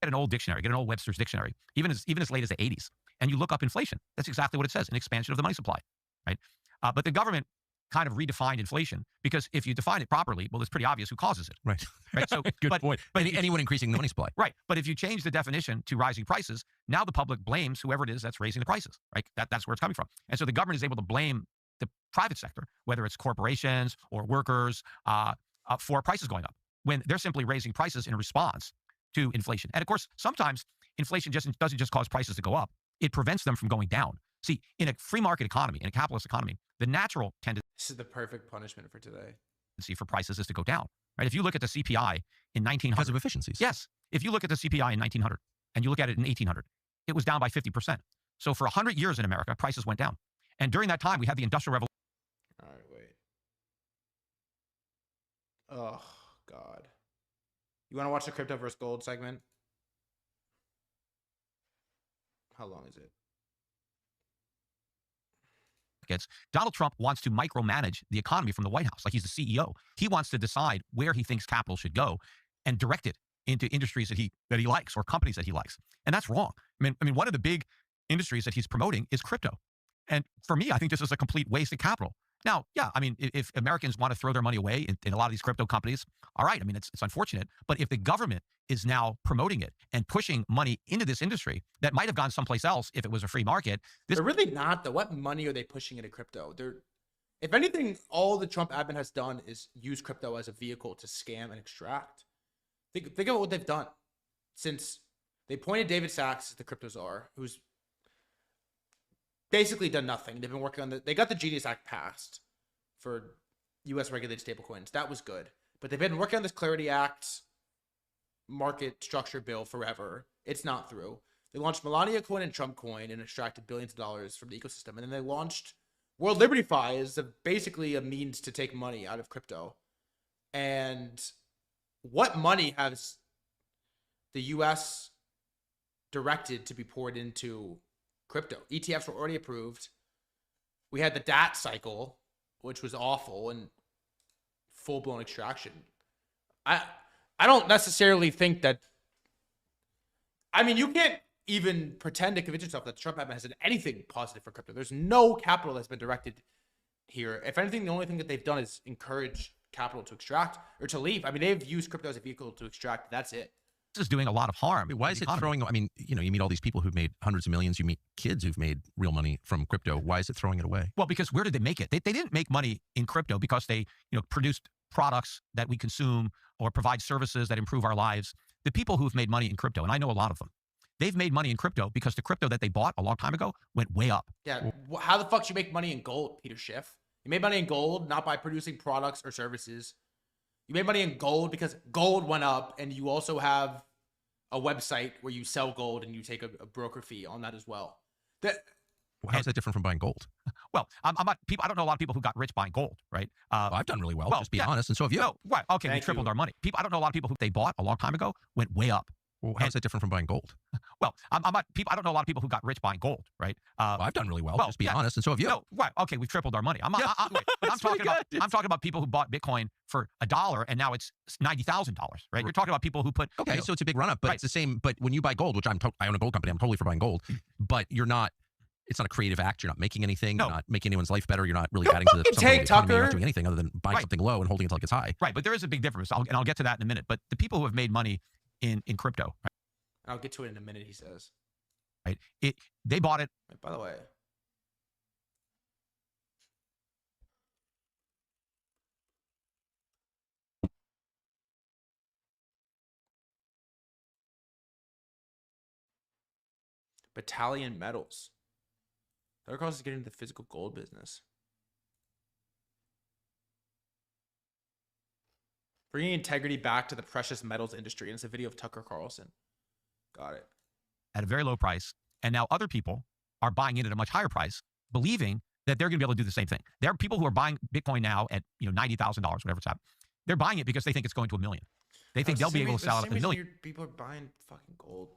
Get an old dictionary, get an old Webster's dictionary, even as late as the 80s, and you look up inflation. That's exactly what it says, an expansion of the money supply, right? But the government kind of redefined inflation because if you define it properly, well, it's pretty obvious who causes it. Right. Right. So, Good point. But Anyone increasing the money supply. Right. But if you change the definition to rising prices, now the public blames whoever it is that's raising the prices, right? That's where it's coming from. And so the government is able to blame the private sector, whether it's corporations or workers, for prices going up, when they're simply raising prices in response to inflation. And of course, sometimes inflation doesn't just cause prices to go up. It prevents them from going down. See, in a free market economy, in a capitalist economy, the natural tendency This is the perfect punishment for today. for prices is to go down, right? If you look at the CPI in 1900. Because of efficiencies. Yes. If you look at the CPI in 1900 and you look at it in 1800, it was down by 50%. So for 100 years in America, prices went down. And during that time, we had the Industrial Revolution. All right, wait. Oh, God. You want to watch the crypto versus gold segment? How long is it? Donald Trump wants to micromanage the economy from the White House, like he's the CEO. He wants to decide where he thinks capital should go and direct it into industries that he likes or companies that he likes. And that's wrong. I mean, one of the big industries that he's promoting is crypto. And for me, I think this is a complete waste of capital. Now, yeah, I mean, if Americans want to throw their money away in a lot of these crypto companies, all right, I mean, it's unfortunate. But if the government is now promoting it and pushing money into this industry that might have gone someplace else if it was a free market. They're really not, though. What money are they pushing into crypto? If anything, all the Trump admin has done is use crypto as a vehicle to scam and extract. Think about what they've done since they appointed David Sachs as the crypto czar, who's basically done nothing. They've been working on they got the Genius Act passed for U.S. regulated stablecoins. That was good. But they've been working on this Clarity Act market structure bill forever. It's not through. They launched Melania Coin and Trump Coin and extracted billions of dollars from the ecosystem. And then they launched World Liberty Fi as basically a means to take money out of crypto. And what money has the U.S. directed to be poured into crypto? ETFs were already approved. We had the DAT cycle, which was awful and full-blown extraction. I don't necessarily think that. I mean, you can't even pretend to convince yourself that the Trump admin has done anything positive for crypto. There's no capital that's been directed here. If anything, the only thing that they've done is encourage capital to extract or to leave. I mean, they've used crypto as a vehicle to extract. That's it. This is doing a lot of harm. I mean, why is it throwing? I mean, you meet all these people who've made hundreds of millions. You meet kids who've made real money from crypto. Why is it throwing it away? Well, because where did they make it? They didn't make money in crypto because they produced products that we consume or provide services that improve our lives. The people who've made money in crypto, and I know a lot of them, they've made money in crypto because the crypto that they bought a long time ago went way up. Yeah. How the fuck do you make money in gold, Peter Schiff? You made money in gold not by producing products or services. You made money in gold because gold went up, and you also have a website where you sell gold and you take a broker fee on that as well. How is that different from buying gold? Well, I'm not people. I don't know a lot of people who got rich buying gold, right? I've done really well. Just be honest, and so have you. No, right? Okay, we tripled our money. I don't know a lot of people who they bought a long time ago went way up. Well, how's that different from buying gold? Well, I'm not people. I don't know a lot of people who got rich buying gold, right? Well, I've done really well. Just be yeah. honest, and so have you. No, right? Okay, we've tripled our money. But I'm That's talking pretty about good. I'm talking about people who bought Bitcoin for $1 and now it's $90,000, right? You're talking about people who put Okay, so it's a big run up, but it's the same. But when you buy gold, which I own a gold company, I'm totally for buying gold, but you're not. It's not a creative act. You're not making anything. You're not making anyone's life better. You're not really adding to the economy. You're not doing anything other than buying something low and holding it until it gets high. Right, but there is a big difference, and I'll get to that in a minute. But the people who have made money in crypto, right? I'll get to it in a minute, he says. Right, they bought it. By the way, Battalion Metals. Their cause is getting into the physical gold business. Bringing integrity back to the precious metals industry. And it's a video of Tucker Carlson. Got it. At a very low price. And now other people are buying in at a much higher price, believing that they're going to be able to do the same thing. There are people who are buying Bitcoin now at $90,000, whatever it's at. They're buying it because they think it's going to $1 million. They think they'll be able to sell it at $1 million. People are buying fucking gold.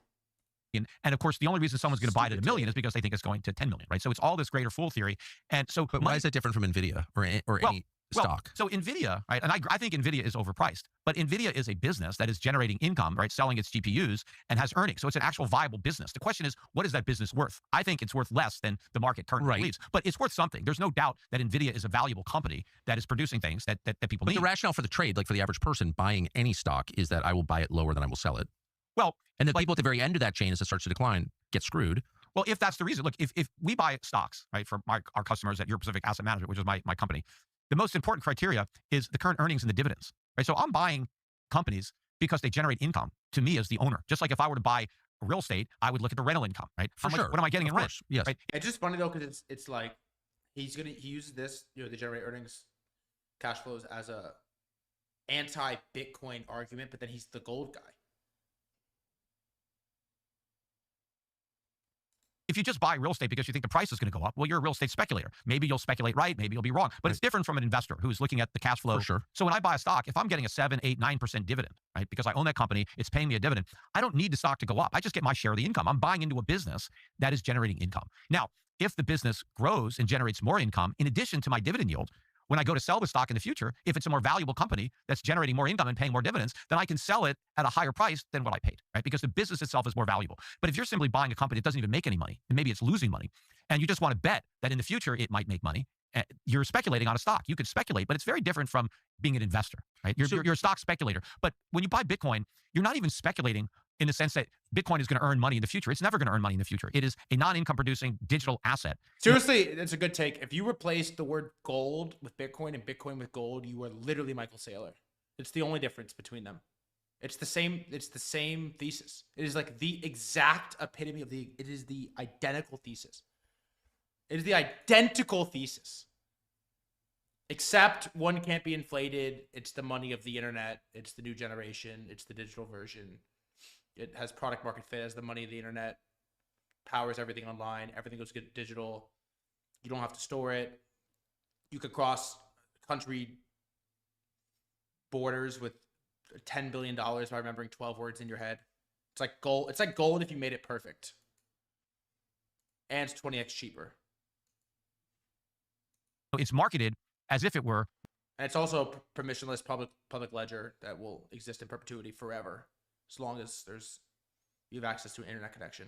And of course, the only reason someone's going to buy it at $1 million is because they think it's going to 10 million, right? So it's all this greater fool theory. And so, but why is that different from Nvidia or any stock? So Nvidia, right? And I think Nvidia is overpriced, but Nvidia is a business that is generating income, right? Selling its GPUs and has earnings. So it's an actual viable business. The question is, what is that business worth? I think it's worth less than the market currently believes, but it's worth something. There's no doubt that Nvidia is a valuable company that is producing things that people need. But the rationale for the trade, like for the average person buying any stock, is that I will buy it lower than I will sell it. Well, and the people at the very end of that chain, as it starts to decline, get screwed. Well, if that's the reason, look, if we buy stocks, right, for our customers at Your Pacific Asset Management, which is my company, the most important criteria is the current earnings and the dividends, right? So I'm buying companies because they generate income to me as the owner. Just like if I were to buy real estate, I would look at the rental income, right? For sure. What am I getting in rent? Yes. Right? It's just funny though, because it's like he uses this, they generate earnings, cash flows as a anti-Bitcoin argument, but then he's the gold guy. If you just buy real estate because you think the price is going to go up, well, you're a real estate speculator. Maybe you'll speculate right, maybe you'll be wrong. But it's different from an investor who's looking at the cash flow. For sure. So when I buy a stock, if I'm getting a 7, 8, 9% dividend, right, because I own that company, it's paying me a dividend, I don't need the stock to go up. I just get my share of the income. I'm buying into a business that is generating income. Now, if the business grows and generates more income, in addition to my dividend yield, when I go to sell the stock in the future, if it's a more valuable company that's generating more income and paying more dividends, then I can sell it at a higher price than what I paid, right? Because the business itself is more valuable. But if you're simply buying a company that doesn't even make any money, and maybe it's losing money, and you just want to bet that in the future it might make money, you're speculating on a stock. You could speculate, but it's very different from being an investor, right? You're a stock speculator. But when you buy Bitcoin, you're not even speculating in the sense that Bitcoin is going to earn money in the future. It's never going to earn money in the future. It is a non-income producing digital asset. Seriously, that's a good take. If you replaced the word gold with Bitcoin and Bitcoin with gold, you are literally Michael Saylor. It's the only difference between them. It's the same thesis. It is like the exact epitome of it is the identical thesis. It is the identical thesis. Except one can't be inflated. It's the money of the internet. It's the new generation. It's the digital version. It has product market fit as the money of the internet. Powers everything online. Everything goes digital. You don't have to store it. You could cross country borders with $10 billion by remembering 12 words in your head. It's like gold. It's like gold if you made it perfect. And it's 20x cheaper. It's marketed as if it were. And it's also permissionless public ledger that will exist in perpetuity forever, as long as you have access to an internet connection,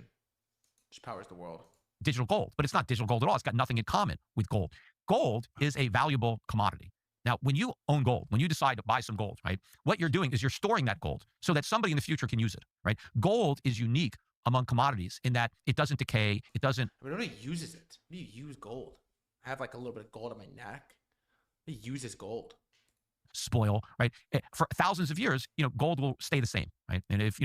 which powers the world. Digital gold, but it's not digital gold at all. It's got nothing in common with gold. Gold is a valuable commodity. Now, when you own gold, when you decide to buy some gold, right, what you're doing is you're storing that gold so that somebody in the future can use it, right? Gold is unique among commodities in that it doesn't decay. It doesn't. I mean, nobody uses it. How do you use gold? I have like a little bit of gold on my neck. He uses gold. Spoil, right? For thousands of years, gold will stay the same, right? And if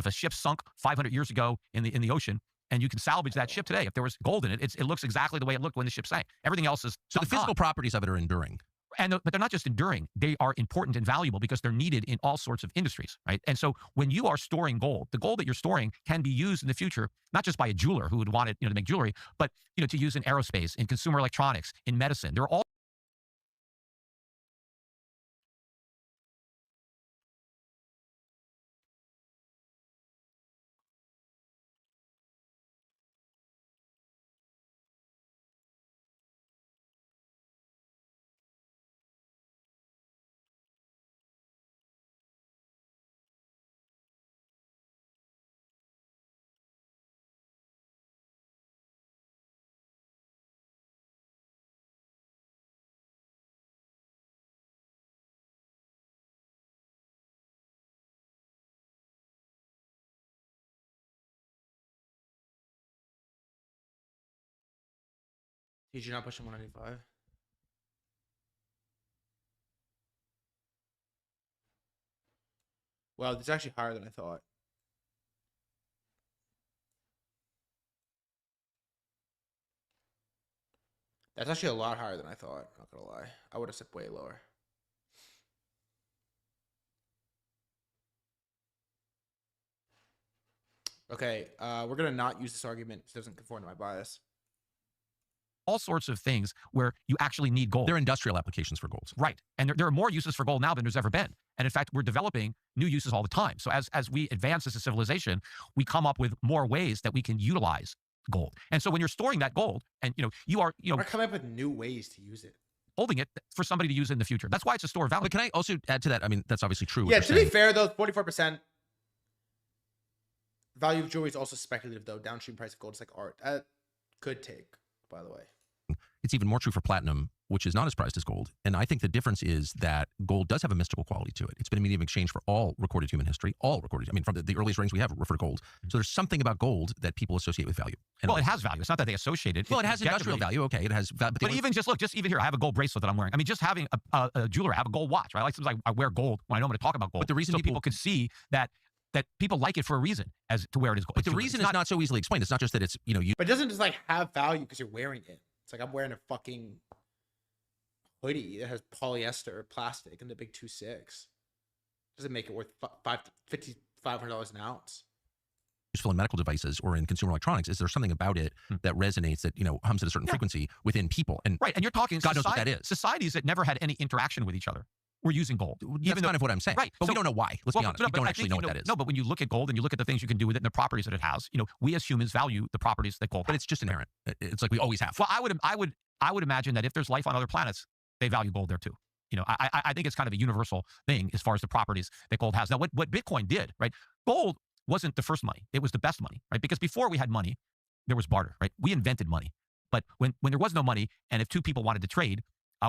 a ship sunk 500 years ago in the ocean, and you can salvage that ship today, if there was gold in it, it looks exactly the way it looked when the ship sank. Everything else is so the physical properties of it are enduring. But they're not just enduring; they are important and valuable because they're needed in all sorts of industries, right? And so when you are storing gold, the gold that you're storing can be used in the future, not just by a jeweler who would want it, to make jewelry, but to use in aerospace, in consumer electronics, in medicine. There are all Did you not push him 195? Well, it's actually higher than I thought. That's actually a lot higher than I thought. Not gonna lie. I would have said way lower. Okay, we're gonna not use this argument. It doesn't conform to my bias. All sorts of things where you actually need gold. They're industrial applications for gold. Right. And there are more uses for gold now than there's ever been. And in fact, we're developing new uses all the time. So as we advance as a civilization, we come up with more ways that we can utilize gold. And so when you're storing that gold and, we're coming up with new ways to use it. Holding it for somebody to use in the future. That's why it's a store of value. But can I also add to that? I mean, that's obviously true. Yeah, to be fair though, 44% value of jewelry is also speculative though. Downstream price of gold is like art. That could take, by the way. It's even more true for platinum, which is not as prized as gold. And I think the difference is that gold does have a mystical quality to it. It's been a medium of exchange for all recorded human history, all recorded. I mean, from the earliest writings we have refer to gold. So there's something about gold that people associate with value. And well, it has value. It's not that they associate it. Well, it has industrial value. Okay, it has. But even even here, I have a gold bracelet that I'm wearing. I mean, just having a jeweler have a gold watch, right? Like sometimes I wear gold when I know I'm going to talk about gold. But the reason so people could see that people like it for a reason as to where it is gold. But the reason is not so easily explained. It's not just that it's, But it doesn't just like have value because you're wearing it. It's like I'm wearing a fucking hoodie that has polyester or plastic and the big 2.6. Doesn't make it worth $500 an ounce. Useful in medical devices or in consumer electronics. Is there something about it that resonates, that hums at a certain frequency within people? And right, and you're talking God knows what that is. Societies that never had any interaction with each other were using gold. That's kind of what I'm saying. Right, but we don't know why. Let's be honest. We don't actually know what that is. No, but when you look at gold and you look at the things you can do with it and the properties that it has, we as humans value the properties that gold has. But it's just inherent. It's like we always have. Well, I would imagine that if there's life on other planets, they value gold there too. I think it's kind of a universal thing as far as the properties that gold has. Now, what Bitcoin did, right? Gold wasn't the first money. It was the best money, right? Because before we had money, there was barter, right? We invented money. But when there was no money, and if two people wanted to trade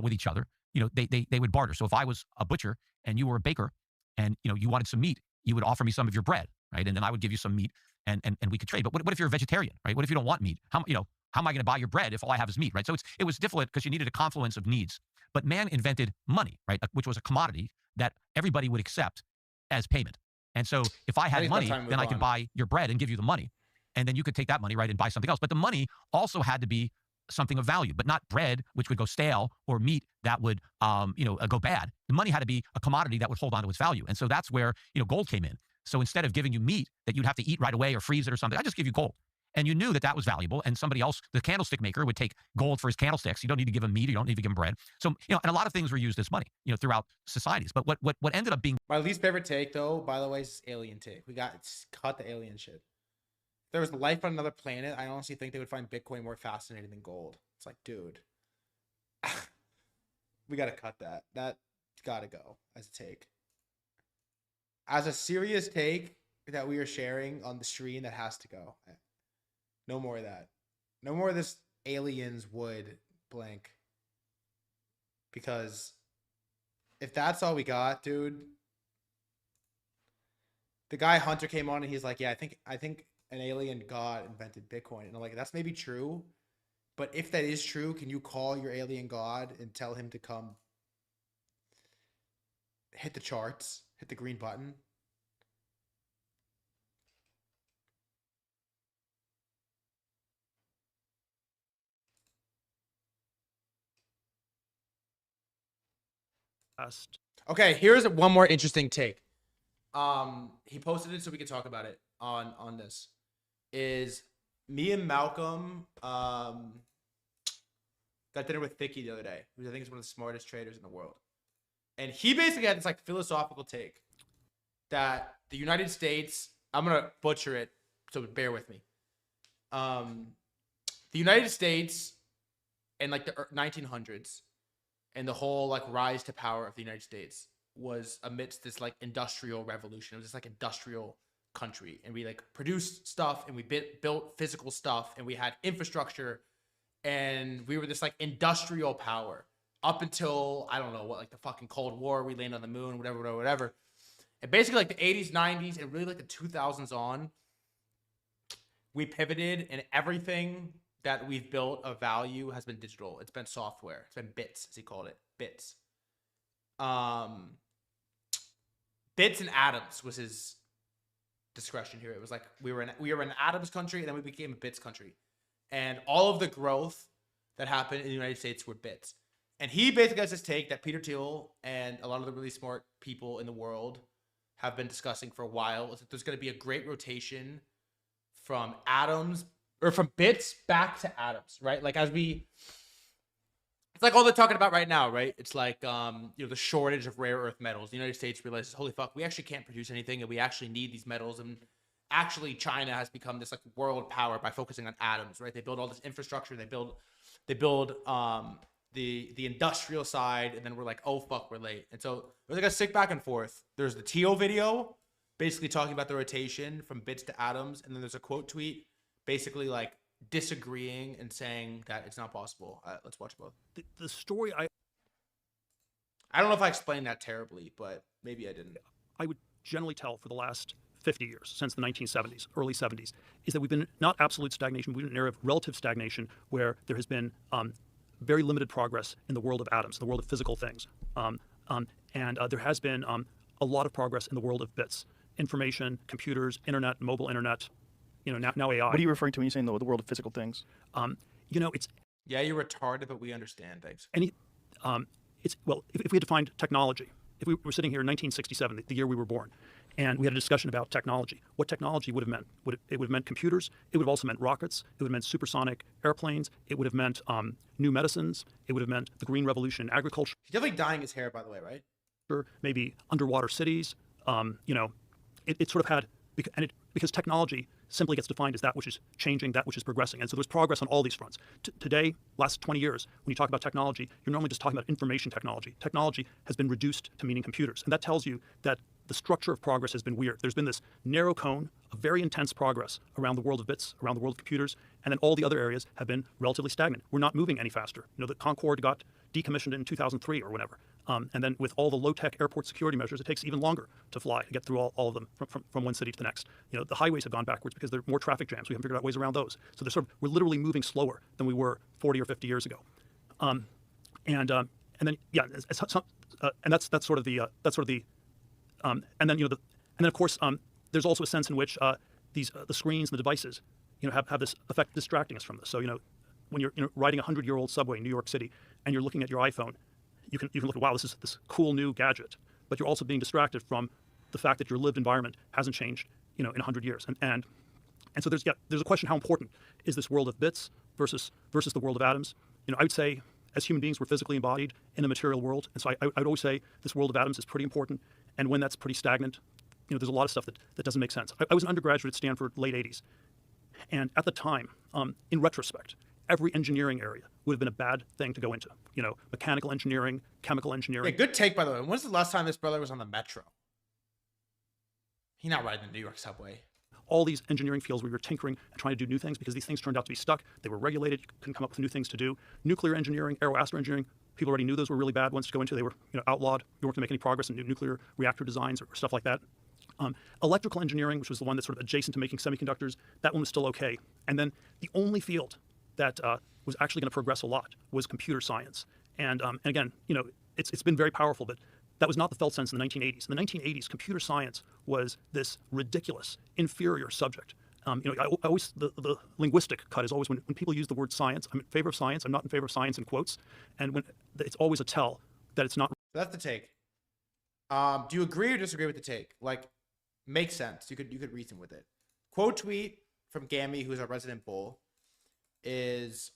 with each other, they would barter. So if I was a butcher and you were a baker and, you wanted some meat, you would offer me some of your bread, right? And then I would give you some meat and we could trade. But what if you're a vegetarian, right? What if you don't want meat? How am I going to buy your bread if all I have is meat, right? So it was difficult because you needed a confluence of needs. But man invented money, right? Which was a commodity that everybody would accept as payment. And so if I had money, then I could buy your bread and give you the money. And then you could take that money, right, and buy something else. But the money also had to be something of value, but not bread, which would go stale, or meat that would, go bad. The money had to be a commodity that would hold on to its value. And so that's where, gold came in. So instead of giving you meat that you'd have to eat right away or freeze it or something, I just give you gold. And you knew that was valuable. And somebody else, the candlestick maker, would take gold for his candlesticks. You don't need to give him meat. You don't need to give him bread. So, and a lot of things were used as money, throughout societies. But what ended up being my least favorite take, though, by the way, is alien take. We cut the alien shit. If there was life on another planet, I honestly think they would find Bitcoin more fascinating than gold. It's like, dude, we got to cut that. That got to go as a take. As a serious take that we are sharing on the stream, that has to go. No more of that. No more of this aliens would blank. Because if that's all we got, dude. The guy Hunter came on and he's like, yeah, I think an alien god invented Bitcoin. And I'm like, that's maybe true. But if that is true, can you call your alien god and tell him to come hit the charts, hit the green button? Okay, here's one more interesting take. He posted it so we could talk about it on this. Is me and Malcolm got dinner with Thicky the other day, who I think is one of the smartest traders in the world. And he basically had this like philosophical take that the United States, I'm gonna butcher it, so bear with me. The United States in like the 1900s and the whole like rise to power of the United States was amidst this like industrial revolution. It was this like industrial country, and we like produced stuff and we built physical stuff and we had infrastructure, and we were this like industrial power up until, I don't know what, like the fucking Cold War, we landed on the moon, whatever. And basically like the 80s, 90s, and really like the 2000s on, we pivoted, and everything that we've built of value has been digital. It's been software. It's been bits, as he called it, bits. Bits and atoms was his discretion here. It was like we were an atoms country, and then we became a bits country, and all of the growth that happened in the United States were bits. And he basically has this take that Peter Thiel and a lot of the really smart people in the world have been discussing for a while, is that there's going to be a great rotation from atoms or from bits back to atoms, right? Like it's like all they're talking about right now, right? It's like, the shortage of rare earth metals. The United States realizes, holy fuck, we actually can't produce anything, and we actually need these metals. And actually, China has become this like world power by focusing on atoms, right? They build all this infrastructure. They build the industrial side, and then we're like, oh fuck, we're late. And so there's like a sick back and forth. There's the Thiel video, basically talking about the rotation from bits to atoms, and then there's a quote tweet, basically like disagreeing and saying that it's not possible. Let's watch both. The story I don't know if I explained that terribly, but maybe I didn't. I would generally tell for the last 50 years, since the 1970s, early 70s, is that we've been not absolute stagnation, we've been in an era of relative stagnation where there has been very limited progress in the world of atoms, the world of physical things. And there has been a lot of progress in the world of bits, information, computers, internet, mobile internet, now AI. What are you referring to when you're saying the world of physical things? It's... Yeah, you're retarded, but we understand. Thanks. If we had defined technology, if we were sitting here in 1967, the year we were born, and we had a discussion about technology, what technology would have meant? It would have meant computers. It would have also meant rockets. It would have meant supersonic airplanes. It would have meant new medicines. It would have meant the green revolution in agriculture. He's definitely dyeing his hair, by the way, right? Maybe underwater cities. It sort of had, because technology simply gets defined as that which is changing, that which is progressing. And so there's progress on all these fronts. Today, last 20 years, when you talk about technology, you're normally just talking about information technology. Technology has been reduced to meaning computers. And that tells you that the structure of progress has been weird. There's been this narrow cone of very intense progress around the world of bits, around the world of computers, and then all the other areas have been relatively stagnant. We're not moving any faster. The Concorde got decommissioned in 2003 or whatever. And then with all the low-tech airport security measures, it takes even longer to fly, to get through all of them from one city to the next. The highways have gone backwards because there are more traffic jams. We haven't figured out ways around those. So we're literally moving slower than we were 40 or 50 years ago. And then of course there's also a sense in which the screens and the devices have this effect distracting us from this. So when you're riding a 100-year-old subway in New York City and you're looking at your iPhone, you can look at, wow, this is this cool new gadget, but you're also being distracted from the fact that your lived environment hasn't changed in 100 years. And so there's a question: how important is this world of bits versus the world of atoms? I would say, as human beings, we're physically embodied in a material world, and so I would always say this world of atoms is pretty important. And when that's pretty stagnant, there's a lot of stuff that doesn't make sense. I was an undergraduate at Stanford, late 80s, and at the time, in retrospect, every engineering area would have been a bad thing to go into. Mechanical engineering, chemical engineering. Yeah, good take, by the way. When's the last time this brother was on the metro? He's not riding the New York subway. All these engineering fields where you're tinkering and trying to do new things because these things turned out to be stuck. They were regulated. You couldn't come up with new things to do. Nuclear engineering, aeroastro engineering, people already knew those were really bad ones to go into. They were outlawed. You weren't going to make any progress in nuclear reactor designs or stuff like that. Electrical engineering, which was the one that's sort of adjacent to making semiconductors, that one was still okay. And then the only field that was actually going to progress a lot was computer science. And again, it's been very powerful, but that was not the felt sense in the 1980s. In the 1980s, computer science was this ridiculous, inferior subject. The linguistic cut is always when people use the word science, I'm in favor of science, I'm not in favor of science in quotes, and when it's always a tell that it's not. That's the take. Do you agree or disagree with the take? Like, makes sense. You could reason with it. Quote tweet from Gammy, who's our resident bull, is,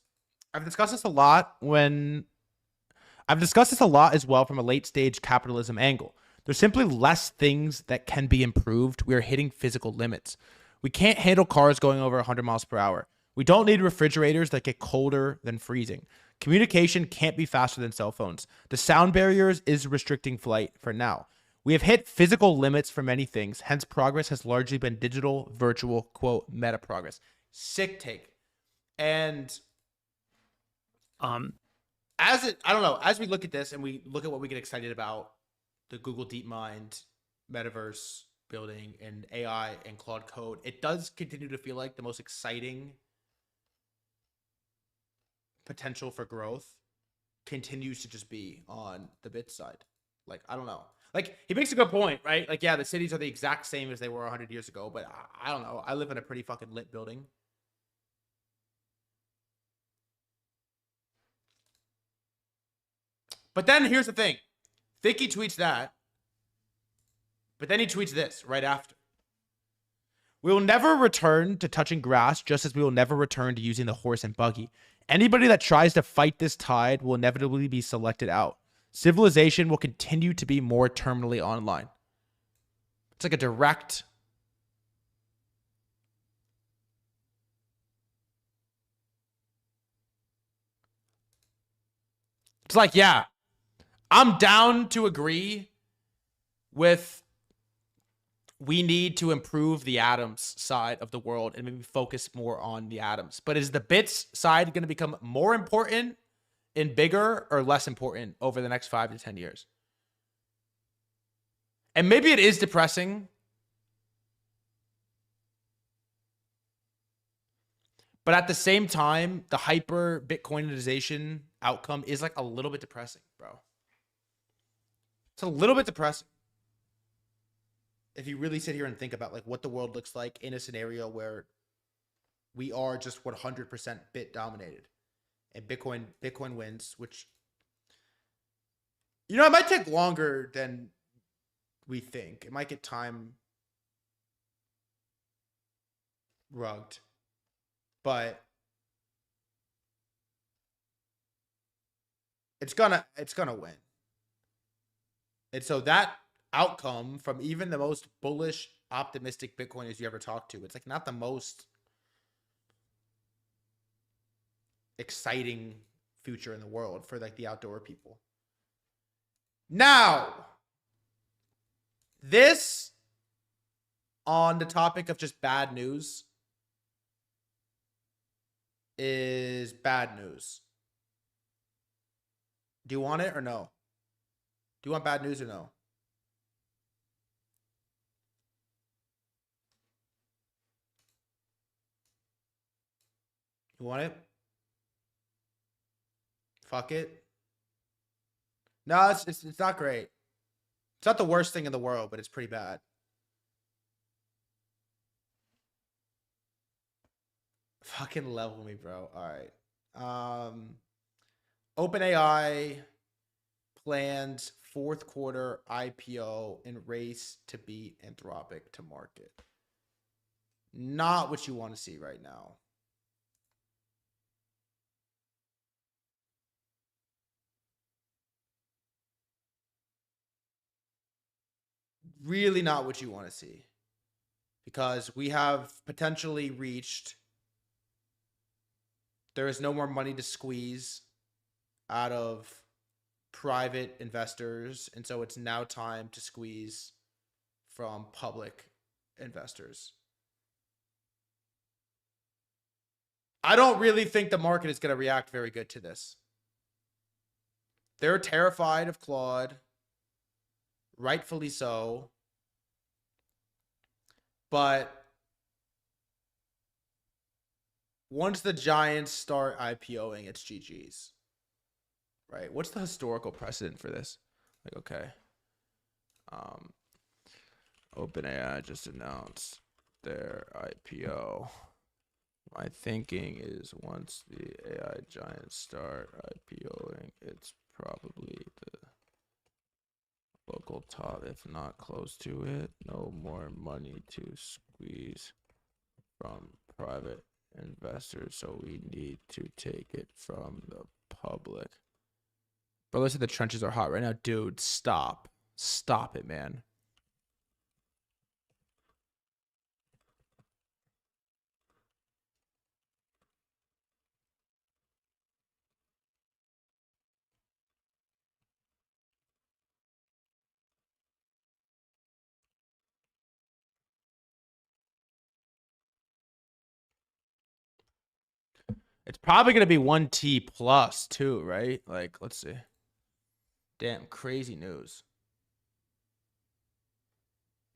I've discussed this a lot as well from a late stage capitalism angle. There's simply less things that can be improved. We are hitting physical limits. We can't handle cars going over 100 miles per hour. We don't need refrigerators that get colder than freezing. Communication can't be faster than cell phones. The sound barriers is restricting flight for now. We have hit physical limits for many things. Hence, progress has largely been digital, virtual, quote, meta progress. Sick take. And as we look at this and we look at what we get excited about, the Google DeepMind metaverse building and AI and Claude Code, it does continue to feel like the most exciting potential for growth continues to just be on the bit side. Like, I don't know. Like, he makes a good point, right? Like, yeah, the cities are the exact same as they were 100 years ago, but I don't know. I live in a pretty fucking lit building. But then here's the thing. Thicky tweets that, but then he tweets this right after. We will never return to touching grass, just as we will never return to using the horse and buggy. Anybody that tries to fight this tide will inevitably be selected out. Civilization will continue to be more terminally online. It's like a direct... It's like, yeah, I'm down to agree with we need to improve the atoms side of the world and maybe focus more on the atoms. But is the bits side going to become more important and bigger or less important over the next 5 to 10 years? And maybe it is depressing. But at the same time, the hyper Bitcoinization outcome is like a little bit depressing, bro. It's a little bit depressing. If you really sit here and think about like what the world looks like in a scenario where we are just 100% bit dominated and Bitcoin wins, which, you know, it might take longer than we think. It might get time rugged, but it's gonna win. And so that outcome from even the most bullish, optimistic Bitcoiners you ever talk to, it's like not the most exciting future in the world for like the outdoor people. Now, this on the topic of just bad news is bad news. Do you want it or no? Do you want bad news or no? You want it? Fuck it. No, it's not great. It's not the worst thing in the world, but it's pretty bad. Fucking level me, bro. All right. OpenAI plans fourth quarter IPO and race to beat Anthropic to market. Not what you want to see right now. Really not what you want to see. Because we have potentially reached... There is no more money to squeeze out of private investors. And so it's now time to squeeze from public investors. I don't really think the market is going to react very good to this. They're terrified of Claude. Rightfully so. But once the giants start IPOing, it's GG's. Right? What's the historical precedent for this? Like, okay. OpenAI just announced their IPO. My thinking is once the AI giants start IPOing, it's probably the local top, if not close to it. No more money to squeeze from private investors, so we need to take it from the public. Bro, listen, the trenches are hot right now. Dude, stop. Stop it, man. It's probably going to be 1T plus too, right? Like, let's see. Damn, crazy news.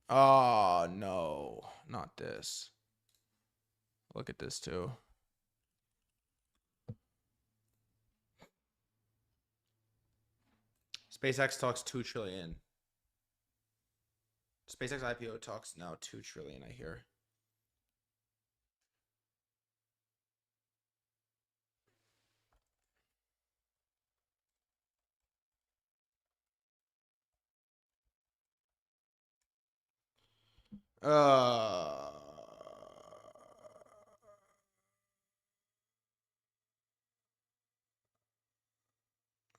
Oh, no. Not this. Look at this too. SpaceX talks 2 trillion. SpaceX IPO talks now 2 trillion, I hear.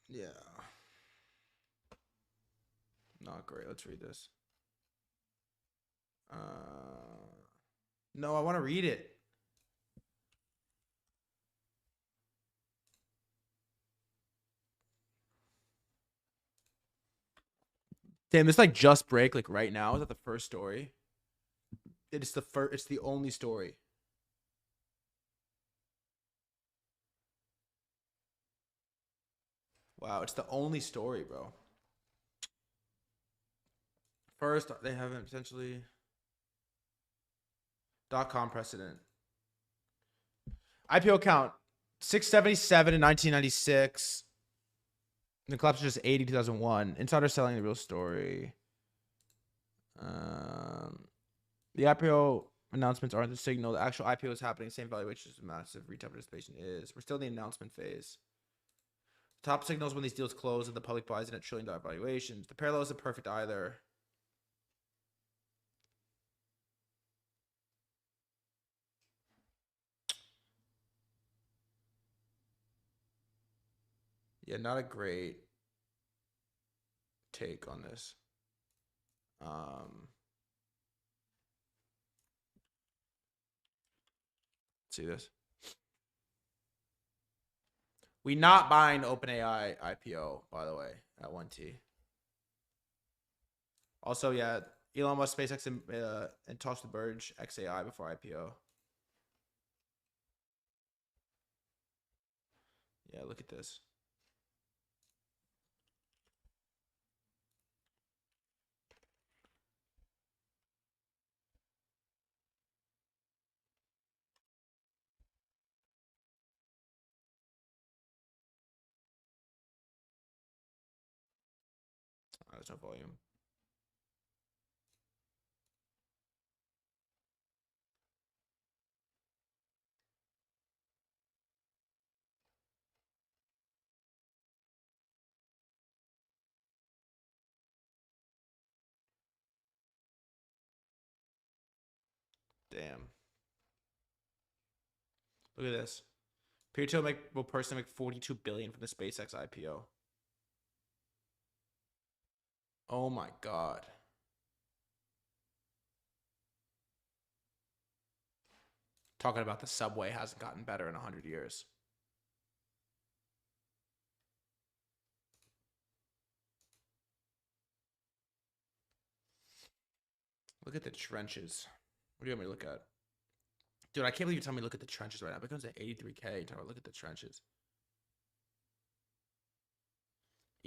Yeah. Not great. Let's read this. No, I want to read it. Damn, this like just break like right now. Is that the first story? It's the first. It's the only story. Wow, it's the only story, bro. First, they haven't potentially. .com precedent. IPO count 677 in 1996. The collapse was just 80 2001. Insider selling the real story. The IPO announcements aren't the signal. The actual IPO is happening. Same valuation as massive retail participation is. We're still in the announcement phase. Top signals when these deals close and the public buys in at $1 trillion valuations. The parallel isn't perfect either. Yeah, not a great take on this. See this. We not buying OpenAI IPO, by the way, at 1T. Also, yeah, Elon Musk, SpaceX, and talks to Burge XAI before IPO. Yeah, look at this. There's no volume. Damn. Look at this. Peer-to-peer will personally make $42 billion from the SpaceX IPO. Oh my God. Talking about the subway hasn't gotten better in 100 years. Look at the trenches. What do you want me to look at? Dude, I can't believe you tell me to look at the trenches right now. It comes at 83K. Talk about look at the trenches.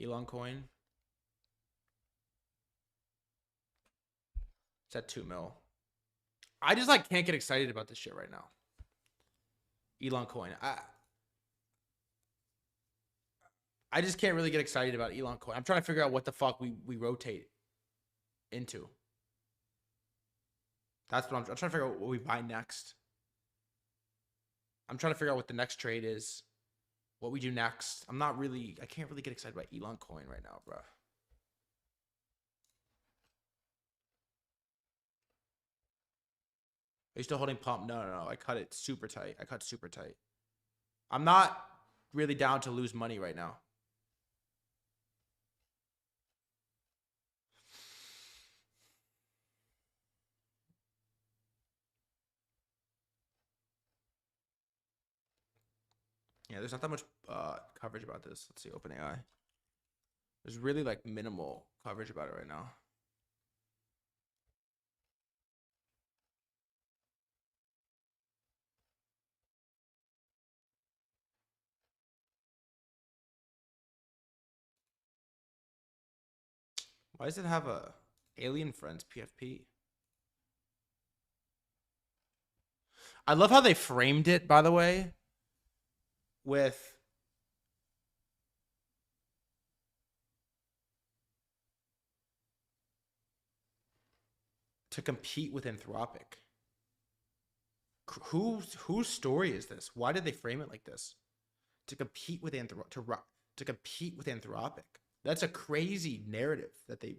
Elon coin. It's at 2 mil. I just like can't get excited about this shit right now. Elon coin. I just can't really get excited about Elon coin. I'm trying to figure out what the fuck we rotate into. That's what I'm trying to figure out what we buy next. I'm trying to figure out what the next trade is. What we do next. I can't really get excited about Elon coin right now, bro. Are you still holding pump? No. I cut it super tight. I'm not really down to lose money right now. Yeah, there's not that much coverage about this. Let's see, OpenAI. There's really like minimal coverage about it right now. Why does it have a Alien Friends PFP? I love how they framed it, by the way, with to compete with Anthropic. Whose story is this? Why did they frame it like this? To compete with Anthropic. That's a crazy narrative that they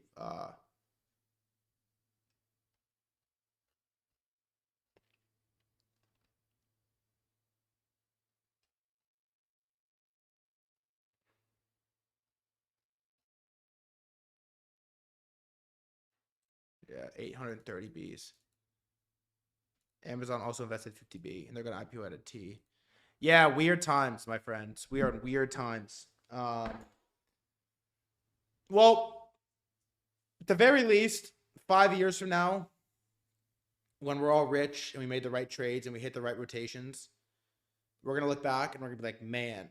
yeah, 830 Bs. Amazon also invested 50 B, and they're gonna IPO at a T. Yeah, weird times, my friends. We are in weird times. Well, at the very least, 5 years from now, when we're all rich and we made the right trades and we hit the right rotations, we're gonna look back and we're gonna be like, man.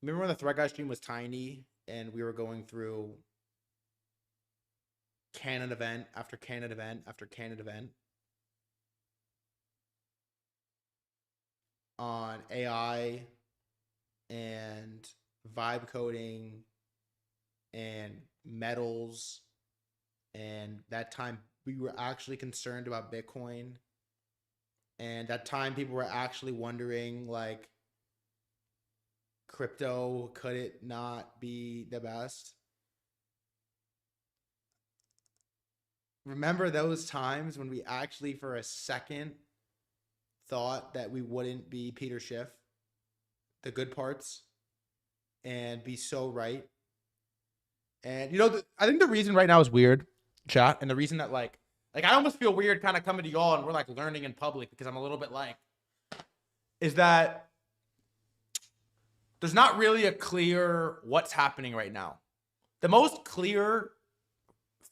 Remember when the threadguy stream was tiny and we were going through canon event after canon event after canon event on AI and vibe coding and metals, and that time we were actually concerned about Bitcoin, and that time people were actually wondering, like, crypto, could it not be the best? Remember those times when we actually for a second thought that we wouldn't be Peter Schiff, the good parts, and be so right? And you know, I think the reason right now is weird, chat, and the reason that like I almost feel weird kind of coming to y'all and we're like learning in public because I'm a little bit like, is that there's not really a clear what's happening right now. The most clear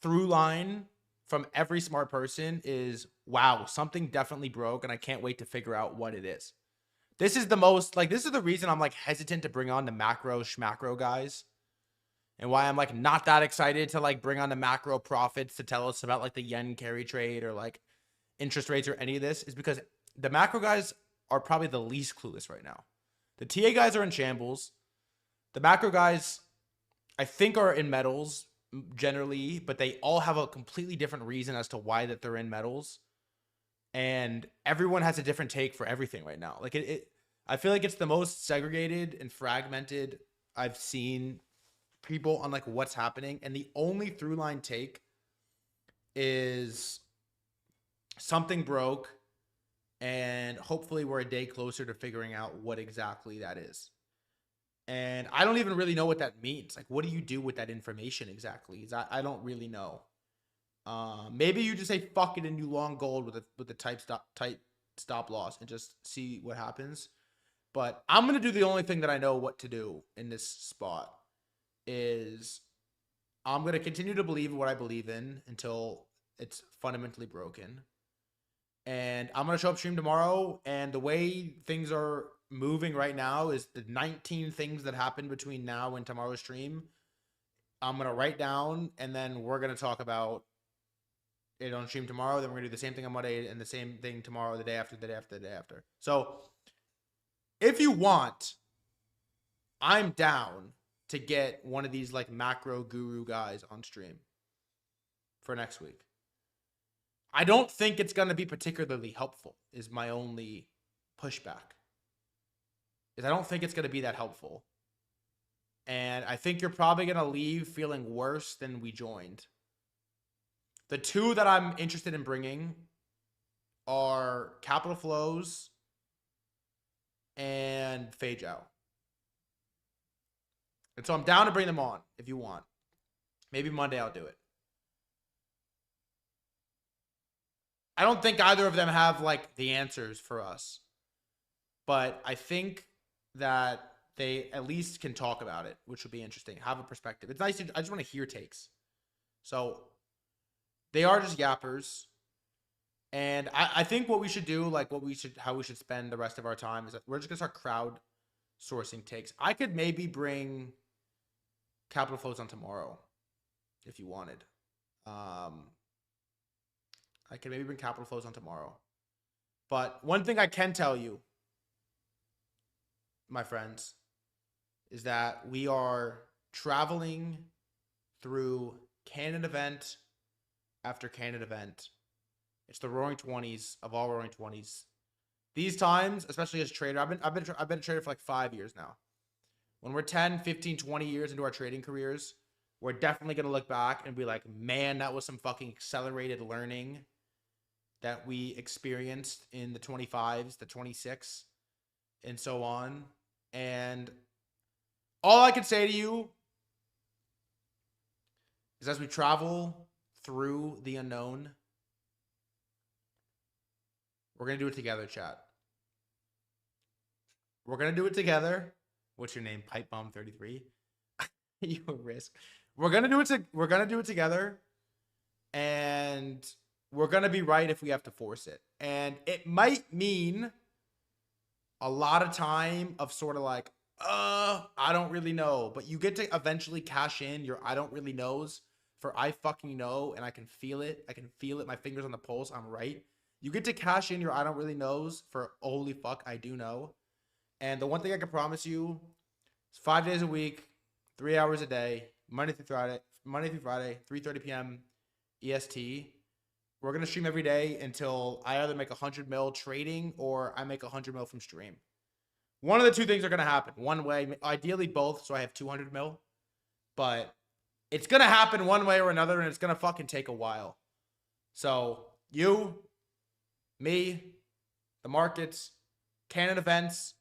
through line from every smart person is, wow, something definitely broke and I can't wait to figure out what it is. This is the most, like, this is the reason I'm like hesitant to bring on the macro schmacro guys, and why I'm like not that excited to like bring on the macro profits to tell us about like the yen carry trade or like interest rates or any of this, is because the macro guys are probably the least clueless right now. The TA guys are in shambles. The macro guys, I think, are in metals generally, but they all have a completely different reason as to why that they're in metals. And everyone has a different take for everything right now. Like I feel like it's the most segregated and fragmented I've seen people on like what's happening. And the only through line take is something broke, and hopefully we're a day closer to figuring out what exactly that is. And I don't even really know what that means. Like, what do you do with that information exactly? I don't really know. Maybe you just say fuck it and you long gold with the tight stop loss and just see what happens. But I'm gonna do the only thing that I know what to do in this spot, is I'm gonna continue to believe in what I believe in until it's fundamentally broken. And I'm gonna show up stream tomorrow, and the way things are moving right now is the 19 things that happen between now and tomorrow's stream I'm gonna write down, and then we're gonna talk about it on stream tomorrow. Then we're gonna do the same thing on Monday and the same thing tomorrow, the day after, the day after, the day after. So if you want, I'm down to get one of these like macro guru guys on stream for next week. I don't think it's going to be particularly helpful, is my only pushback. Is I don't think it's going to be that helpful. And I think you're probably going to leave feeling worse than we joined. The two that I'm interested in bringing are Capital Flows and Fade Out. And so I'm down to bring them on if you want. Maybe Monday I'll do it. I don't think either of them have like the answers for us, but I think that they at least can talk about it, which would be interesting. Have a perspective. It's nice. I just want to hear takes. So they are just yappers. And I think what we should do, like how we should spend the rest of our time, is that we're just gonna start crowd sourcing takes. I could maybe bring Capital Flows on tomorrow if you wanted. I can maybe bring Capital Flows on tomorrow. But one thing I can tell you, my friends, is that we are traveling through canon event after Canada event. It's the roaring 20s of all roaring 20s. These times, especially as a trader, I've been a trader for like 5 years now. When we're 10, 15, 20 years into our trading careers, we're definitely going to look back and be like, man, that was some fucking accelerated learning that we experienced in the 25s, the 26, and so on. And all I can say to you is as we travel through the unknown, we're going to do it together, chat. We're going to do it together. What's your name? Pipebomb33. You a risk. We're going to do it together. And we're going to be right if we have to force it. And it might mean a lot of time of sort of like, I don't really know. But you get to eventually cash in your I don't really knows for I fucking know, and I can feel it. I can feel it. My fingers on the pulse. I'm right. You get to cash in your I don't really knows for holy fuck, I do know. And the one thing I can promise you is 5 days a week, 3 hours a day, Monday through Friday, 3:30 p.m. EST. We're going to stream every day until I either make 100 mil trading or I make 100 mil from stream. One of the two things are going to happen. One way, ideally both, so I have 200 mil. But it's going to happen one way or another, and it's going to fucking take a while. So you, me, the markets, Canada events,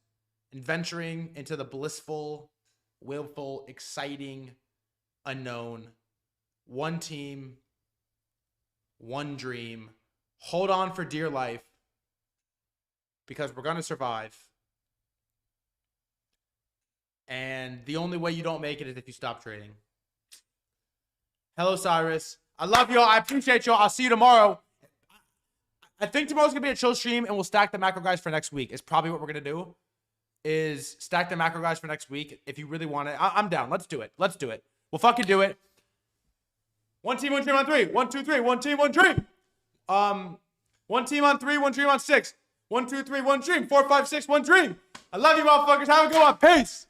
and venturing into the blissful, willful, exciting, unknown. One team, one dream. Hold on for dear life because we're going to survive. And the only way you don't make it is if you stop trading. Hello, Cyrus. I love y'all. I appreciate y'all. I'll see you tomorrow. I think tomorrow's going to be a chill stream, and we'll stack the macro guys for next week. It's probably what we're going to do, is stack the macro guys for next week. If you really want it, I'm down. Let's do it. Let's do it. We'll fucking do it. One team on 3. 1, 2, 3. One team, one dream. One team on 3, one dream on 6. 1, 2, 3, one dream. 4, 5, 6, one dream. I love you, motherfuckers. Have a good one. Peace.